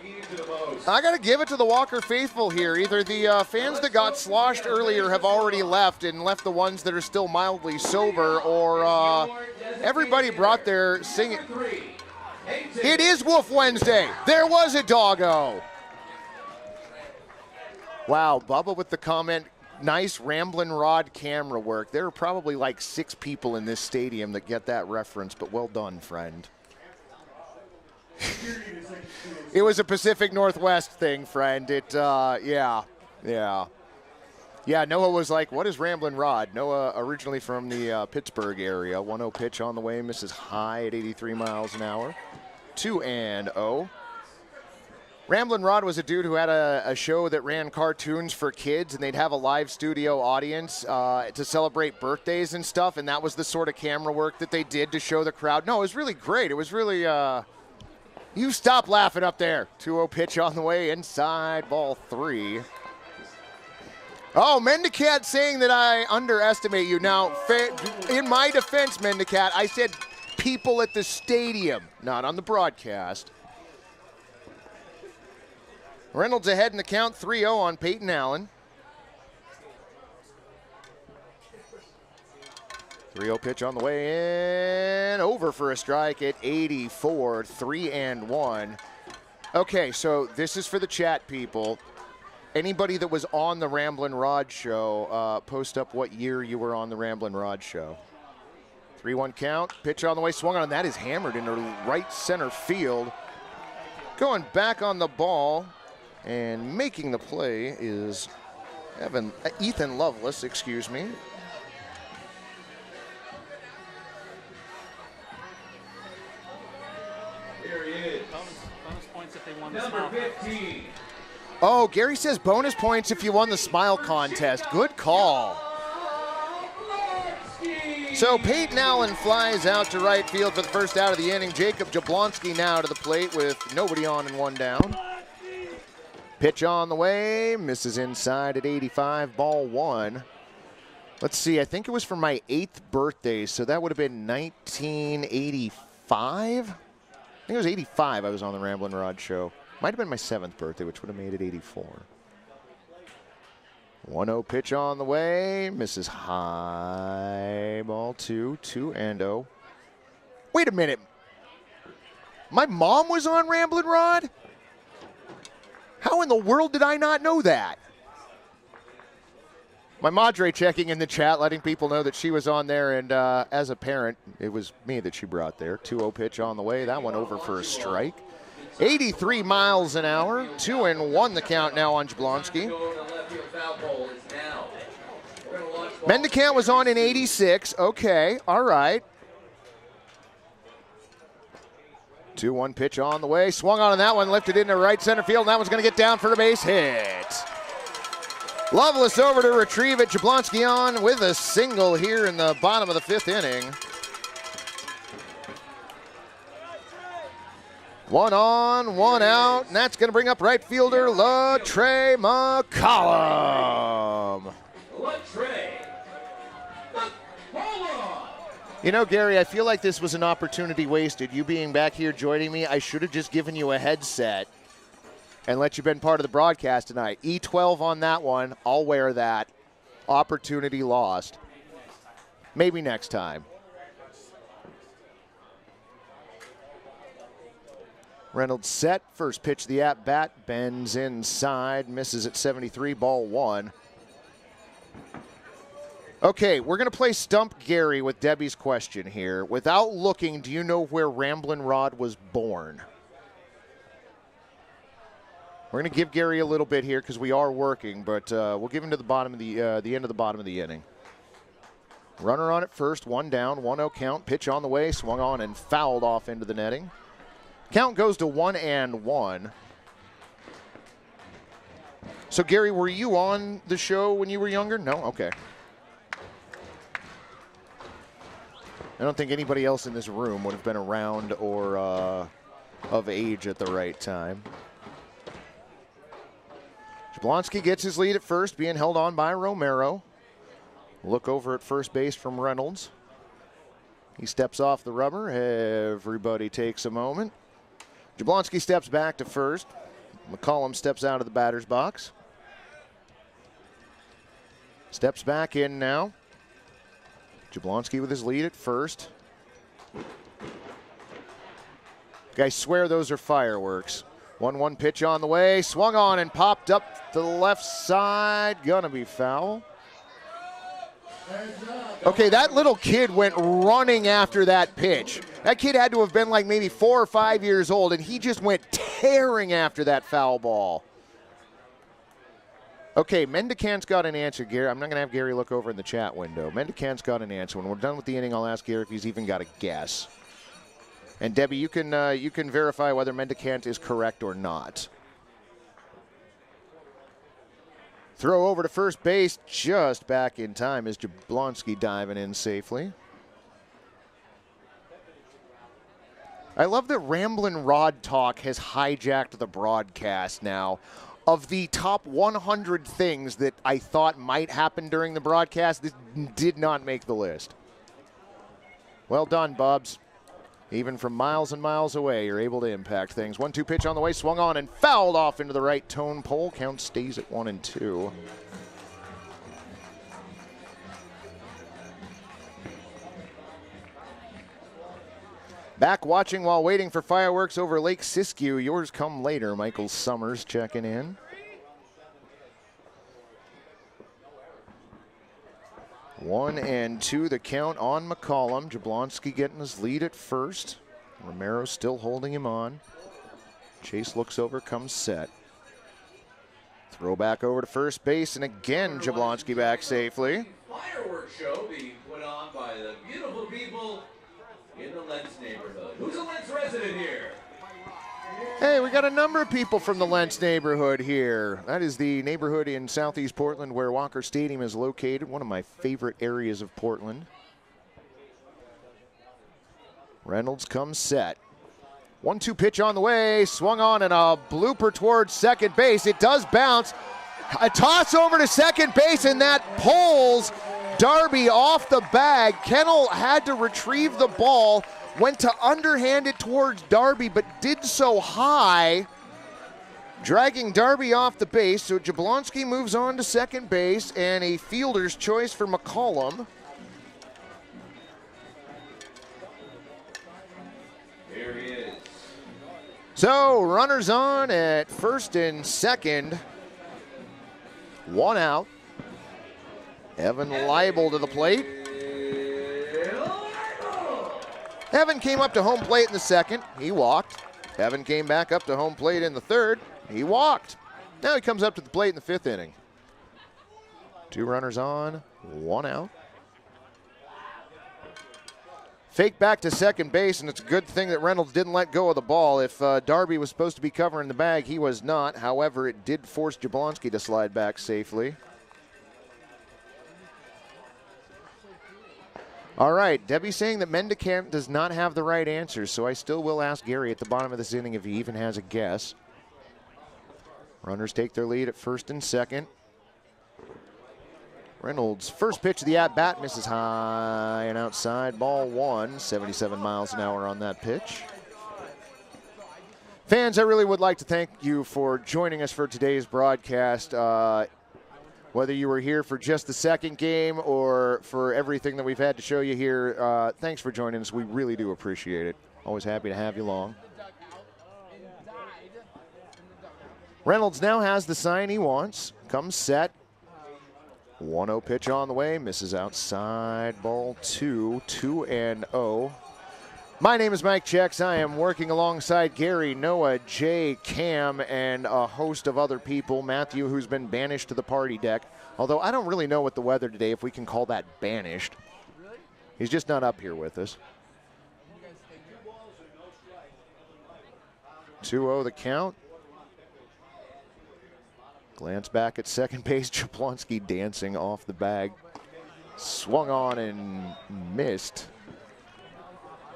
got to give it to the Walker faithful here. Either the fans that got sloshed earlier have already left and left the ones that are still mildly sober, or everybody brought their singing. It is Wolf Wednesday. There was a doggo. Wow, Bubba with the comment, nice Ramblin' Rod camera work. There are probably like 6 people in this stadium that get that reference, but well done, friend. It was a Pacific Northwest thing, friend. Yeah. Noah was like, what is Ramblin' Rod? Noah originally from the Pittsburgh area. 1-0 pitch on the way, misses high at 83 miles an hour. 2-0. Ramblin' Rod was a dude who had a show that ran cartoons for kids, and they'd have a live studio audience to celebrate birthdays and stuff, and that was the sort of camera work that they did to show the crowd. No, it was really great. It was really, you stop laughing up there. 2-0 pitch on the way, inside, ball 3. Oh, Mendicat saying that I underestimate you. Now, in my defense, Mendicat, I said people at the stadium, not on the broadcast. Reynolds ahead in the count, 3-0 on Peyton Allen. 3-0 pitch on the way in, over for a strike at 84, 3-1. Okay, so this is for the chat people. Anybody that was on the Ramblin' Rod show, post up what year you were on the Ramblin' Rod show. 3-1 count, pitch on the way, swung on, that is hammered into right center field. Going back on the ball. And making the play is Ethan Lovelace, excuse me. Here he is. Bonus points if they won the Number smile 15. Oh, Gary says bonus points if you won the smile contest. Good call. So Peyton Allen flies out to right field for the first out of the inning. Jacob Jablonski now to the plate with nobody on and 1 down. Pitch on the way, misses inside at 85, ball 1. Let's see, I think it was for my 8th birthday, so that would have been 1985? I think it was 85 I was on the Ramblin' Rod show. Might have been my 7th birthday, which would have made it 84. 1-0 pitch on the way, misses high, ball 2, 2-0. Wait a minute. My mom was on Ramblin' Rod? How in the world did I not know that? My madre checking in the chat, letting people know that she was on there, and as a parent, it was me that she brought there. 2-0 pitch on the way, that one over for a strike. 83 miles an hour, 2-1 the count now on Jablonski. Mendicant was on in 86, okay, all right. 2-1 pitch on the way. Swung on that one, lifted into right center field, and that one's going to get down for a base hit. Lovelace over to retrieve it. Jablonski on with a single here in the bottom of the 5th inning. 1 on, 1 out, and that's going to bring up right fielder LaTrey McCollum. LaTrey McCollum. You know, Gary, I feel like this was an opportunity wasted. You being back here joining me, I should have just given you a headset and let you been part of the broadcast tonight. E12 on that one. I'll wear that. Opportunity lost. Maybe next time. Reynolds set. First pitch the at-bat. Bends inside. Misses at 73. Ball 1. Okay, we're going to play Stump Gary with Debbie's question here. Without looking, do you know where Ramblin' Rod was born? We're going to give Gary a little bit here because we are working, but we'll give him to the bottom of the end of the bottom of the inning. Runner on at first, 1 down, 1-0 count. Pitch on the way, swung on and fouled off into the netting. Count goes to 1-1. So, Gary, were you on the show when you were younger? No? Okay. I don't think anybody else in this room would have been around or of age at the right time. Jablonski gets his lead at first, being held on by Romero. Look over at first base from Reynolds. He steps off the rubber. Everybody takes a moment. Jablonski steps back to first. McCollum steps out of the batter's box. Steps back in now. Jablonski with his lead at first. Guys swear those are fireworks. 1-1 pitch on the way. Swung on and popped up to the left side. Gonna be foul. Okay, that little kid went running after that pitch. That kid had to have been like maybe 4 or 5 years old, and he just went tearing after that foul ball. Okay, Mendicant's got an answer, Gary. I'm not going to have Gary look over in the chat window. Mendicant's got an answer. When we're done with the inning, I'll ask Gary if he's even got a guess. And Debbie, you can verify whether Mendicant is correct or not. Throw over to first base, just back in time is Jablonski diving in safely. I love that Ramblin' Rod Talk has hijacked the broadcast now. Of the top 100 things that I thought might happen during the broadcast, this did not make the list. Well done, Bubs. Even from miles and miles away, you're able to impact things. 1-2 pitch on the way, swung on and fouled off into the right tone pole. Count stays at 1-2. Back watching while waiting for fireworks over Lake Siskiyou. Yours come later. Michael Summers checking in. One and two, the count on McCollum. Jablonski getting his lead at first. Romero still holding him on. Chase looks over, comes set. Throw back over to first base, and again Jablonski back safely. Fireworks show being put on by the beautiful people in the Lentz neighborhood. Who's a Lentz resident here? Hey, we got a number of people from the Lentz neighborhood here. That is the neighborhood in southeast Portland where Walker Stadium is located, one of my favorite areas of Portland. Reynolds comes set. 1-2 pitch on the way, swung on and a blooper towards second base. It does bounce. A toss over to second base, and that pulls Darby off the bag. Kennel had to retrieve the ball, went to underhand it towards Darby, but did so high, dragging Darby off the base. So Jablonski moves on to second base, and a fielder's choice for McCollum. Here he is. So runners on at first and second. 1 out. Evan Leibel to the plate. Evan came up to home plate in the second. He walked. Evan came back up to home plate in the third. He walked. Now he comes up to the plate in the fifth inning. 2 runners on, 1 out. Fake back to second base, and it's a good thing that Reynolds didn't let go of the ball. If Darby was supposed to be covering the bag, he was not. However, it did force Jablonski to slide back safely. All right, Debbie's saying that Mendicant does not have the right answer, so I still will ask Gary at the bottom of this inning if he even has a guess. Runners take their lead at first and second. Reynolds, first pitch of the at-bat, misses high and outside. Ball 1, 77 miles an hour on that pitch. Fans, I really would like to thank you for joining us for today's broadcast. Whether you were here for just the second game or for everything that we've had to show you here, thanks for joining us. We really do appreciate it. Always happy to have you along. Reynolds now has the sign he wants. Comes set. 1-0 pitch on the way, misses outside, ball 2, 2-0. My name is Mike Chex. I am working alongside Gary, Noah, Jay, Cam, and a host of other people. Matthew, who's been banished to the party deck. Although I don't really know what the weather today, if we can call that banished. He's just not up here with us. 2-0 the count. Glance back at second base. Jablonski dancing off the bag. Swung on and missed.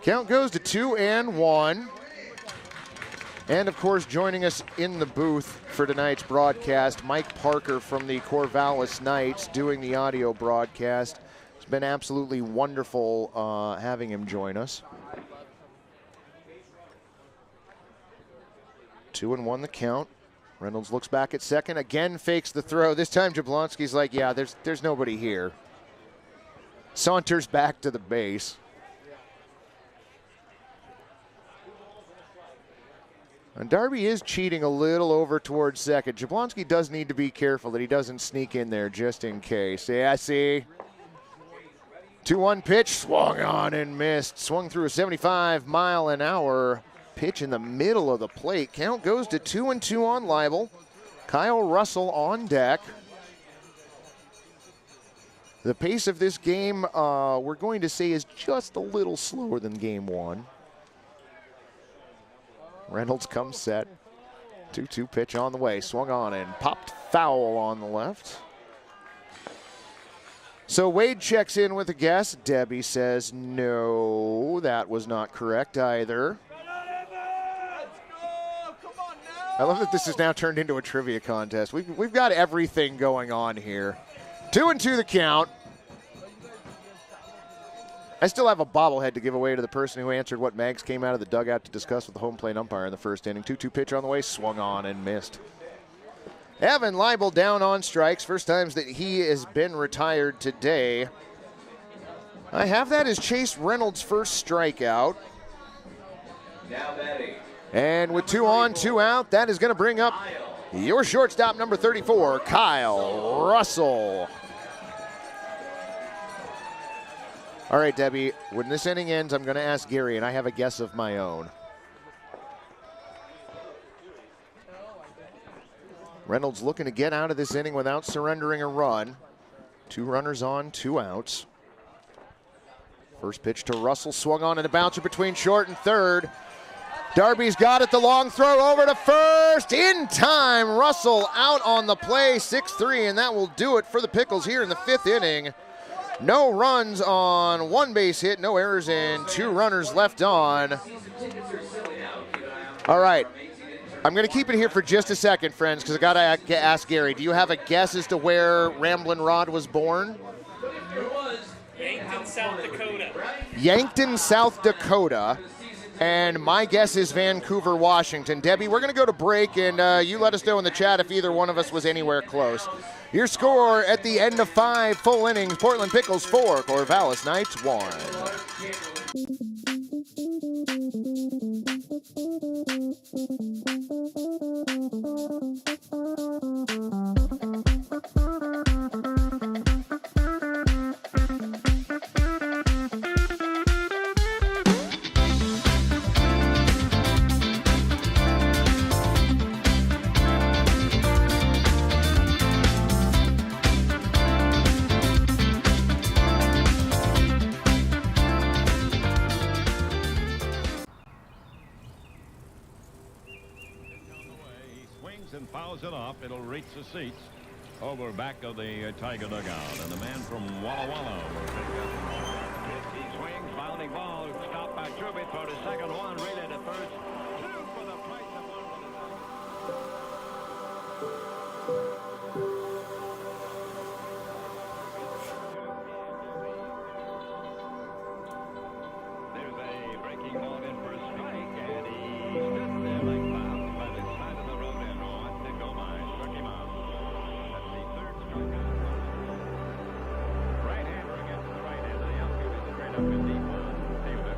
Count goes to 2-1. And, of course, joining us in the booth for tonight's broadcast, Mike Parker from the Corvallis Knights doing the audio broadcast. It's been absolutely wonderful having him join us. 2-1 the count. Reynolds looks back at second, again fakes the throw. This time Jablonski's like, yeah, there's nobody here. Saunters back to the base. And Darby is cheating a little over towards second. Jablonski does need to be careful that he doesn't sneak in there just in case. Yeah, see. 2-1 pitch, swung on and missed. Swung through a 75-mile-an-hour pitch in the middle of the plate. Count goes to 2-2 on Leibel. Kyle Russell on deck. The pace of this game, we're going to say, is just a little slower than game one. Reynolds comes set. 2-2 pitch on the way. Swung on and popped foul on the left. So Wade checks in with a guess. Debbie says no, that was not correct either. I love that this has now turned into a trivia contest. We've got everything going on here. 2-2 the count. I still have a bobblehead to give away to the person who answered what Mags came out of the dugout to discuss with the home plate umpire in the first inning. 2-2 pitch on the way, swung on and missed. Evan Leibel down on strikes. First times that he has been retired today. I have that as Chase Reynolds' first strikeout. Now batting. And with 2 on, 2 out, that is going to bring up your shortstop, number 34, Kyle Russell. All right, Debbie, when this inning ends, I'm going to ask Gary, and I have a guess of my own. Reynolds looking to get out of this inning without surrendering a run. 2 runners on, 2 outs. First pitch to Russell, swung on and a bouncer between short and third. Darby's got it, the long throw over to first, in time. Russell out on the play, 6-3, and that will do it for the Pickles here in the 5th inning. No runs on 1 base hit, no errors, and 2 runners left on. All right, I'm going to keep it here for just a second, friends, because I got to ask Gary, do you have a guess as to where Ramblin' Rod was born? Yankton, South Dakota. Yankton, South Dakota. And my guess is Vancouver, Washington. Debbie, we're going to go to break, and you let us know in the chat if either one of us was anywhere close. Your score at the end of 5 full innings, Portland Pickles 4, Corvallis Knights 1. And fouls it off. It'll reach the seats over back of the Tiger dugout. And the man from Walla Walla will pick up. He swings, fouling ball, stopped by Truby, throw to second, 1, relay to first, 2 for the price of 1. There's a breaking ball in for a strike, and he stood there like bound by the side of the road and on to go by. Struck him out. That's the 3rd strikeout. Right-hander against the right-hander. The outfield is straight up in deep fielder.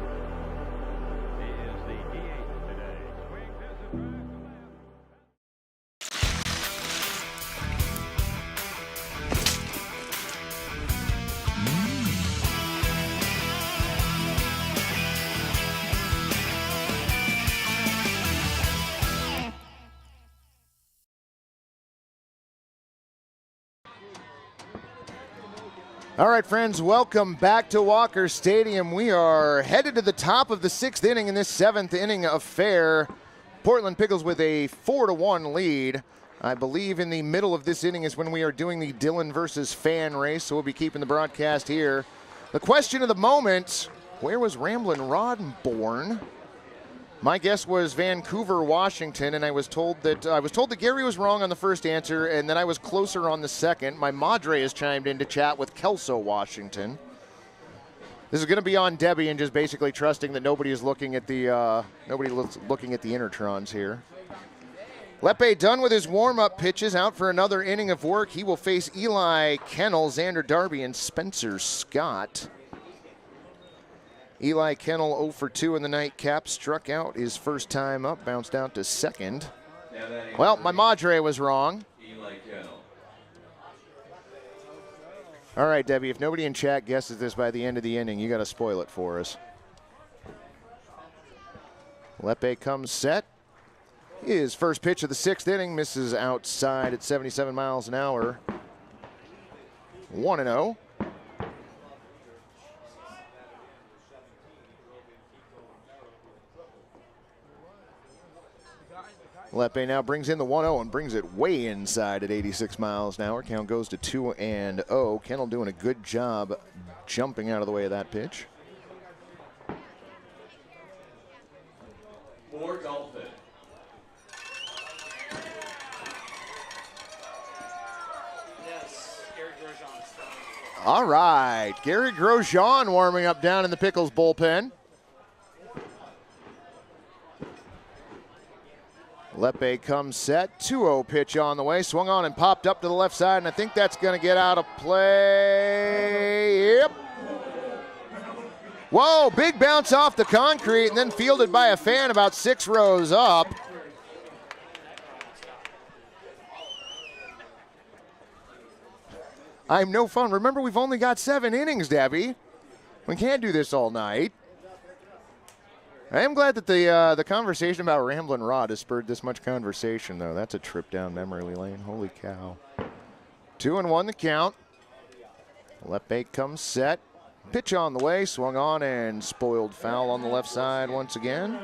He is the DH today. All right, friends, welcome back to Walker Stadium. We are headed to the top of the 6th inning in this 7th inning affair. Portland Pickles with a 4-1 lead. I believe in the middle of this inning is when we are doing the Dillon versus Fan race, so we'll be keeping the broadcast here. The question of the moment, where was Ramblin' Rod born? My guess was Vancouver, Washington, and I was told that Gary was wrong on the first answer, and that I was closer on the second. My madre has chimed in to chat with Kelso, Washington. This is going to be on Debbie and just basically trusting that nobody is looking at the looking at the Intertrons here. Lepe done with his warm-up pitches, out for another inning of work. He will face Eli Kennel, Xander Darby, and Spencer Scott. Eli Kennel 0 for 2 in the nightcap, struck out his first time up, bounced out to second. Well, my madre was wrong. Eli Kennel. All right, Debbie, if nobody in chat guesses this by the end of the inning, you got to spoil it for us. Lepe comes set. His first pitch of the 6th inning misses outside at 77 miles an hour. 1-0. Lepe now brings in the 1-0 and brings it way inside at 86 miles an hour. Count goes to 2-0. Kennel doing a good job jumping out of the way of that pitch. For Dolphin. Yes, Gary Grosjean is starting. All right, Gary Grosjean warming up down in the Pickles bullpen. Lepe comes set, 2-0 pitch on the way, swung on and popped up to the left side, and I think that's going to get out of play. Yep. Whoa, big bounce off the concrete and then fielded by a fan about 6 rows up. I'm no fun. Remember, we've only got 7 innings, Debbie. We can't do this all night. I am glad that the conversation about Ramblin' Rod has spurred this much conversation, though. That's a trip down memory lane. Holy cow. 2-1 the count. Lepe comes set. Pitch on the way. Swung on and spoiled foul on the left side once again.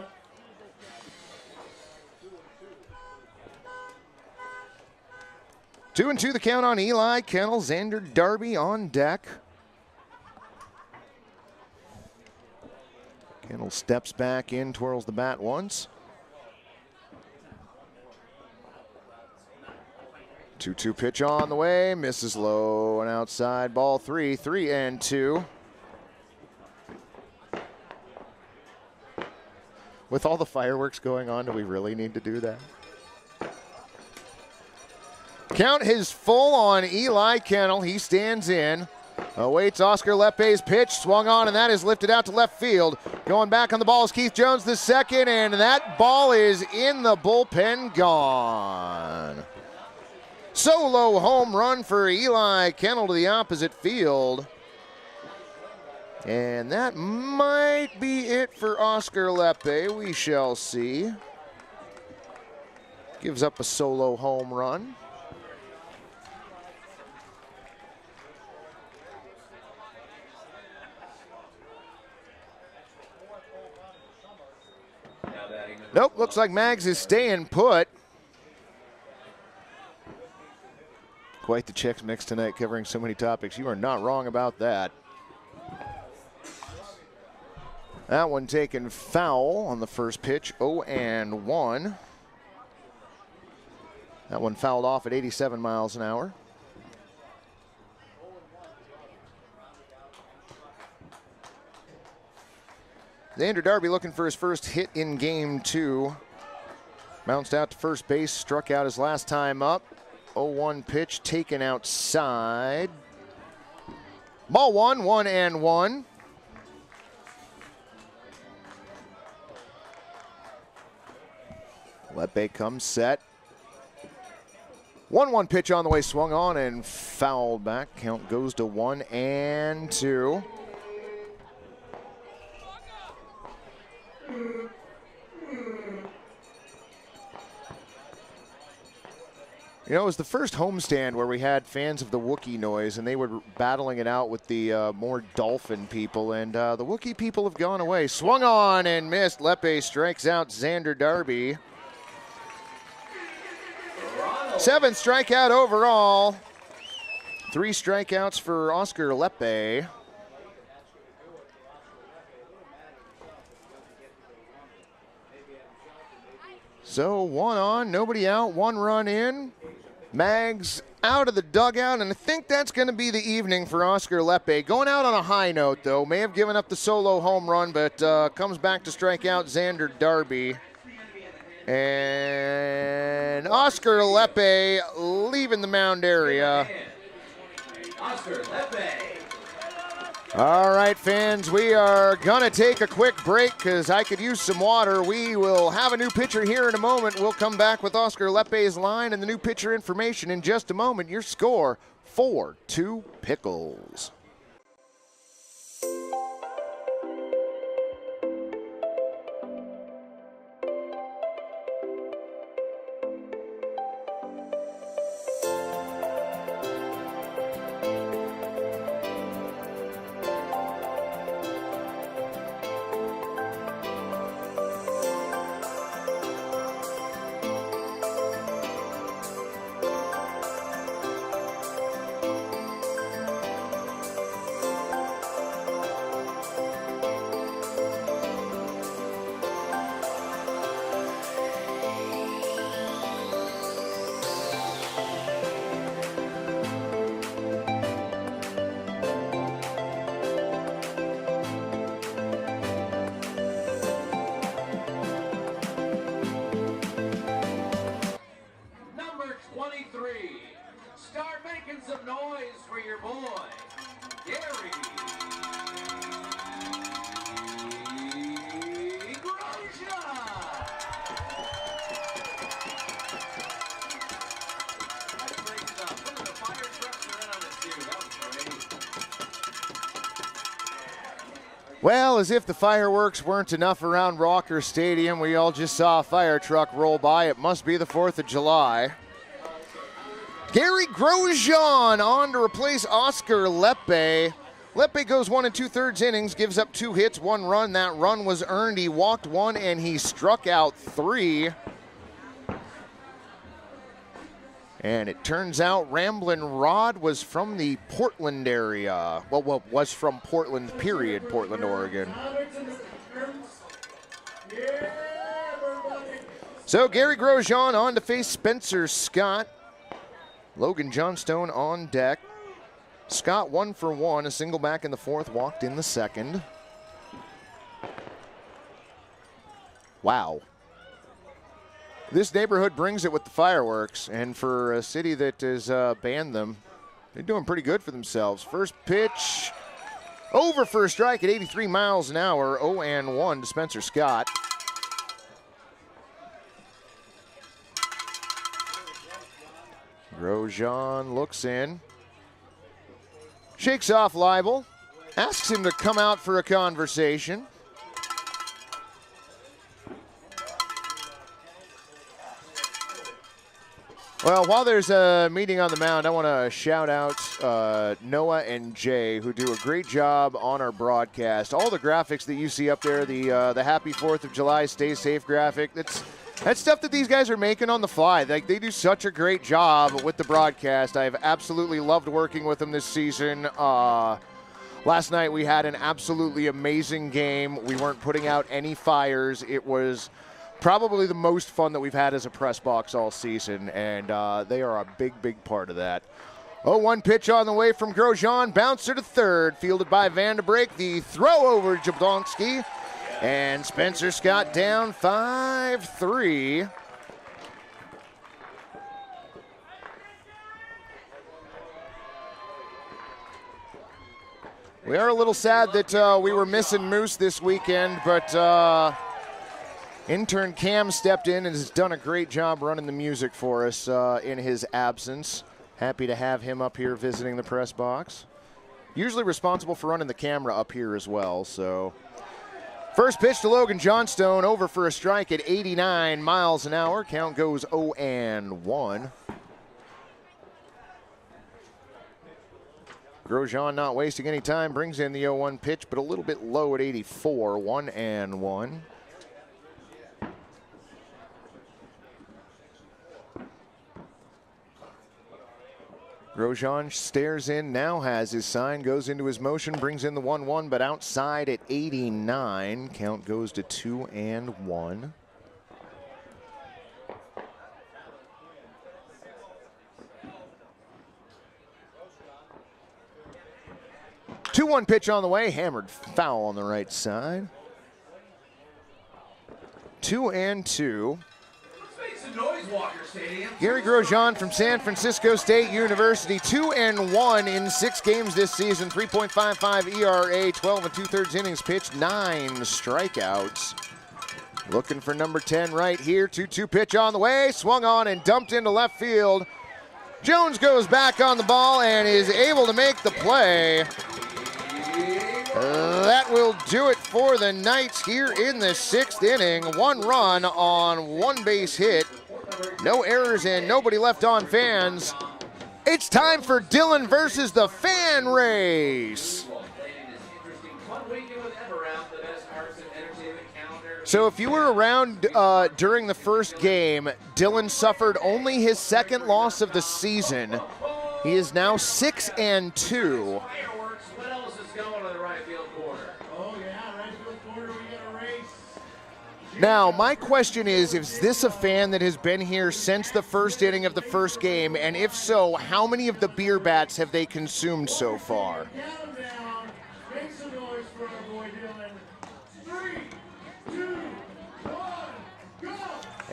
Two and two the count on Eli Kennel. Xander Darby on deck. Kennel steps back in, twirls the bat once. 2-2 pitch on the way, misses low and outside. Ball 3, 3-2. With all the fireworks going on, do we really need to do that? Count is full on Eli Kennel. He stands in. Awaits Oscar Lepe's pitch, swung on, and that is lifted out to left field. Going back on the ball is Keith Jones the second, and that ball is in the bullpen, gone. Solo home run for Eli Kennel to the opposite field. And that might be it for Oscar Lepe. We shall see. Gives up a solo home run. Nope, looks like Mags is staying put. Quite the checks mix tonight, covering so many topics. You are not wrong about that. That one taken foul on the first pitch, 0-1. That one fouled off at 87 miles an hour. Xander Darby looking for his first hit in game 2. Bounced out to first base, struck out his last time up. 0-1 pitch taken outside. Ball 1, 1-1. Lepe comes set. 1-1 pitch on the way, swung on and fouled back. Count goes to 1-2. You know, it was the first homestand where we had fans of the Wookiee noise, and they were battling it out with the more Dolphin people, and the Wookiee people have gone away. Swung on and missed. Lepe strikes out Xander Darby. 7th strikeout overall. 3 strikeouts for Oscar Lepe. So 1 on, nobody out, 1 run in. Mags out of the dugout, and I think that's going to be the evening for Oscar Lepe. Going out on a high note, though. May have given up the solo home run, but comes back to strike out Xander Darby. And Oscar Lepe leaving the mound area. Oscar Lepe. All right, fans, we are going to take a quick break because I could use some water. We will have a new pitcher here in a moment. We'll come back with Oscar Lepe's line and the new pitcher information in just a moment. Your score, 4-2 Pickles. Number 23. Start making some noise for your boy, Gary Grosjean. That's great stuff. Look at the fire trucks are in on it too. That was great. Well, as if the fireworks weren't enough around Rocker Stadium, we all just saw a fire truck roll by. It must be the 4th of July. Gary Grosjean on to replace Oscar Lepe. Lepe goes 1 2/3 innings, gives up 2 hits, 1 run. That run was earned. He walked 1 and he struck out 3. And it turns out Ramblin' Rod was from the Portland area. Well, was from Portland, period, Portland, Oregon. So Gary Grosjean on to face Spencer Scott. Logan Johnstone on deck. Scott 1 for 1, a single back in the 4th, walked in the 2nd. Wow. This neighborhood brings it with the fireworks, and for a city that has banned them, they're doing pretty good for themselves. First pitch, over for a strike at 83 miles an hour, 0-1 to Spencer Scott. Grosjean looks in, shakes off Leibel, asks him to come out for a conversation. Well, while there's a meeting on the mound, I want to shout out Noah and Jay, who do a great job on our broadcast. All the graphics that you see up there, the Happy 4th of July, Stay Safe graphic, that's stuff that these guys are making on the fly. Like, they do such a great job with the broadcast. I've absolutely loved working with them this season. Last night we had an absolutely amazing game. We weren't putting out any fires. It was probably the most fun that we've had as a press box all season, and they are a big, big part of that. 0-1 pitch on the way from Grosjean. Bouncer to third, fielded by Vandenbrake. The throw over Jablonski. And Spencer Scott down 5-3. We are a little sad that we were missing Moose this weekend, but intern Cam stepped in and has done a great job running the music for us in his absence. Happy to have him up here visiting the press box. Usually responsible for running the camera up here as well, so. First pitch to Logan Johnstone, over for a strike at 89 miles an hour. Count goes 0-1. Grosjean not wasting any time, brings in the 0-1 pitch, but a little bit low at 84, 1-1. Grosjean stares in, now has his sign, goes into his motion, brings in the 1-1, but outside at 89. Count goes to 2-1. 2-1 pitch on the way, hammered foul on the right side. 2-2. Gary Grosjean from San Francisco State University, 2-1 in 6 games this season, 3.55 ERA, 12 2/3 innings pitched, 9 strikeouts. Looking for number 10 right here, 2-2 pitch on the way, swung on and dumped into left field. Jones goes back on the ball and is able to make the play. That will do it for the Knights here in the 6th inning. 1 run on 1 base hit. No errors and nobody left on fans. It's time for Dylan versus the fan race. So if you were around during the first game, Dylan suffered only his 2nd loss of the season. He is now 6-2. Now, my question is this a fan that has been here since the first inning of the first game? And if so, how many of the beer bats have they consumed so far? Make some noise for our boy Dylan. 3, 2, 1, go!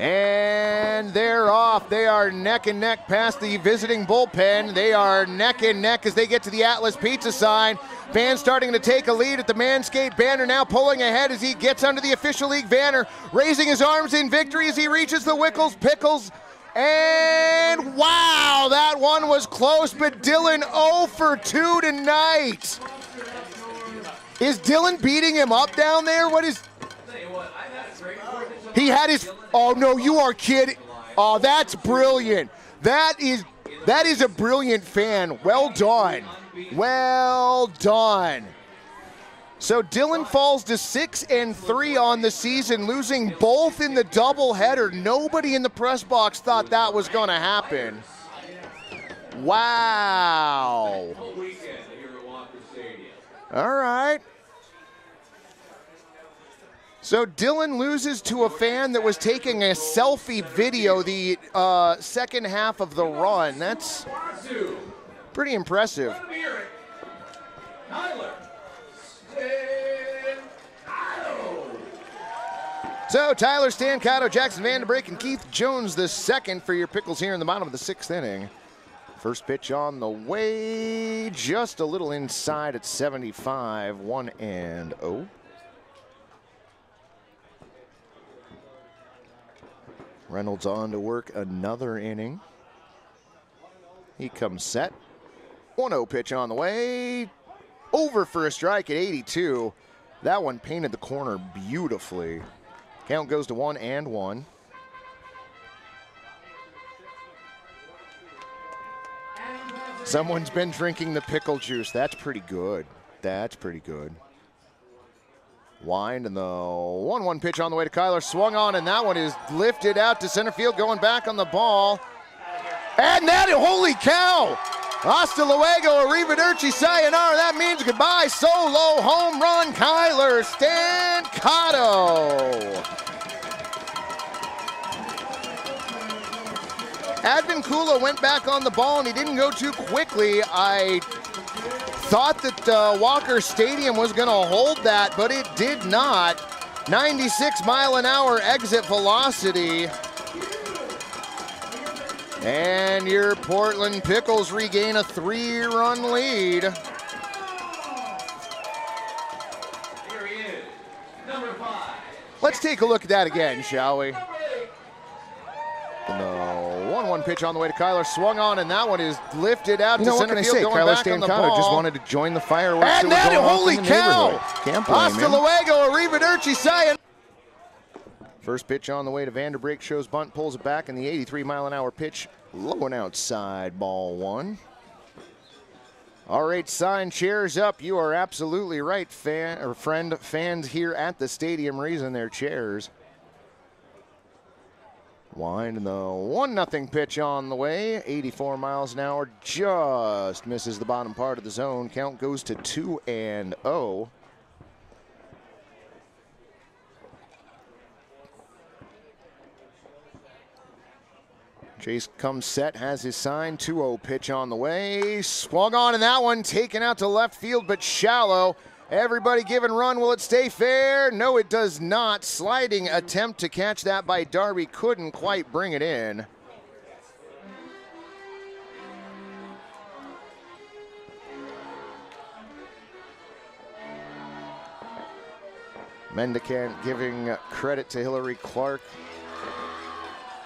And they're off. They are neck and neck past the visiting bullpen. They are neck and neck as they get to the Atlas Pizza sign. Fans starting to take a lead at the Manscaped banner, now pulling ahead as he gets under the official league banner, raising his arms in victory as he reaches the Wickles, Pickles, and wow, that one was close, but Dylan 0 for 2 tonight. Is Dylan beating him up down there? What is... He had his... Oh, no, you are kidding. Oh, that's brilliant. That is a brilliant fan. Well done. Well done. So Dylan falls to 6-3 on the season, losing both in the doubleheader. Nobody in the press box thought that was going to happen. Wow. All right. So Dylan loses to a fan that was taking a selfie video the second half of the run. That's pretty impressive. So Tyler Stancato, Jackson Vanderbrake, and Keith Jones the second for your Pickles here in the bottom of the 6th inning. First pitch on the way, just a little inside at 75, 1-0. Reynolds on to work another inning. He comes set. 1-0 pitch on the way. Over for a strike at 82. That one painted the corner beautifully. Count goes to 1-1. Someone's been drinking the pickle juice. That's pretty good. That's pretty good. Wind and the 1-1 pitch on the way to Kyler. Swung on, and that one is lifted out to center field, going back on the ball. And that, holy cow! Hasta luego, arrivederci, sayonara. That means goodbye. Solo home run, Kyler Stancato. Advincula went back on the ball, and he didn't go too quickly. I thought that Walker Stadium was going to hold that, but it did not. 96-mile-an-hour exit velocity. And your Portland Pickles regain a 3-run lead. Here he is, number 5. Let's take a look at that again, shall we? No, 1-1 pitch on the way to Kyler. Swung on, and that one is lifted out to center field, going back on the ball. Just wanted to join the fireworks. And that, holy cow! Can't blame Hasta him. luego, arrivederci, sayonara. First pitch on the way to Vanderbrake, shows bunt, pulls it back, and the 83-mile-an-hour pitch low and outside, ball 1. RH sign, chairs up. You are absolutely right, fans here at the stadium raising their chairs. Wind and the 1-0 pitch on the way. 84 miles an hour, just misses the bottom part of the zone. Count goes to 2-0. Chase comes set, has his sign. 2-0 pitch on the way. Swung on in that one, taken out to left field, but shallow. Everybody give and run. Will it stay fair? No, it does not. Sliding attempt to catch that by Darby. Couldn't quite bring it in. Mendicant giving credit to Hillary Clark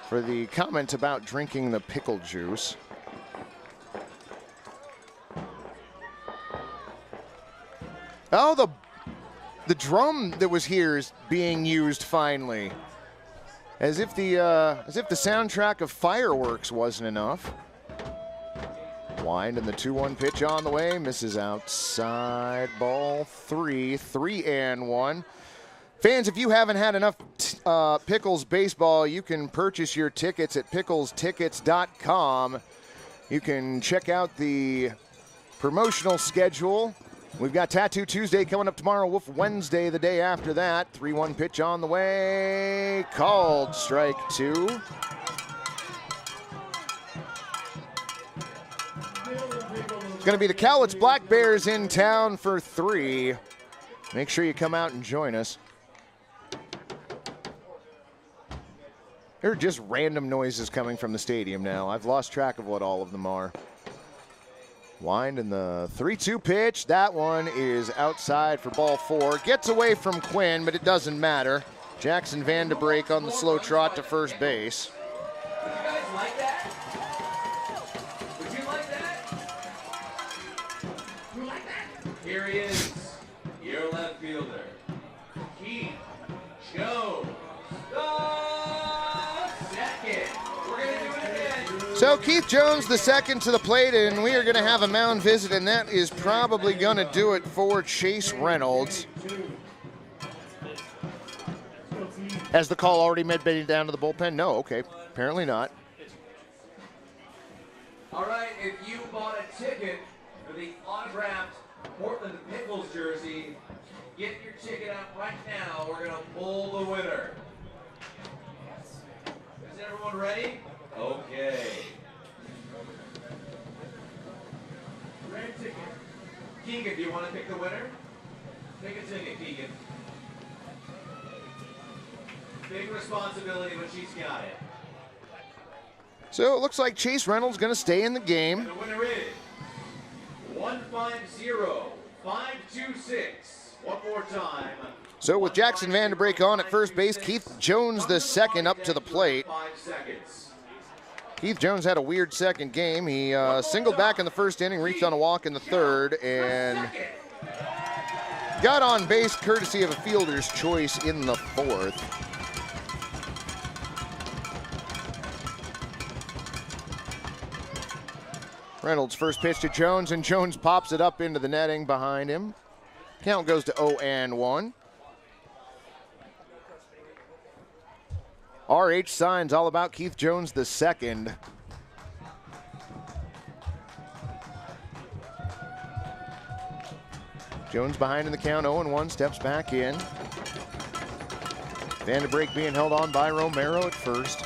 for the comment about drinking the pickle juice. Oh, the drum that was here is being used finally. As if the soundtrack of fireworks wasn't enough. Wind and the 2-1 pitch on the way, misses outside, ball 3-1. Fans, if you haven't had enough Pickles baseball, you can purchase your tickets at picklestickets.com. You can check out the promotional schedule. We've got Tattoo Tuesday coming up tomorrow, Wolf Wednesday the day after that. 3-1 pitch on the way, called strike 2. It's going to be the Cowlitz Black Bears in town for 3. Make sure you come out and join us. There are just random noises coming from the stadium now. I've lost track of what all of them are. Wind and the 3-2 pitch. That one is outside for ball 4. Gets away from Quinn, but it doesn't matter. Jackson Vandebrake on the slow trot to first base. Would you guys like that? Would you like that? You like that? Here he is, your left fielder, Keith Jones. So Keith Jones, the second to the plate, and we are going to have a mound visit, and that is probably going to do it for Chase Reynolds. Has the call already made Benny down to the bullpen? No, okay, apparently not. All right, if you bought a ticket for the autographed Portland Pickles jersey, get your ticket out right now. We're going to pull the winner. Is everyone ready? Okay. Red ticket. Keegan, do you want to pick the winner? Pick a ticket, Keegan. Big responsibility, but she's got it. So it looks like Chase Reynolds going to stay in the game. And the winner is 150526. One more time. So with Jackson Vandebrake on at first base, Keith Jones the second up to the plate. 5 seconds. Keith Jones had a weird second game. He singled back in the first inning, reached on a walk in the third, and got on base courtesy of a fielder's choice in the fourth. Reynolds first pitch to Jones, and Jones pops it up into the netting behind him. Count goes to 0-1. RH signs all about Keith Jones the second. Jones behind in the count, 0-1, steps back in. Vandebrake being held on by Romero at first.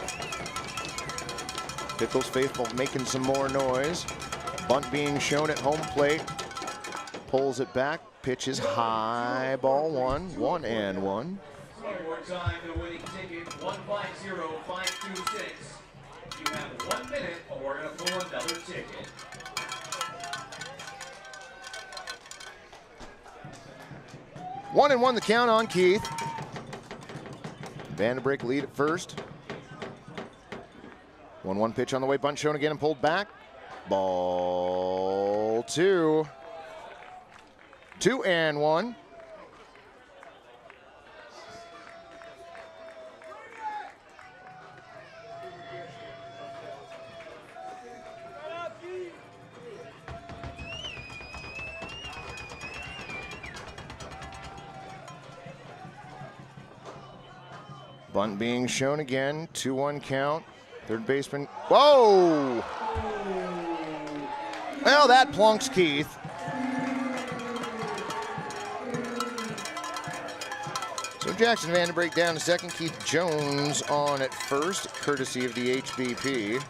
Pickles faithful making some more noise. Bunt being shown at home plate. Pulls it back, pitches high, ball 1, 1-1. One more time, the winning ticket, 150526. You have 1 minute, or we're going to pull another ticket. One and 1 the count on Keith. Vandebrake lead at first. 1-1 pitch on the way, bunt shown again and pulled back. Ball 2. 2-1. Bunt being shown again. 2-1 count. Third baseman. Whoa! Well, that plunks Keith. So Jackson Vandenbrink down to second. Keith Jones on at first, courtesy of the HBP.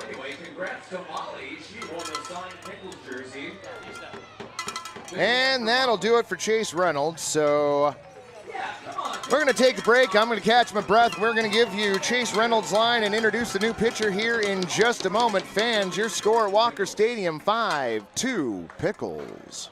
Anyway, congrats to Molly. She won the signed Pickles jersey. And that'll do it for Chase Reynolds. So we're going to take a break. I'm going to catch my breath. We're going to give you Chase Reynolds' line and introduce the new pitcher here in just a moment. Fans, your score at Walker Stadium, 5-2 Pickles.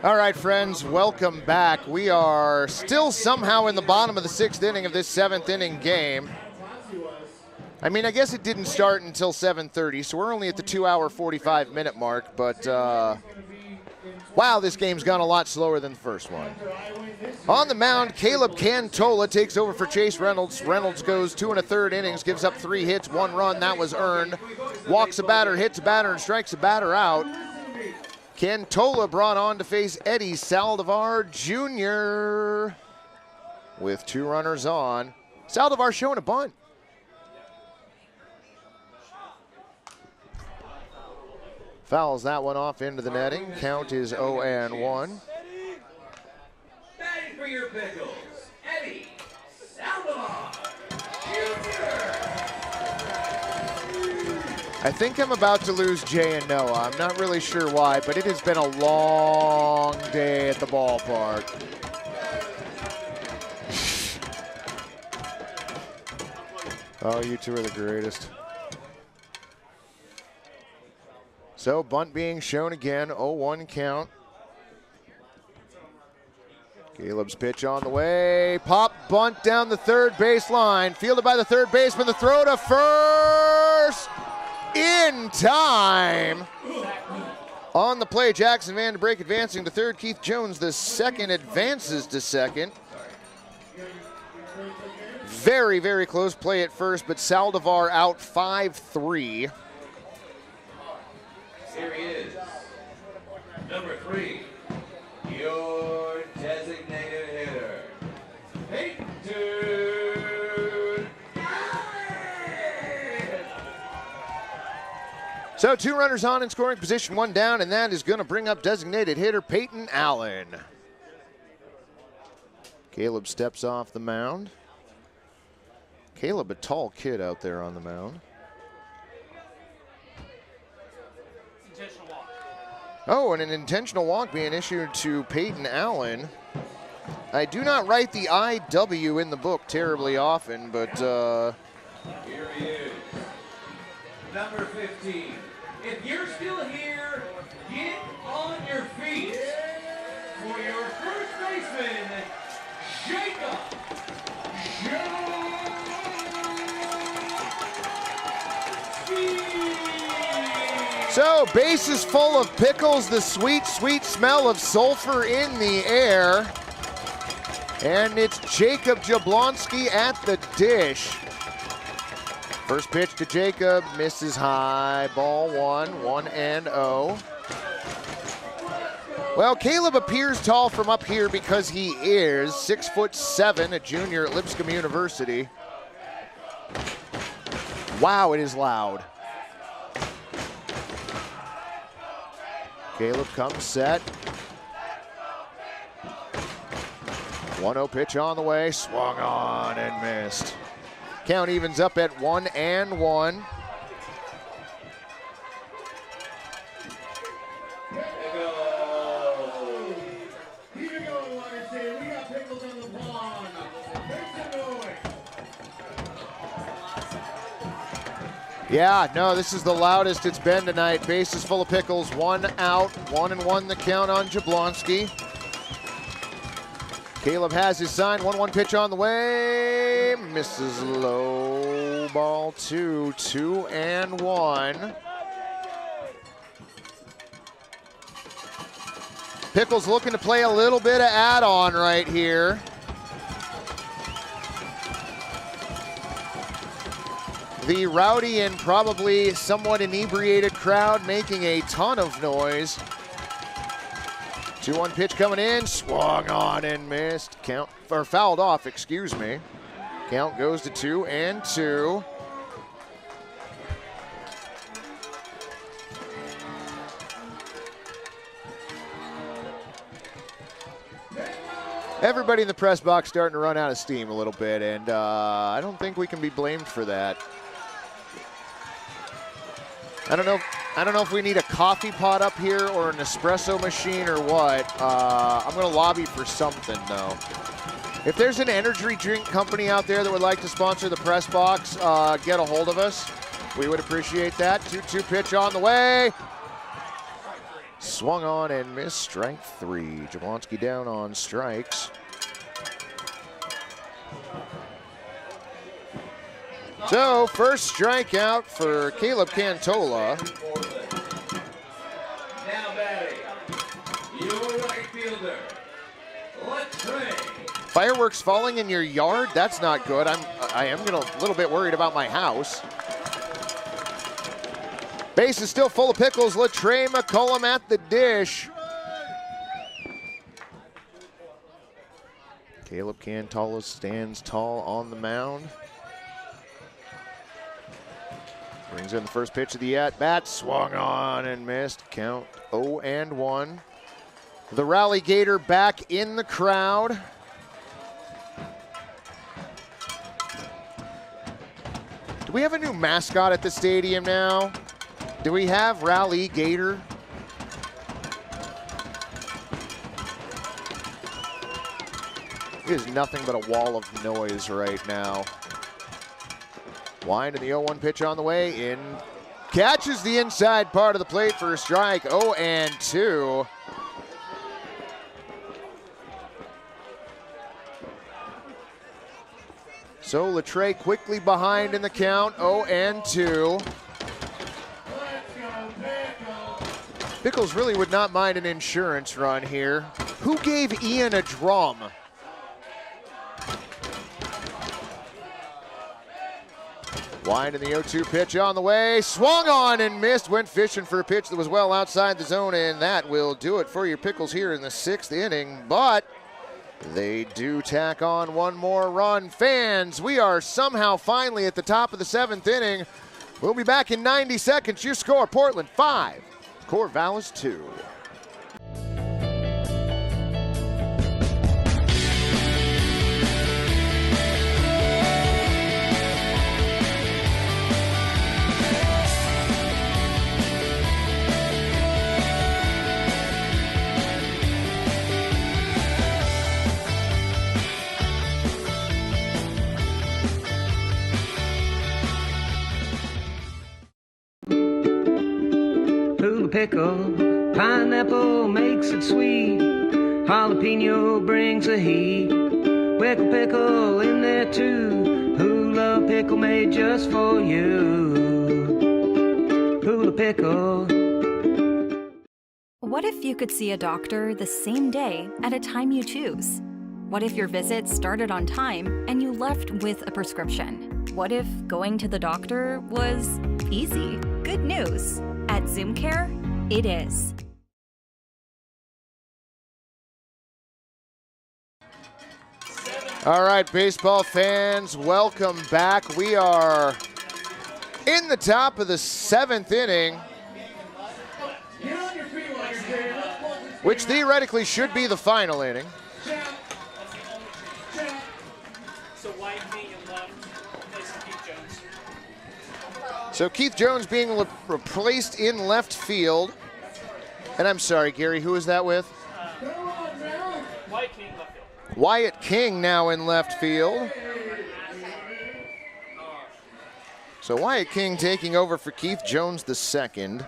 All right, friends, welcome back. We are still somehow in the bottom of the sixth inning of this seventh inning game. I mean, I guess it didn't start until 7:30, so we're only at the 2-hour, 45-minute mark. But, wow, this game's gone a lot slower than the first one. On the mound, Caleb Cantola takes over for Chase Reynolds. Reynolds goes 2 1/3 innings, gives up 3 hits, 1 run. That was earned. Walks a batter, hits a batter, and strikes a batter out. Cantola brought on to face Eddie Saldivar Jr. with 2 runners on. Saldivar showing a bunt. Fouls that one off into the netting. Count is 0-1. Batting for your Pickles, Eddie Saldivar Jr. I think I'm about to lose Jay and Noah. I'm not really sure why, but it has been a long day at the ballpark. Oh, you two are the greatest. So bunt being shown again, 0-1 count. Caleb's pitch on the way. Pop bunt down the third baseline. Fielded by the third baseman. The throw to first. In time. On the play, Jackson Vandenbrake advancing to third. Keith Jones, the second, advances to second. Very, very close play at first, but Saldivar out 5-3. Here he is. Number 3, your designated hitter, Peyton Allen. So 2 runners on in scoring position, 1 down, and that is going to bring up designated hitter Peyton Allen. Caleb steps off the mound. Caleb, a tall kid out there on the mound. Intentional walk. Oh, and an intentional walk being issued to Peyton Allen. I do not write the IW in the book terribly often, but Here he is. Number 15. If you're still here, get on your feet for your first baseman, Jacob. so bases full of Pickles, the sweet, sweet smell of sulfur in the air. And it's Jacob Jablonski at the dish. First pitch to Jacob, misses high, ball 1-1-0. Well, Caleb appears tall from up here because he is 6'7", a junior at Lipscomb University. Wow, it is loud. Caleb comes set. 1-0 pitch on the way, swung on and missed. Count evens up at 1-1. Yeah, no, this is the loudest it's been tonight. Bases full of Pickles, 1 out, 1-1 the count on Jablonski. Caleb has his sign, 1-1 pitch on the way, misses low, ball 2, 2-1. Pickles looking to play a little bit of add-on right here. The rowdy and probably somewhat inebriated crowd making a ton of noise. 2-1 pitch coming in, swung on and missed. Count, or fouled off, excuse me. Count goes to 2-2. Everybody in the press box starting to run out of steam a little bit, and I don't think we can be blamed for that. I don't know if we need a coffee pot up here or an espresso machine or what. I'm going to lobby for something, though. If there's an energy drink company out there that would like to sponsor the press box, get a hold of us. We would appreciate that. 2-2 pitch on the way. Swung on and missed, strike 3. Jablonski down on strikes. So, first strikeout for Caleb Cantola. Now batting, your right fielder, Latrey. Fireworks falling in your yard? That's not good. I am a little bit worried about my house. Base is still full of Pickles. Latrey McCullum at the dish. Caleb Cantola stands tall on the mound. Brings in the first pitch of the at-bat, swung on and missed. Count 0-1. The Rally Gator back in the crowd. Do we have a new mascot at the stadium now? Do we have Rally Gator? It is nothing but a wall of noise right now. Wind and the 0-1 pitch on the way in. Catches the inside part of the plate for a strike. 0-2. So Latrey quickly behind in the count. 0-2. Pickles really would not mind an insurance run here. Who gave Ian a drum? Wind in the 0-2 pitch on the way. Swung on and missed. Went fishing for a pitch that was well outside the zone, and that will do it for your Pickles here in the 6th inning. But they do tack on one more run. Fans, we are somehow finally at the top of the 7th inning. We'll be back in 90 seconds. Your score, Portland 5, Corvallis 2. Pickle, pineapple makes it sweet, jalapeno brings the heat, Wickle pickle in there too, hula pickle made just for you, hula pickle. What if you could see a doctor the same day at a time you choose? What if your visit started on time and you left with a prescription? What if going to the doctor was easy? Good news! At Zoom Care, it is. All right, baseball fans, welcome back. We are in the top of the 7th inning, which theoretically should be the final inning. So White being in left, replacing Keith Jones. So Keith Jones being replaced in left field. And I'm sorry, Gary, who is that with? White King left field. Wyatt King now in left field. So Wyatt King taking over for Keith Jones II.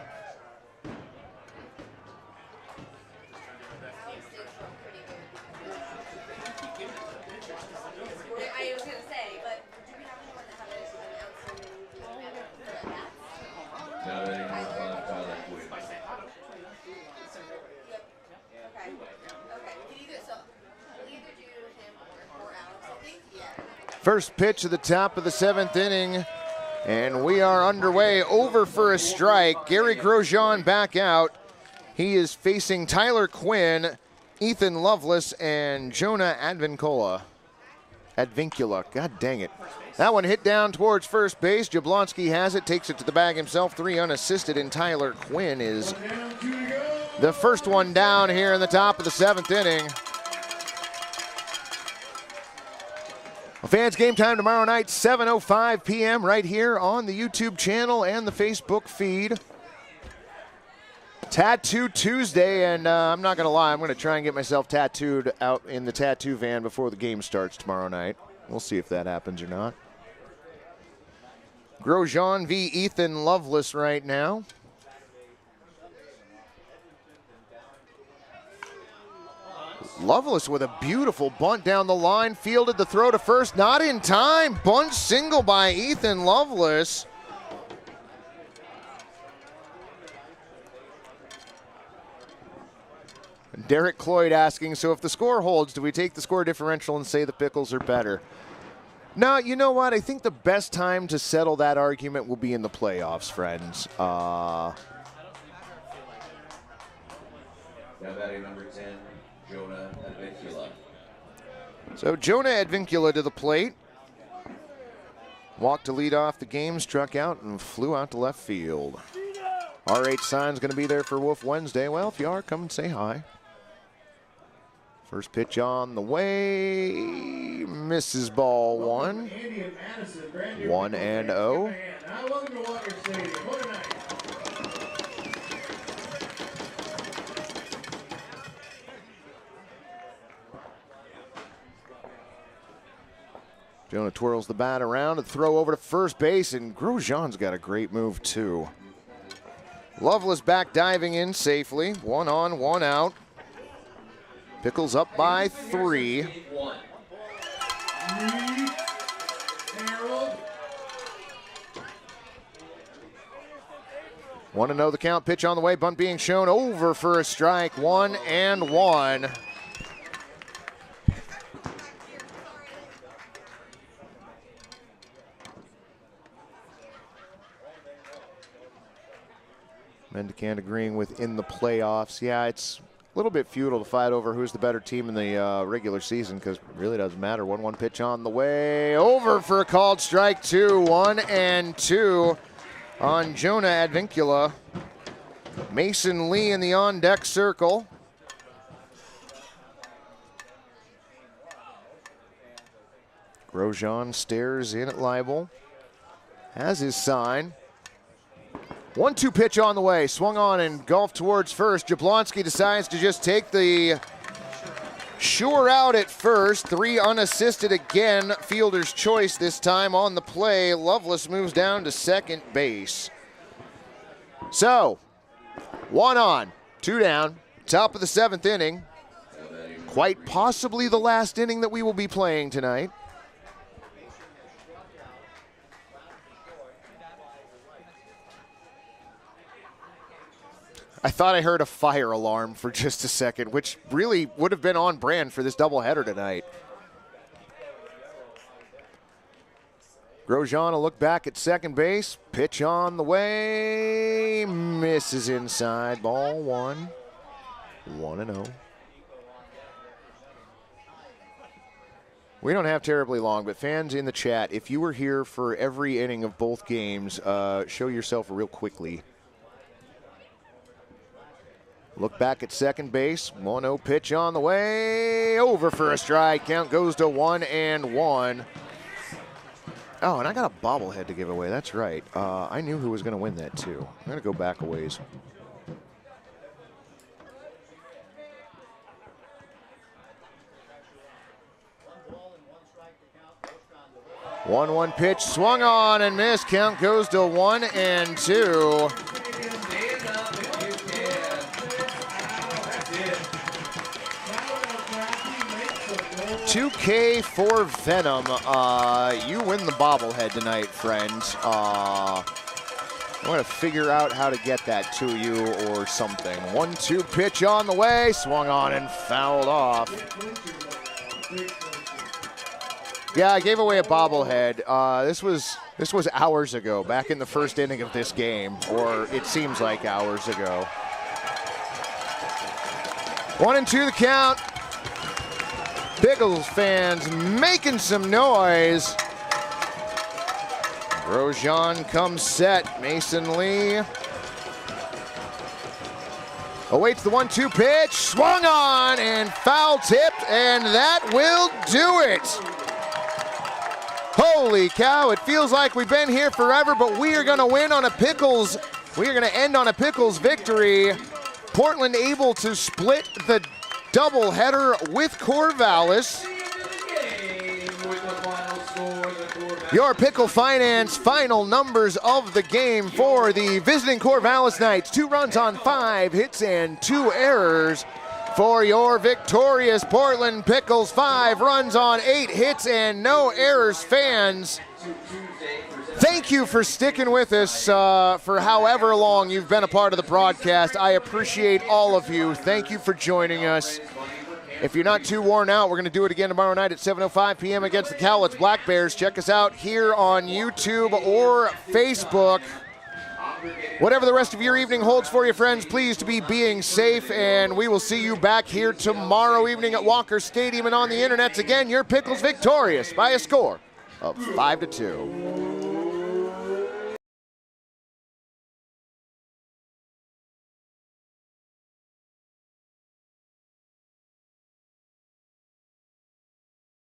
First pitch of the top of the 7th inning, and we are underway. Over for a strike. Gary Grosjean back out. He is facing Tyler Quinn, Ethan Lovelace, and Jonah Advincula. God dang it. That one hit down towards first base. Jablonski has it, takes it to the bag himself, 3 unassisted, and Tyler Quinn is the first one down here in the top of the 7th inning. Well, fans, game time tomorrow night, 7:05 p.m. right here on the YouTube channel and the Facebook feed. Tattoo Tuesday, and I'm not going to lie, I'm going to try and get myself tattooed out in the tattoo van before the game starts tomorrow night. We'll see if that happens or not. Grosjean v. Ethan Lovelace right now. Lovelace with a beautiful bunt down the line, fielded the throw to first, not in time. Bunt single by Ethan Lovelace. Derek Cloyd asking, so if the score holds, do we take the score differential and say the Pickles are better? No, you know what? I think the best time to settle that argument will be in the playoffs, friends. Now batting number 10. Jonah Advincula. So Jonah Advincula to the plate. Walked to lead off the game, struck out, and flew out to left field. RH sign's going to be there for Wolf Wednesday. Well, if you are, come and say hi. First pitch on the way. Misses ball one. 1-0. Jonah twirls the bat around and throw over to first base, and Grosjean's got a great move too. Lovelace back diving in safely. 1 on, 1 out. Pickles up by 3. 1-0 the count, pitch on the way, bunt being shown over for a strike, 1-1. Mendicant agreeing with in the playoffs. Yeah, it's a little bit futile to fight over who's the better team in the regular season because it really doesn't matter. 1-1 pitch on the way, over for a called strike 2, 1-2 on Jonah Advincula. Mason Lee in the on-deck circle. Grosjean stares in at Leibel. Has his sign. 1-2 pitch on the way. Swung on and golfed towards first. Jablonski decides to just take the sure out at first. 3 unassisted again. Fielder's choice this time on the play. Loveless moves down to second base. So, 1 on, 2 down. Top of the 7th inning. Quite possibly the last inning that we will be playing tonight. I thought I heard a fire alarm for just a second, which really would have been on brand for this doubleheader tonight. Grosjean will look back at second base. Pitch on the way. Misses inside. Ball 1. 1-0. We don't have terribly long, but fans in the chat, if you were here for every inning of both games, show yourself real quickly. Look back at second base. 1-0 pitch on the way. Over for a strike. Count goes to 1-1. Oh, and I got a bobblehead to give away. That's right. I knew who was going to win that, too. I'm going to go back a ways. One pitch swung on and missed. Count goes to 1-2. 2K for Venom. You win the bobblehead tonight, friend. I'm going to figure out how to get that to you or something. 1-2 pitch on the way. Swung on and fouled off. Yeah, I gave away a bobblehead. This was hours ago, back in the first inning of this game, or it seems like hours ago. 1-2 the count. Pickles fans making some noise. Grosjean comes set. Mason Lee awaits the 1-2 pitch. Swung on and foul tipped, and that will do it. Holy cow, it feels like we've been here forever, but we are going to win on a Pickles. We are going to end on a Pickles victory. Portland able to split the doubleheader with Corvallis. Your Pickle Finance final numbers of the game for the visiting Corvallis Knights. 2 runs on 5 hits and 2 errors. For your victorious Portland Pickles, 5 runs on 8 hits and no errors. Fans, thank you for sticking with us for however long you've been a part of the broadcast. I appreciate all of you. Thank you for joining us. If you're not too worn out, we're going to do it again tomorrow night at 7:05 p.m. against the Cowlitz Black Bears. Check us out here on YouTube or Facebook. Whatever the rest of your evening holds for you, friends, please to be being safe, and we will see you back here tomorrow evening at Walker Stadium and on the internets. Again, your Pickles victorious by a score of 5-2.